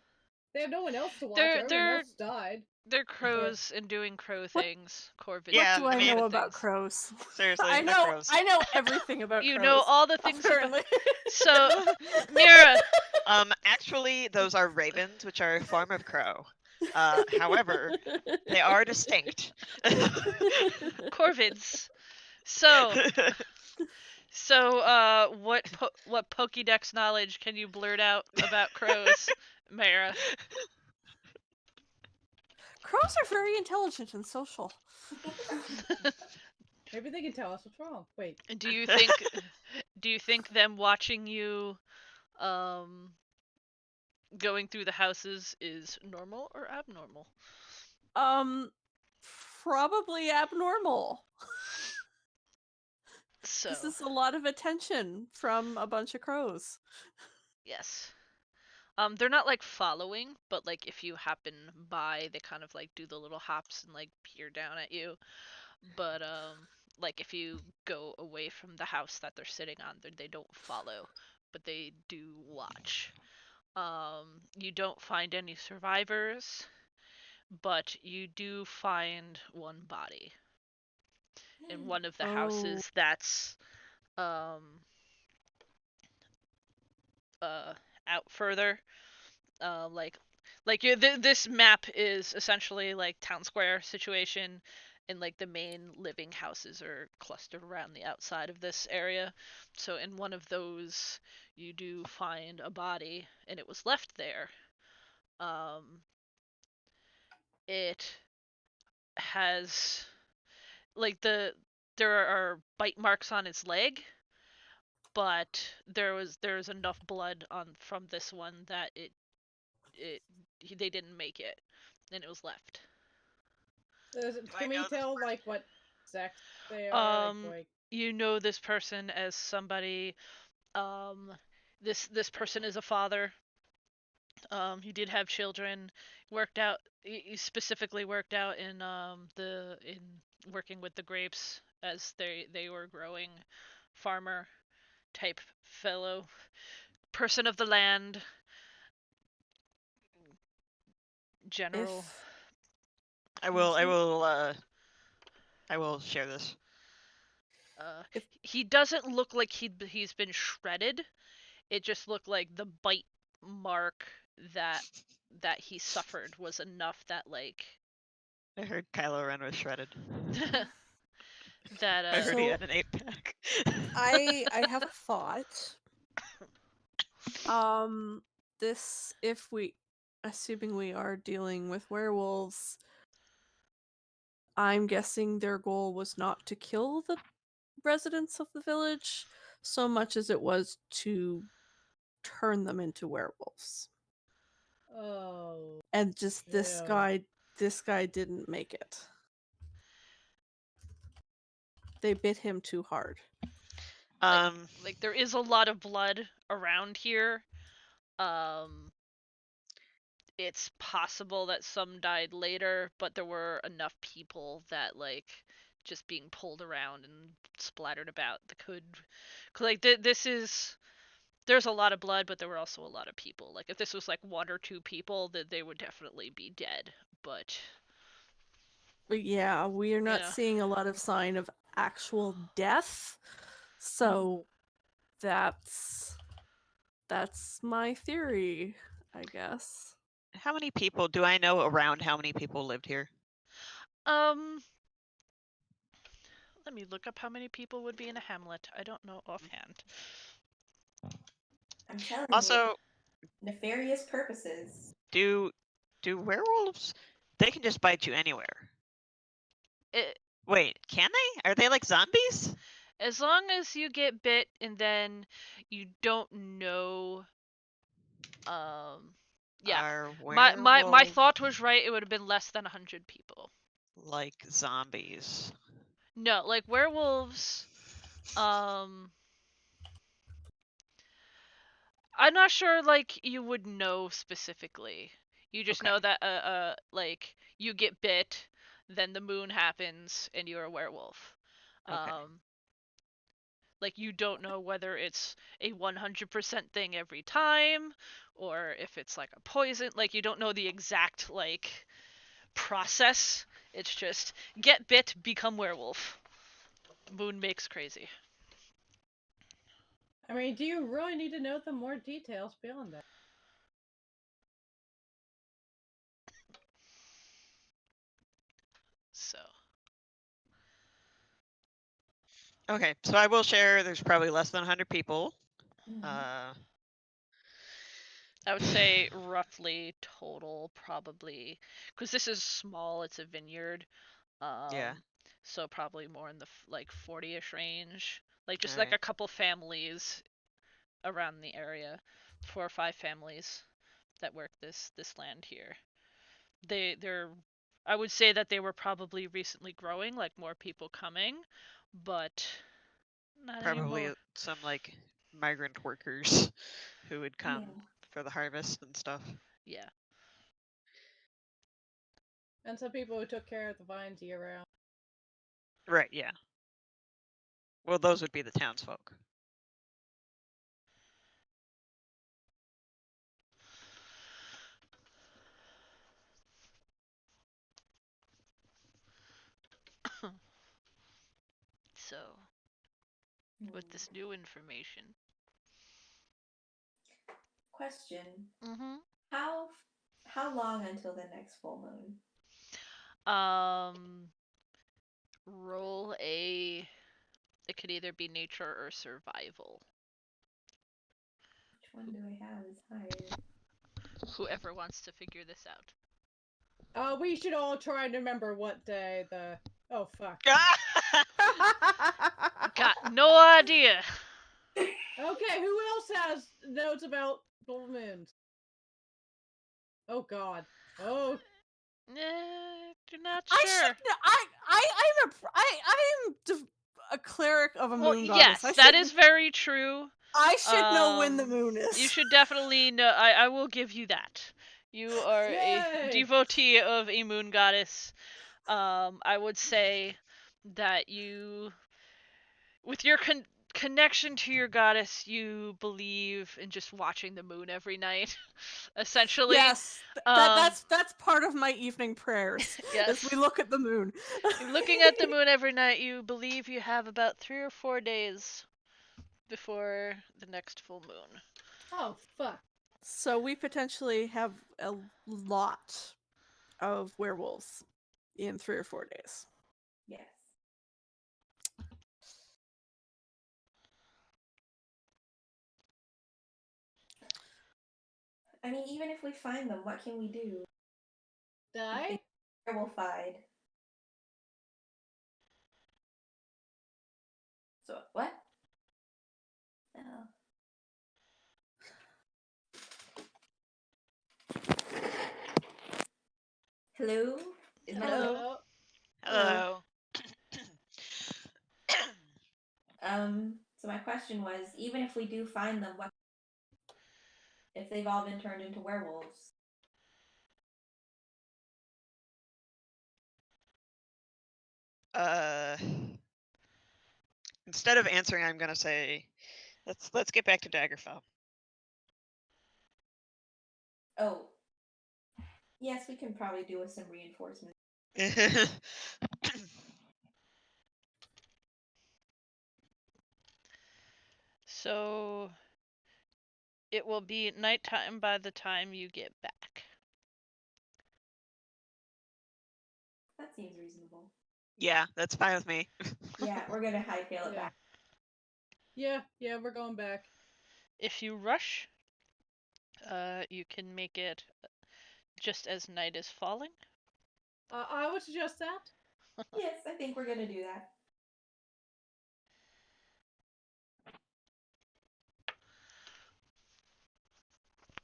they have no one else to watch. they're Everyone they're else died. they're crows and doing crow What- things. Corvids What Yeah, do do I I mean, know corvid about things. crows? Seriously, I they're know crows. I know everything about You crows. know all the things apparently. So, Mira, Actually, those are ravens, which are a form of crow. However, they are distinct. corvids. So, what Pokédex knowledge can you blurt out about crows, Mira? Crows are very intelligent and social. Maybe they can tell us what's wrong. Wait. Do you think them watching you um going through the houses is normal or abnormal? Um, probably abnormal. So, This is a lot of attention from a bunch of crows. yes. They're not like following, but like if you happen by, they kind of like do the little hops and like peer down at you. But like if you go away from the house that they're sitting on, they don't follow. but they do watch. You don't find any survivors, but you do find one body in one of the Oh, houses that's um uh out further. Like this map is essentially like town square situation, and like the main living houses are clustered around the outside of this area. So in one of those, you do find a body, and it was left there. Um, it has like there are bite marks on its leg, but there's enough blood on from this one that it they didn't make it, and it was left. Do I Can we know this tell person? like what sex they are? Um, you know this person as somebody. Um, this person is a father. He did have children. Worked out. He specifically worked out in the in working with the grapes as they were growing. Farmer type fellow, person of the land, general. if I will. I Nancy, will. I will share this. Uh, if he doesn't look like he's been shredded. It just looked like the bite mark that that he suffered was enough that like I heard Kylo Ren was shredded. that I heard he so, had an 8-pack. I have a thought. Um, this if we, assuming we are dealing with werewolves, I'm guessing their goal was not to kill the residents of the village so much as it was to turn them into werewolves. Oh, And just yeah. this guy didn't make it. They bit him too hard. like um, like there is a lot of blood around here. Um it's possible that some died later, but there were enough people that like just being pulled around and splattered about that could like this is there's a lot of blood, but there were also a lot of people. Like if this was like one or two people, that they would definitely be dead. But But yeah, we are not yeah, seeing a lot of sign of actual death. So that's my theory, I guess. how many people do I know around? How many people lived here? um, let me look up how many people would be in a hamlet. I don't know offhand. I'm telling you, Also, nefarious purposes. do werewolves? They can just bite you anywhere. It, Wait, can they? Are they like zombies? as long as you get bit and then you don't know, yeah. Are My werewolves thought was right. It would have been less than 100 people. like zombies? No, like werewolves. Um, I'm not sure like you would know specifically. You just Okay, know that like you get bit, then the moon happens and you're a werewolf. okay. Um like you don't know whether it's a 100% thing every time or if it's like a poison. Like you don't know the exact like process. It's just get bit, become werewolf. Moon makes crazy. I mean, do you really need to know the more details beyond that? So, Okay, so I will share. There's probably less than 100 people. Mhm. Uh, I would say roughly total probably because this is small. It's a vineyard. yeah. So probably more in the like 40ish range. Like All just like right. a couple families around the area, 4 or 5 families that work this land here. They're I would say that they were probably recently growing, like more people coming, but not Probably anymore. some like migrant workers who would come Yeah. for the harvest and stuff. Yeah. And some people who took care of the vines year round. Right. Yeah. Well, those would be the townsfolk. so with this new information. Question: Mm-hmm. How long until the next full moon? Roll a. It could either be nature or survival. Which one do I have is higher? Whoever wants to figure this out. We should all try and remember what day the. Oh fuck. Got no idea. Okay, who else has notes about full moons? Oh god. Oh. Not I sure. should. I'm a cleric of a Well, moon goddess. yes, that is very true. I should know when the moon is. You should definitely know. I will give you that. You are a Yay! devotee of a moon goddess. I would say that you, with your connection to your goddess, you believe in just watching the moon every night. Essentially, Yes, that's part of my evening prayers. yes. Is we look at the moon. Looking at the moon every night, you believe you have about 3 or 4 days before the next full moon. Oh fuck. So we potentially have a lot of werewolves in 3 or 4 days. Yes. I mean, even if we find them, what can we do? Die? Werewolfied. So what? Oh. Hello? Is my Hello. Hello? Hello. So my question was, even if we do find them, what if they've all been turned into werewolves? Uh, Instead of answering, I'm gonna say, let's get back to Daggerfell. Oh. Yes, we can probably do with some reinforcements. So it will be nighttime by the time you get back. That seems reasonable. Yeah, that's fine with me. Yeah, we're gonna hightail it Yeah. back. Yeah, we're going back. If you rush, you can make it just as night is falling. I would suggest that. Yes, I think we're gonna do that.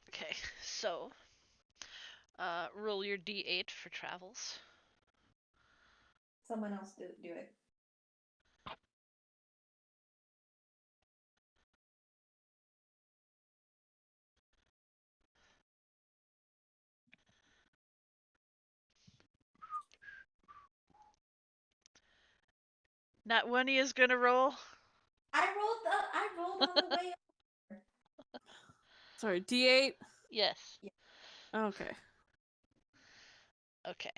Okay, so roll your d8 for travels. Someone else do it. Not one is gonna roll. I rolled on the way. Sorry, D8. Yes. Okay. Okay.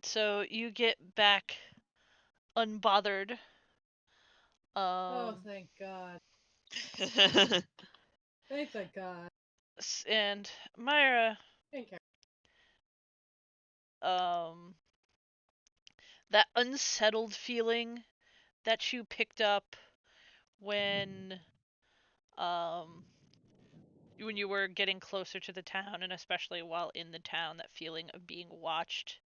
So you get back unbothered. Oh, Um, thank God. Thank the God. and Myra, Thank you. um, that unsettled feeling that you picked up when um when you were getting closer to the town, and especially while in the town, that feeling of being watched.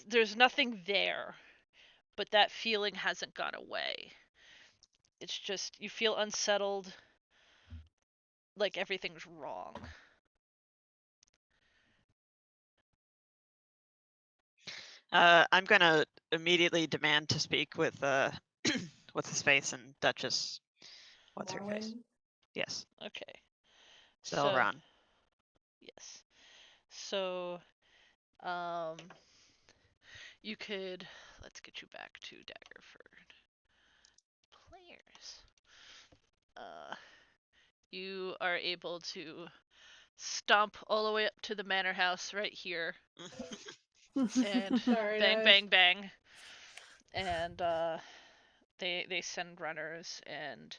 There's nothing there, but that feeling hasn't gone away. It's just you feel unsettled, like everything's wrong. I'm gonna immediately demand to speak with what's his face and Duchess. What's her face? Morwen. Yes, Okay. So, Zelron. yes. So, um, you could, let's get you back to Daggerford. Players. You are able to stomp all the way up to the manor house right here and Sorry, bang, guys. bang, bang. and they send runners, and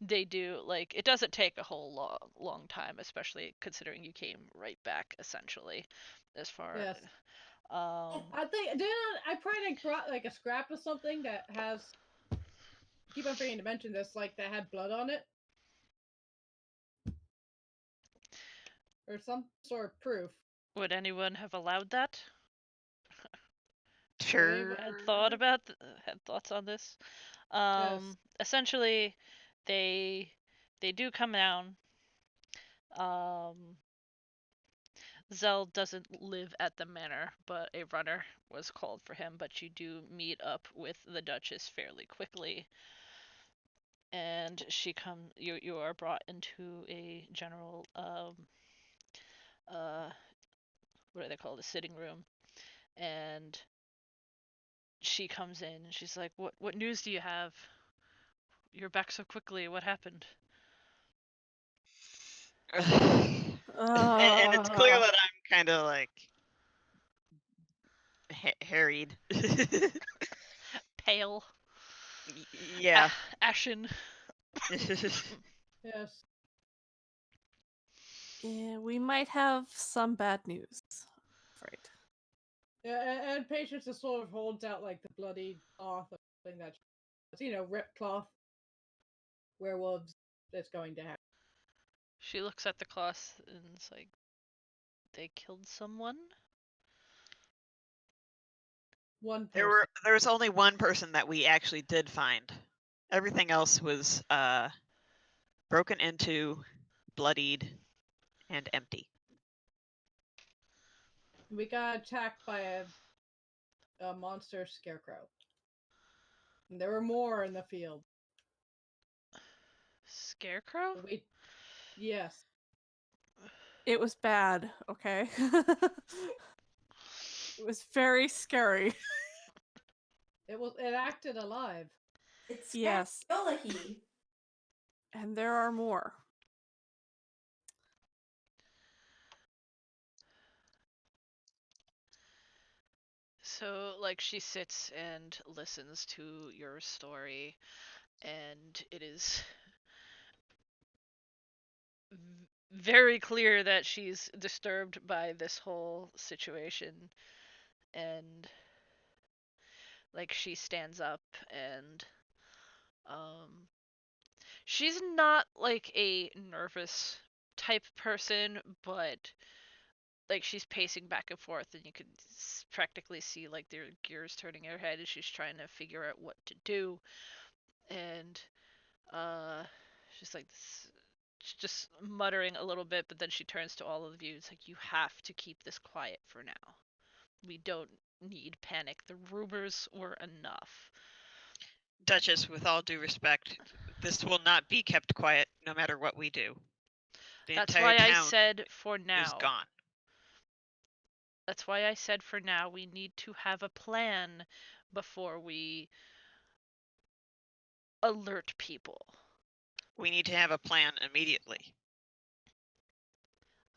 they do, like, it doesn't take a whole long time, especially considering you came right back essentially, as far. Yes. Um, I think I probably brought like a scrap of something that has. Keep on forgetting to mention this, like that had blood on it, or some sort of proof. would anyone have allowed that? Sure. Had thoughts on this? Yes. Essentially, they they do come down. Um, Zell doesn't live at the manor, but a runner was called for him. But you do meet up with the Duchess fairly quickly, and you are brought into a general uh what do they call it, a sitting room, and she comes in and she's like, what news do you have? You're back so quickly. What happened? And it's clear Uh, that I'm kind of like harried. Pale, Yeah. ashen. Yes. yeah, we might have some bad news. Afraid. Yeah, and Patience just sort of holds out like the bloody cloth or something that, ripped cloth werewolves that's going to happen. She looks at the cloth and is like, they killed someone? One There person. was only one person that we actually did find. Everything else was broken into, bloodied, and empty. We got attacked by a monster scarecrow. And there were more in the field. Scarecrow? Yes. It was bad, okay? It was very scary. It acted alive. It's Yes. Scrapulahi. And there are more. So, like, she sits and listens to your story, and it is very clear that she's disturbed by this whole situation, and, like, she stands up and, um, she's not, like, a nervous type person, but like she's pacing back and forth, and you could practically see like their gears turning in her head as she's trying to figure out what to do. And uh she's like she's just muttering a little bit, but then she turns to all of you. It's like, you have to keep this quiet for now. We don't need panic. The rumors were enough. Duchess, with all due respect, this will not be kept quiet no matter what we do. The That's entire why I town said for is now. gone. That's why I said for now we need to have a plan before we alert people. We need to have a plan immediately.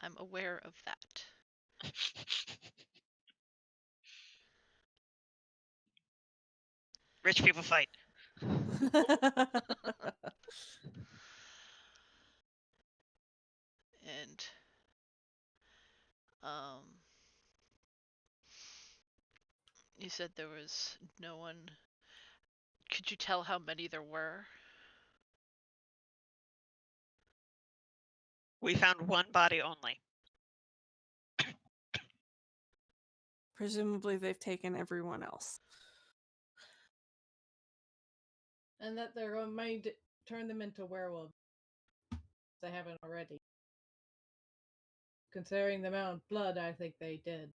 I'm aware of that. Rich people fight. And um you said there was no one. Could you tell how many there were? We found one body only. Presumably they've taken everyone else. And that they're going to turn them into werewolves. They haven't already. Considering the amount of blood, I think they did.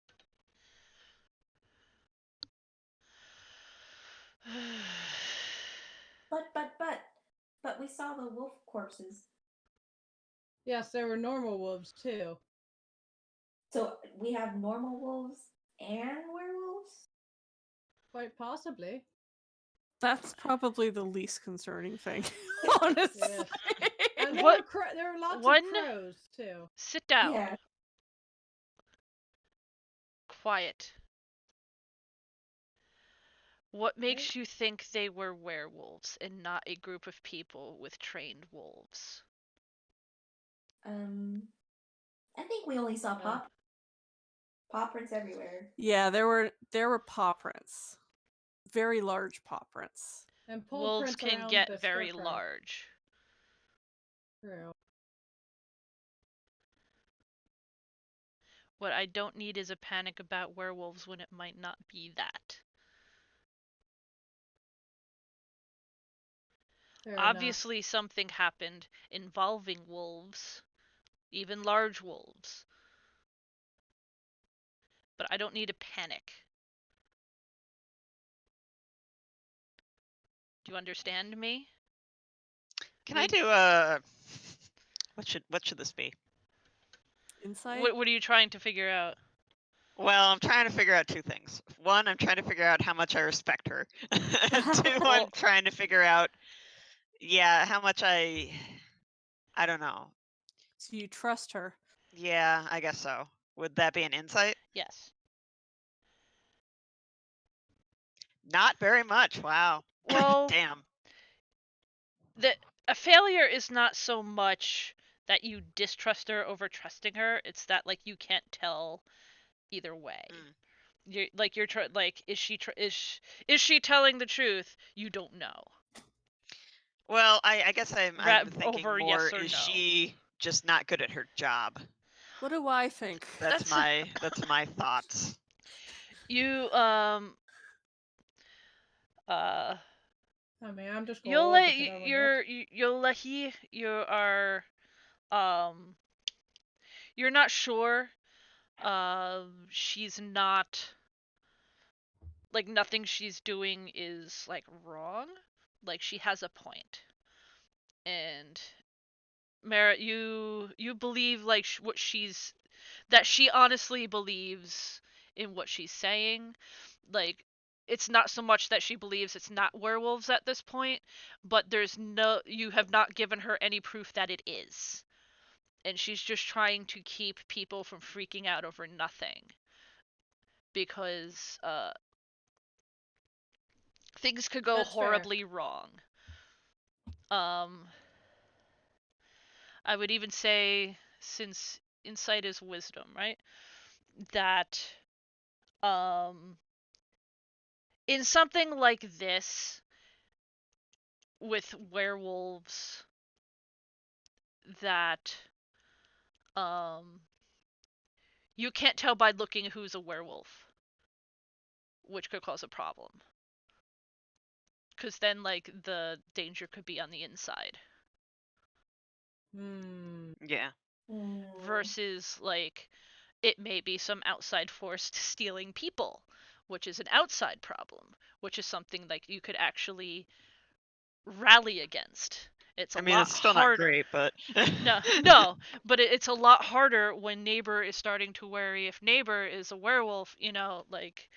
But we saw the wolf corpses. Yes, there were normal wolves too. So we have normal wolves and werewolves? Quite possibly. That's probably the least concerning thing, honestly. Yes. And there What- there were lots one- of crows too. Sit down. Yeah. Quiet. What makes you think they were werewolves and not a group of people with trained wolves? I think we only saw Uh, paw prints everywhere. Yeah, there were paw prints. Very large paw prints. and paw Wolves prints can around get the very structure. large. True. What I don't need is a panic about werewolves when it might not be that. Fair enough. Obviously, something happened involving wolves, even large wolves. But I don't need a panic. Do you understand me? Can I do what should this be? Insight? What are you trying to figure out? Well, I'm trying to figure out two things. One, I'm trying to figure out how much I respect her. And two, I'm Well, trying to figure out, yeah, how much I don't know. So you trust her. Yeah, I guess so. Would that be an insight? yes. Not very much. Wow. Well, Damn. the a failure is not so much that you distrust her over trusting her. It's that like you can't tell either way. Mm. Like is she telling the truth? You don't know. Well, I guess I'm thinking Over more, yes or is no. she just not good at her job? What do I think? That's That's my thoughts. you uh I mean, I'm just you'll gold let because everyone else. you'll let you are um you're not sure. She's not like nothing she's doing is like wrong. Like she has a point. And Merritt, you believe like what she's that she honestly believes in what she's saying. Like it's not so much that she believes it's not werewolves at this point, but there's no you have not given her any proof that it is. And she's just trying to keep people from freaking out over nothing because things could go That's fair. horribly wrong. Um I would even say since insight is wisdom, right? That um in something like this with werewolves that um you can't tell by looking who's a werewolf, which could cause a problem. Cuz then like the danger could be on the inside Hmm. Yeah. versus like it may be some outside force stealing people, which is an outside problem, which is something like you could actually rally against. It's a I mean, lot it's still not harder. great, but No, but it's a lot harder when neighbor is starting to worry if neighbor is a werewolf, like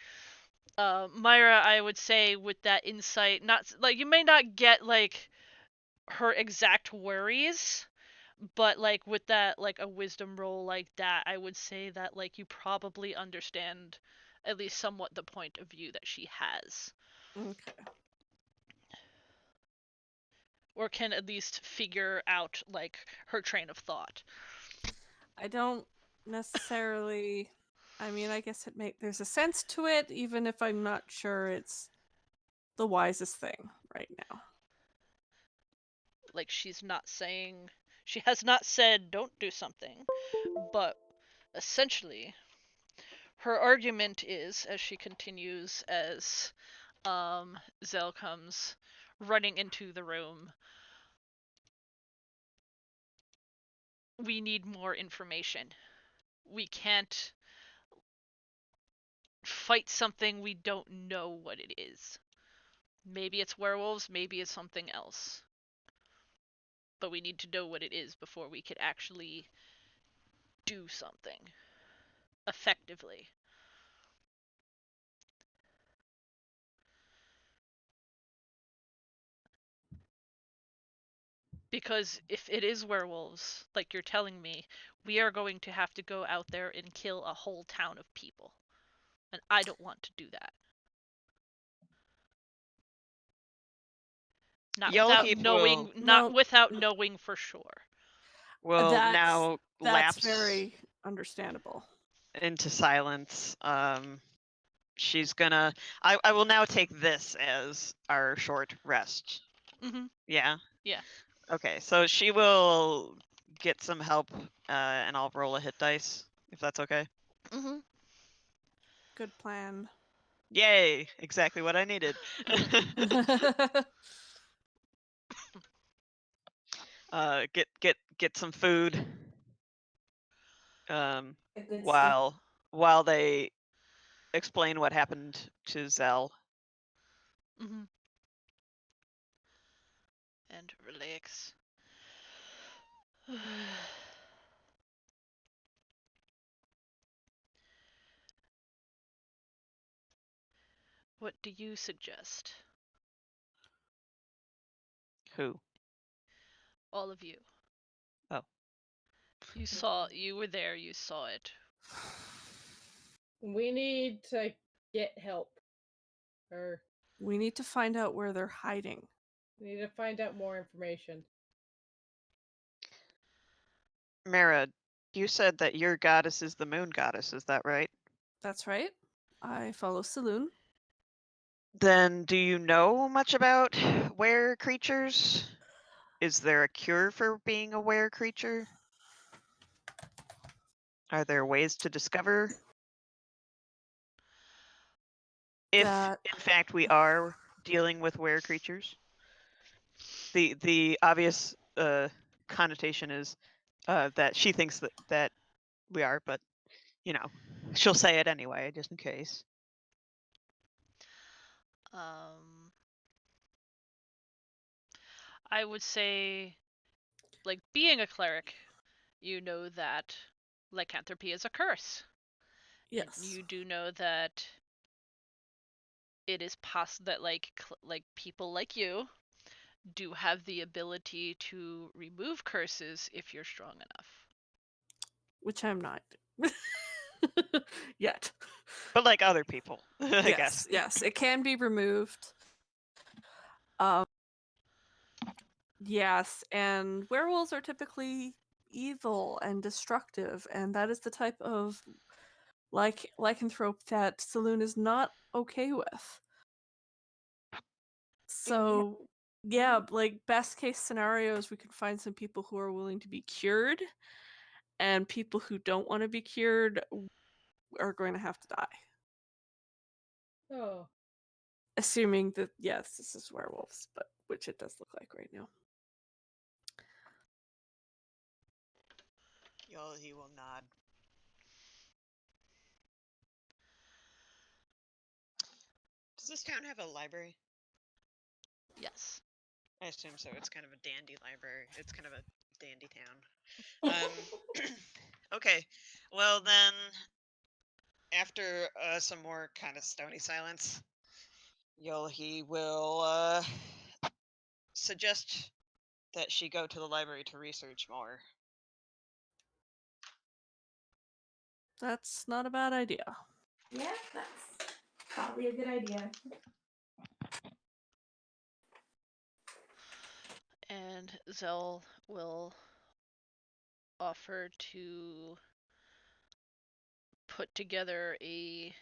Myra, I would say with that insight, not like you may not get like her exact worries, but like with that like a wisdom roll like that, I would say that like you probably understand at least somewhat the point of view that she has Okay. or can at least figure out like her train of thought. I don't necessarily. I mean, I guess there's a sense to it, even if I'm not sure it's the wisest thing right now. Like she has not said don't do something, but essentially her argument is as she continues as Zell comes running into the room. We need more information. We can't fight something we don't know what it is. Maybe it's werewolves, maybe it's something else. But we need to know what it is before we could actually do something effectively. Because if it is werewolves, like you're telling me, we are going to have to go out there and kill a whole town of people. And I don't want to do that. Not without Yolheap knowing, not No, without knowing for sure. will that's now that's lapse very understandable. into silence. She's gonna. I will now take this as our short rest. Mhm. Yeah. Yeah. Okay, so she will get some help, and I'll roll a hit dice if that's okay. Mhm. Good plan. Yay! Exactly what I needed. Get some food. A good sleep. While they explain what happened to Zell. Mhm. And relax. What do you suggest? Who? All of you. Oh. You were there, you saw it. We need to get help. Or We need to find out where they're hiding. we need to find out more information. Mara, you said that your goddess is the moon goddess, is that right? That's right. I follow Saloon. Then do you know much about were creatures? Is there a cure for being a were creature? Are there ways to discover if That in fact we are dealing with were creatures? The obvious connotation is that she thinks that we are, but you know, she'll say it anyway, just in case. Um, I would say, like, being a cleric, you know that lycanthropy is a curse. And yes, you do know that it is possible that, like people like you do have the ability to remove curses if you're strong enough. which I'm not yet. But like other people, I guess. Yes, it can be removed. Um, yes, and werewolves are typically evil and destructive, and that is the type of lycanthrope that Saloon is not okay with. So yeah, like best case scenarios, we could find some people who are willing to be cured, and people who don't want to be cured are going to have to die. Oh. Assuming that yes, this is werewolves, but which it does look like right now. He will nod. Does this town have a library? Yes. I assume so. It's kind of a dandy library. It's kind of a dandy town. Okay. Well then, after some more kind of stony silence, he will suggest that she go to the library to research more. That's not a bad idea. Yeah, that's probably a good idea. And Zell will offer to put together a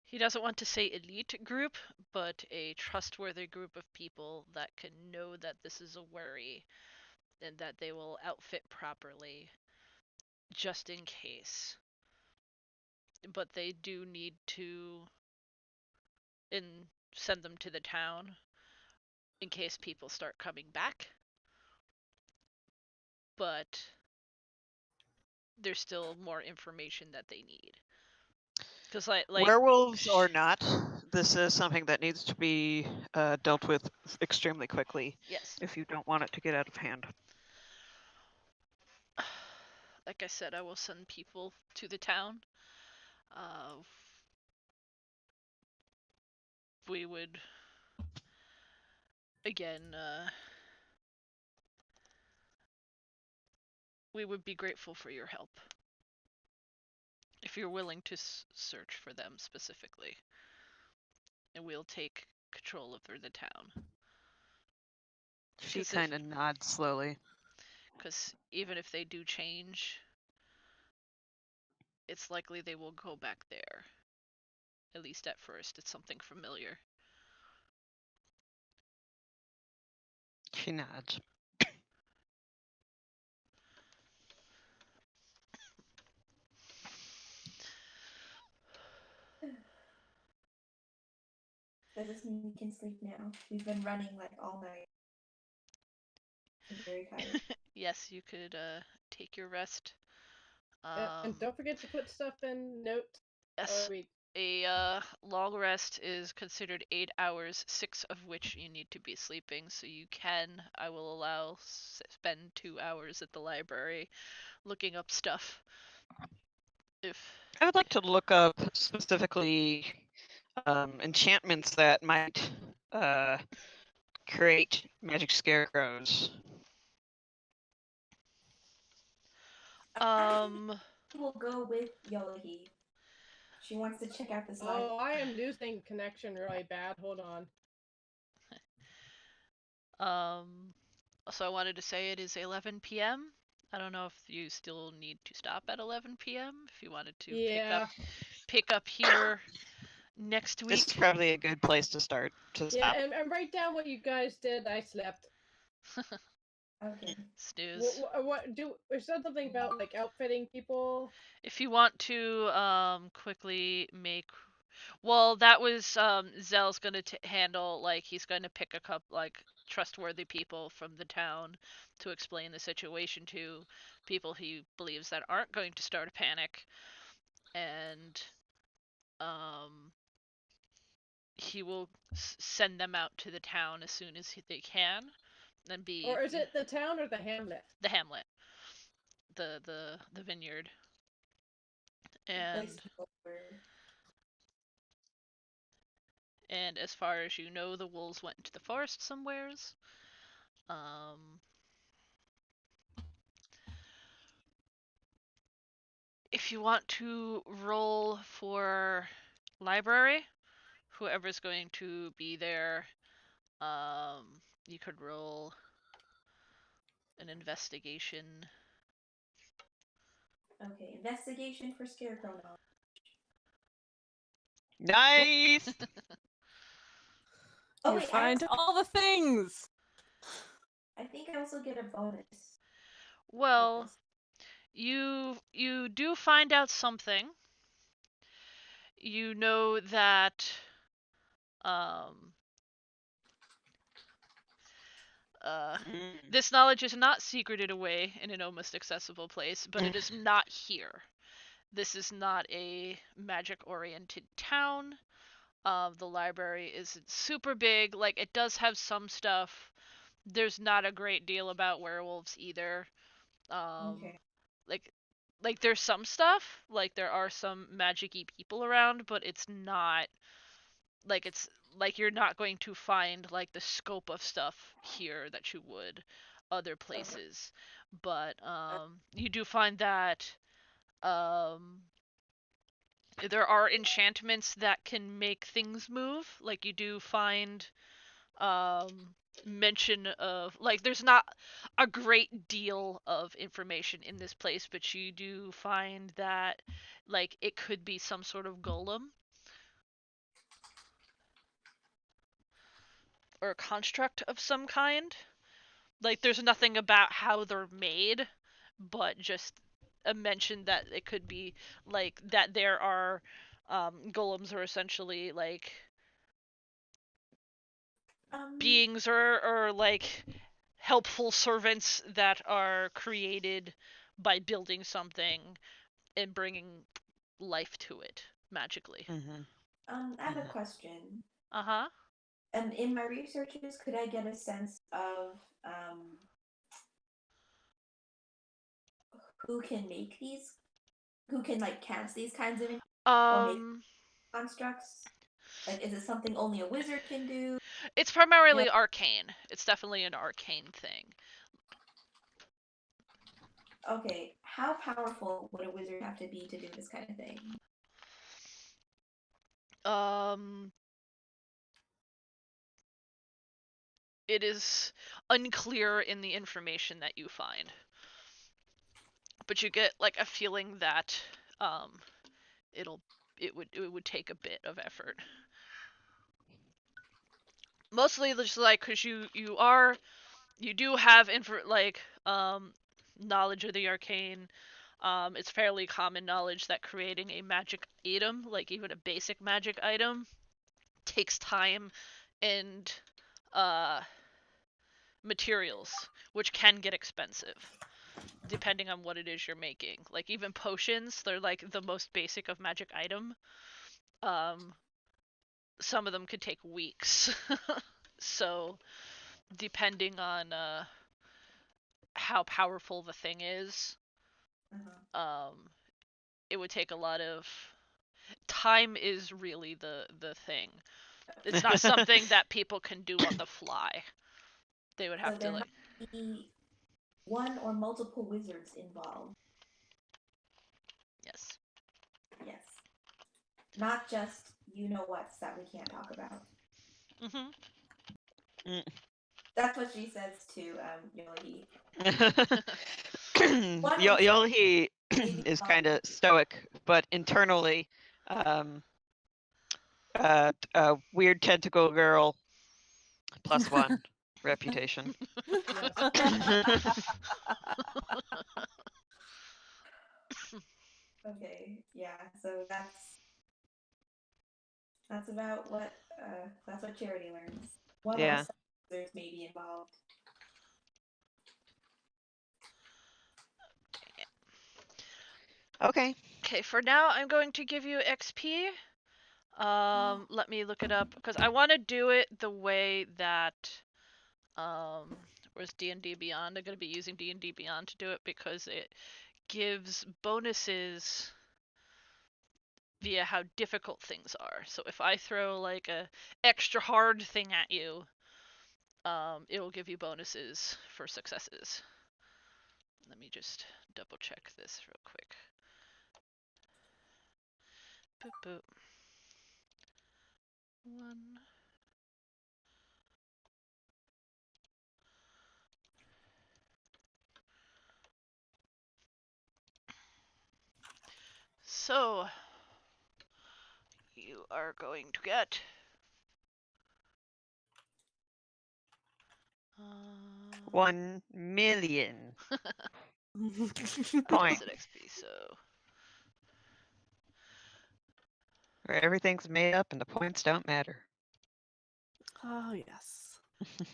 he doesn't want to say elite group, but a trustworthy group of people that can know that this is a worry and that they will outfit properly just in case. But they do need to send them to the town in case people start coming back. But there's still more information that they need. Because Werewolves or not, this is something that needs to be dealt with extremely quickly yes, if you don't want it to get out of hand. like I said, I will send people to the town. Uh, we would again. We would be grateful for your help if you're willing to search for them specifically. and we'll take control of the town. She 'Cause kind of nods slowly. Because even if they do change, it's likely they will go back there. At least at first, it's something familiar. She nods. Does this mean we can sleep now? We've been running like all night. I'm very tired. Yes, you could take your rest. And don't forget to put stuff in notes. Yes, Or we a long rest is considered 8 hours, 6 of which you need to be sleeping. So you can, I will allow, spend 2 hours at the library looking up stuff. If I would like to look up specifically enchantments that might create magic scarecrows. um We'll go with Yolahi. She wants to check out this library. Oh, I am losing connection really bad. Hold on. um so I wanted to say it is 11 p.m. I don't know if you still need to stop at 11 p.m. if you wanted to Yeah. pick up here next This is week. probably a good place to start to Yeah, stop. and write down what you guys did. I slept. Okay. Snooze. What do? Is there something about like outfitting people? If you want to quickly make, well, that was Zell's gonna handle. Like he's going to pick a couple like trustworthy people from the town to explain the situation to, people he believes that aren't going to start a panic, and um he will send them out to the town as soon as they can, and be Or is it the town or the hamlet? the hamlet, the vineyard, and as far as you know, the wolves went into the forest somewheres. If you want to roll for library, whoever's going to be there, you could roll an investigation. Okay, investigation for scarecrow knowledge. Nice. Oh You wait, find all the things. I think I also get a bonus. Well, you do find out something. You know that um this knowledge is not secreted away in an almost accessible place, but it is not here. This is not a magic-oriented town. The library isn't super big. Like, it does have some stuff. There's not a great deal about werewolves either. Okay. Like, there's some stuff. Like, there are some magic-y people around, but it's not it's like you're not going to find like the scope of stuff here that you would other places. But you do find that um there are enchantments that can make things move. Like you do find mention of, like, there's not a great deal of information in this place, but you do find that like it could be some sort of golem or a construct of some kind. Like, there's nothing about how they're made, but just a mention that it could be like that there are golems are essentially like beings or like helpful servants that are created by building something and bringing life to it magically. I have a question. Uh-huh. In my researches, could I get a sense of who can make these? Who can like cast these kinds of or make constructs? Like, is it something only a wizard can do? It's primarily arcane. It's definitely an arcane thing. Okay, how powerful would a wizard have to be to do this kind of thing? it is unclear in the information that you find. But you get like a feeling that um, it would take a bit of effort. Mostly just like because you do have knowledge of the arcane. It's fairly common knowledge that creating a magic item, like even a basic magic item, takes time and uh, materials, which can get expensive depending on what it is you're making. Like even potions, they're like the most basic of magic item. Um, some of them could take weeks. So depending on how powerful the thing is, Uh-huh. it would take a lot of time. Is really the thing. It's not something that people can do on the fly. They would So have to there like might be one or multiple wizards involved. yes. Yes. Not just you know what's that we can't talk about. Mhm. That's what she says to Yohi. Yolhi Maybe is kind of stoic, but internally, weird tentacle girl +1 reputation. Okay, yeah. So that's about what that's what Charity learns. One or Yeah. some wizards may be involved. Okay. Okay, for now I'm going to give you XP. Let me look it up because I want to do it the way that where's D&D Beyond. I'm going to be using D&D Beyond to do it because it gives bonuses via how difficult things are. So if I throw like a extra hard thing at you, it will give you bonuses for successes. Let me just double check this real quick. Boop boop. 1. So you are going to get 1 million opposite points. XP. So Where everything's made up and the points don't matter. Oh, yes.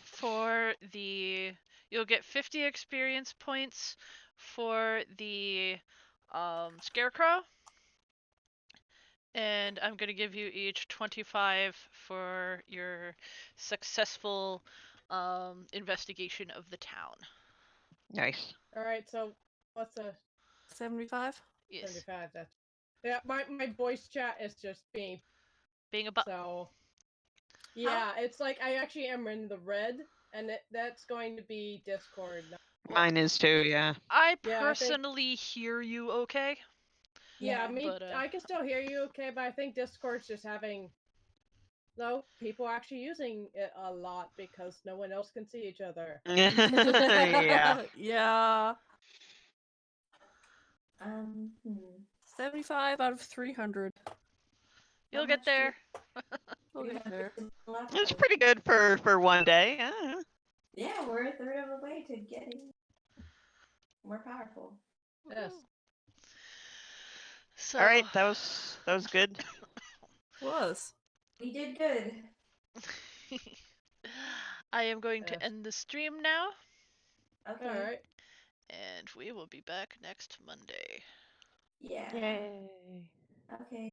for the you'll get 50 experience points for the scarecrow, and I'm going to give you each 25 for your successful investigation of the town. Nice. All right, so what's a 75? Yes. 75? That's yeah. My voice chat is just being Being a so. Yeah, it's like I actually am in the red, and that's going to be Discord. Mine is too, yeah. I Yeah, I think. personally hear you okay. Yeah, Yeah, me. But I can still hear you okay, but I think Discord's just having. No, people are actually using it a lot because no one else can see each other. Yeah. Yeah. Hmm. 75 out of 300. you'll How get much there. We'll do we get have there. left? It's pretty good for one day. I don't know. Yeah, we're a third of the way to getting more powerful. Yes. So All right, that was good. Was. We did good. I am going Yes. to end the stream now, Okay. All right. and we will be back next Monday. Yeah. Yay. Okay.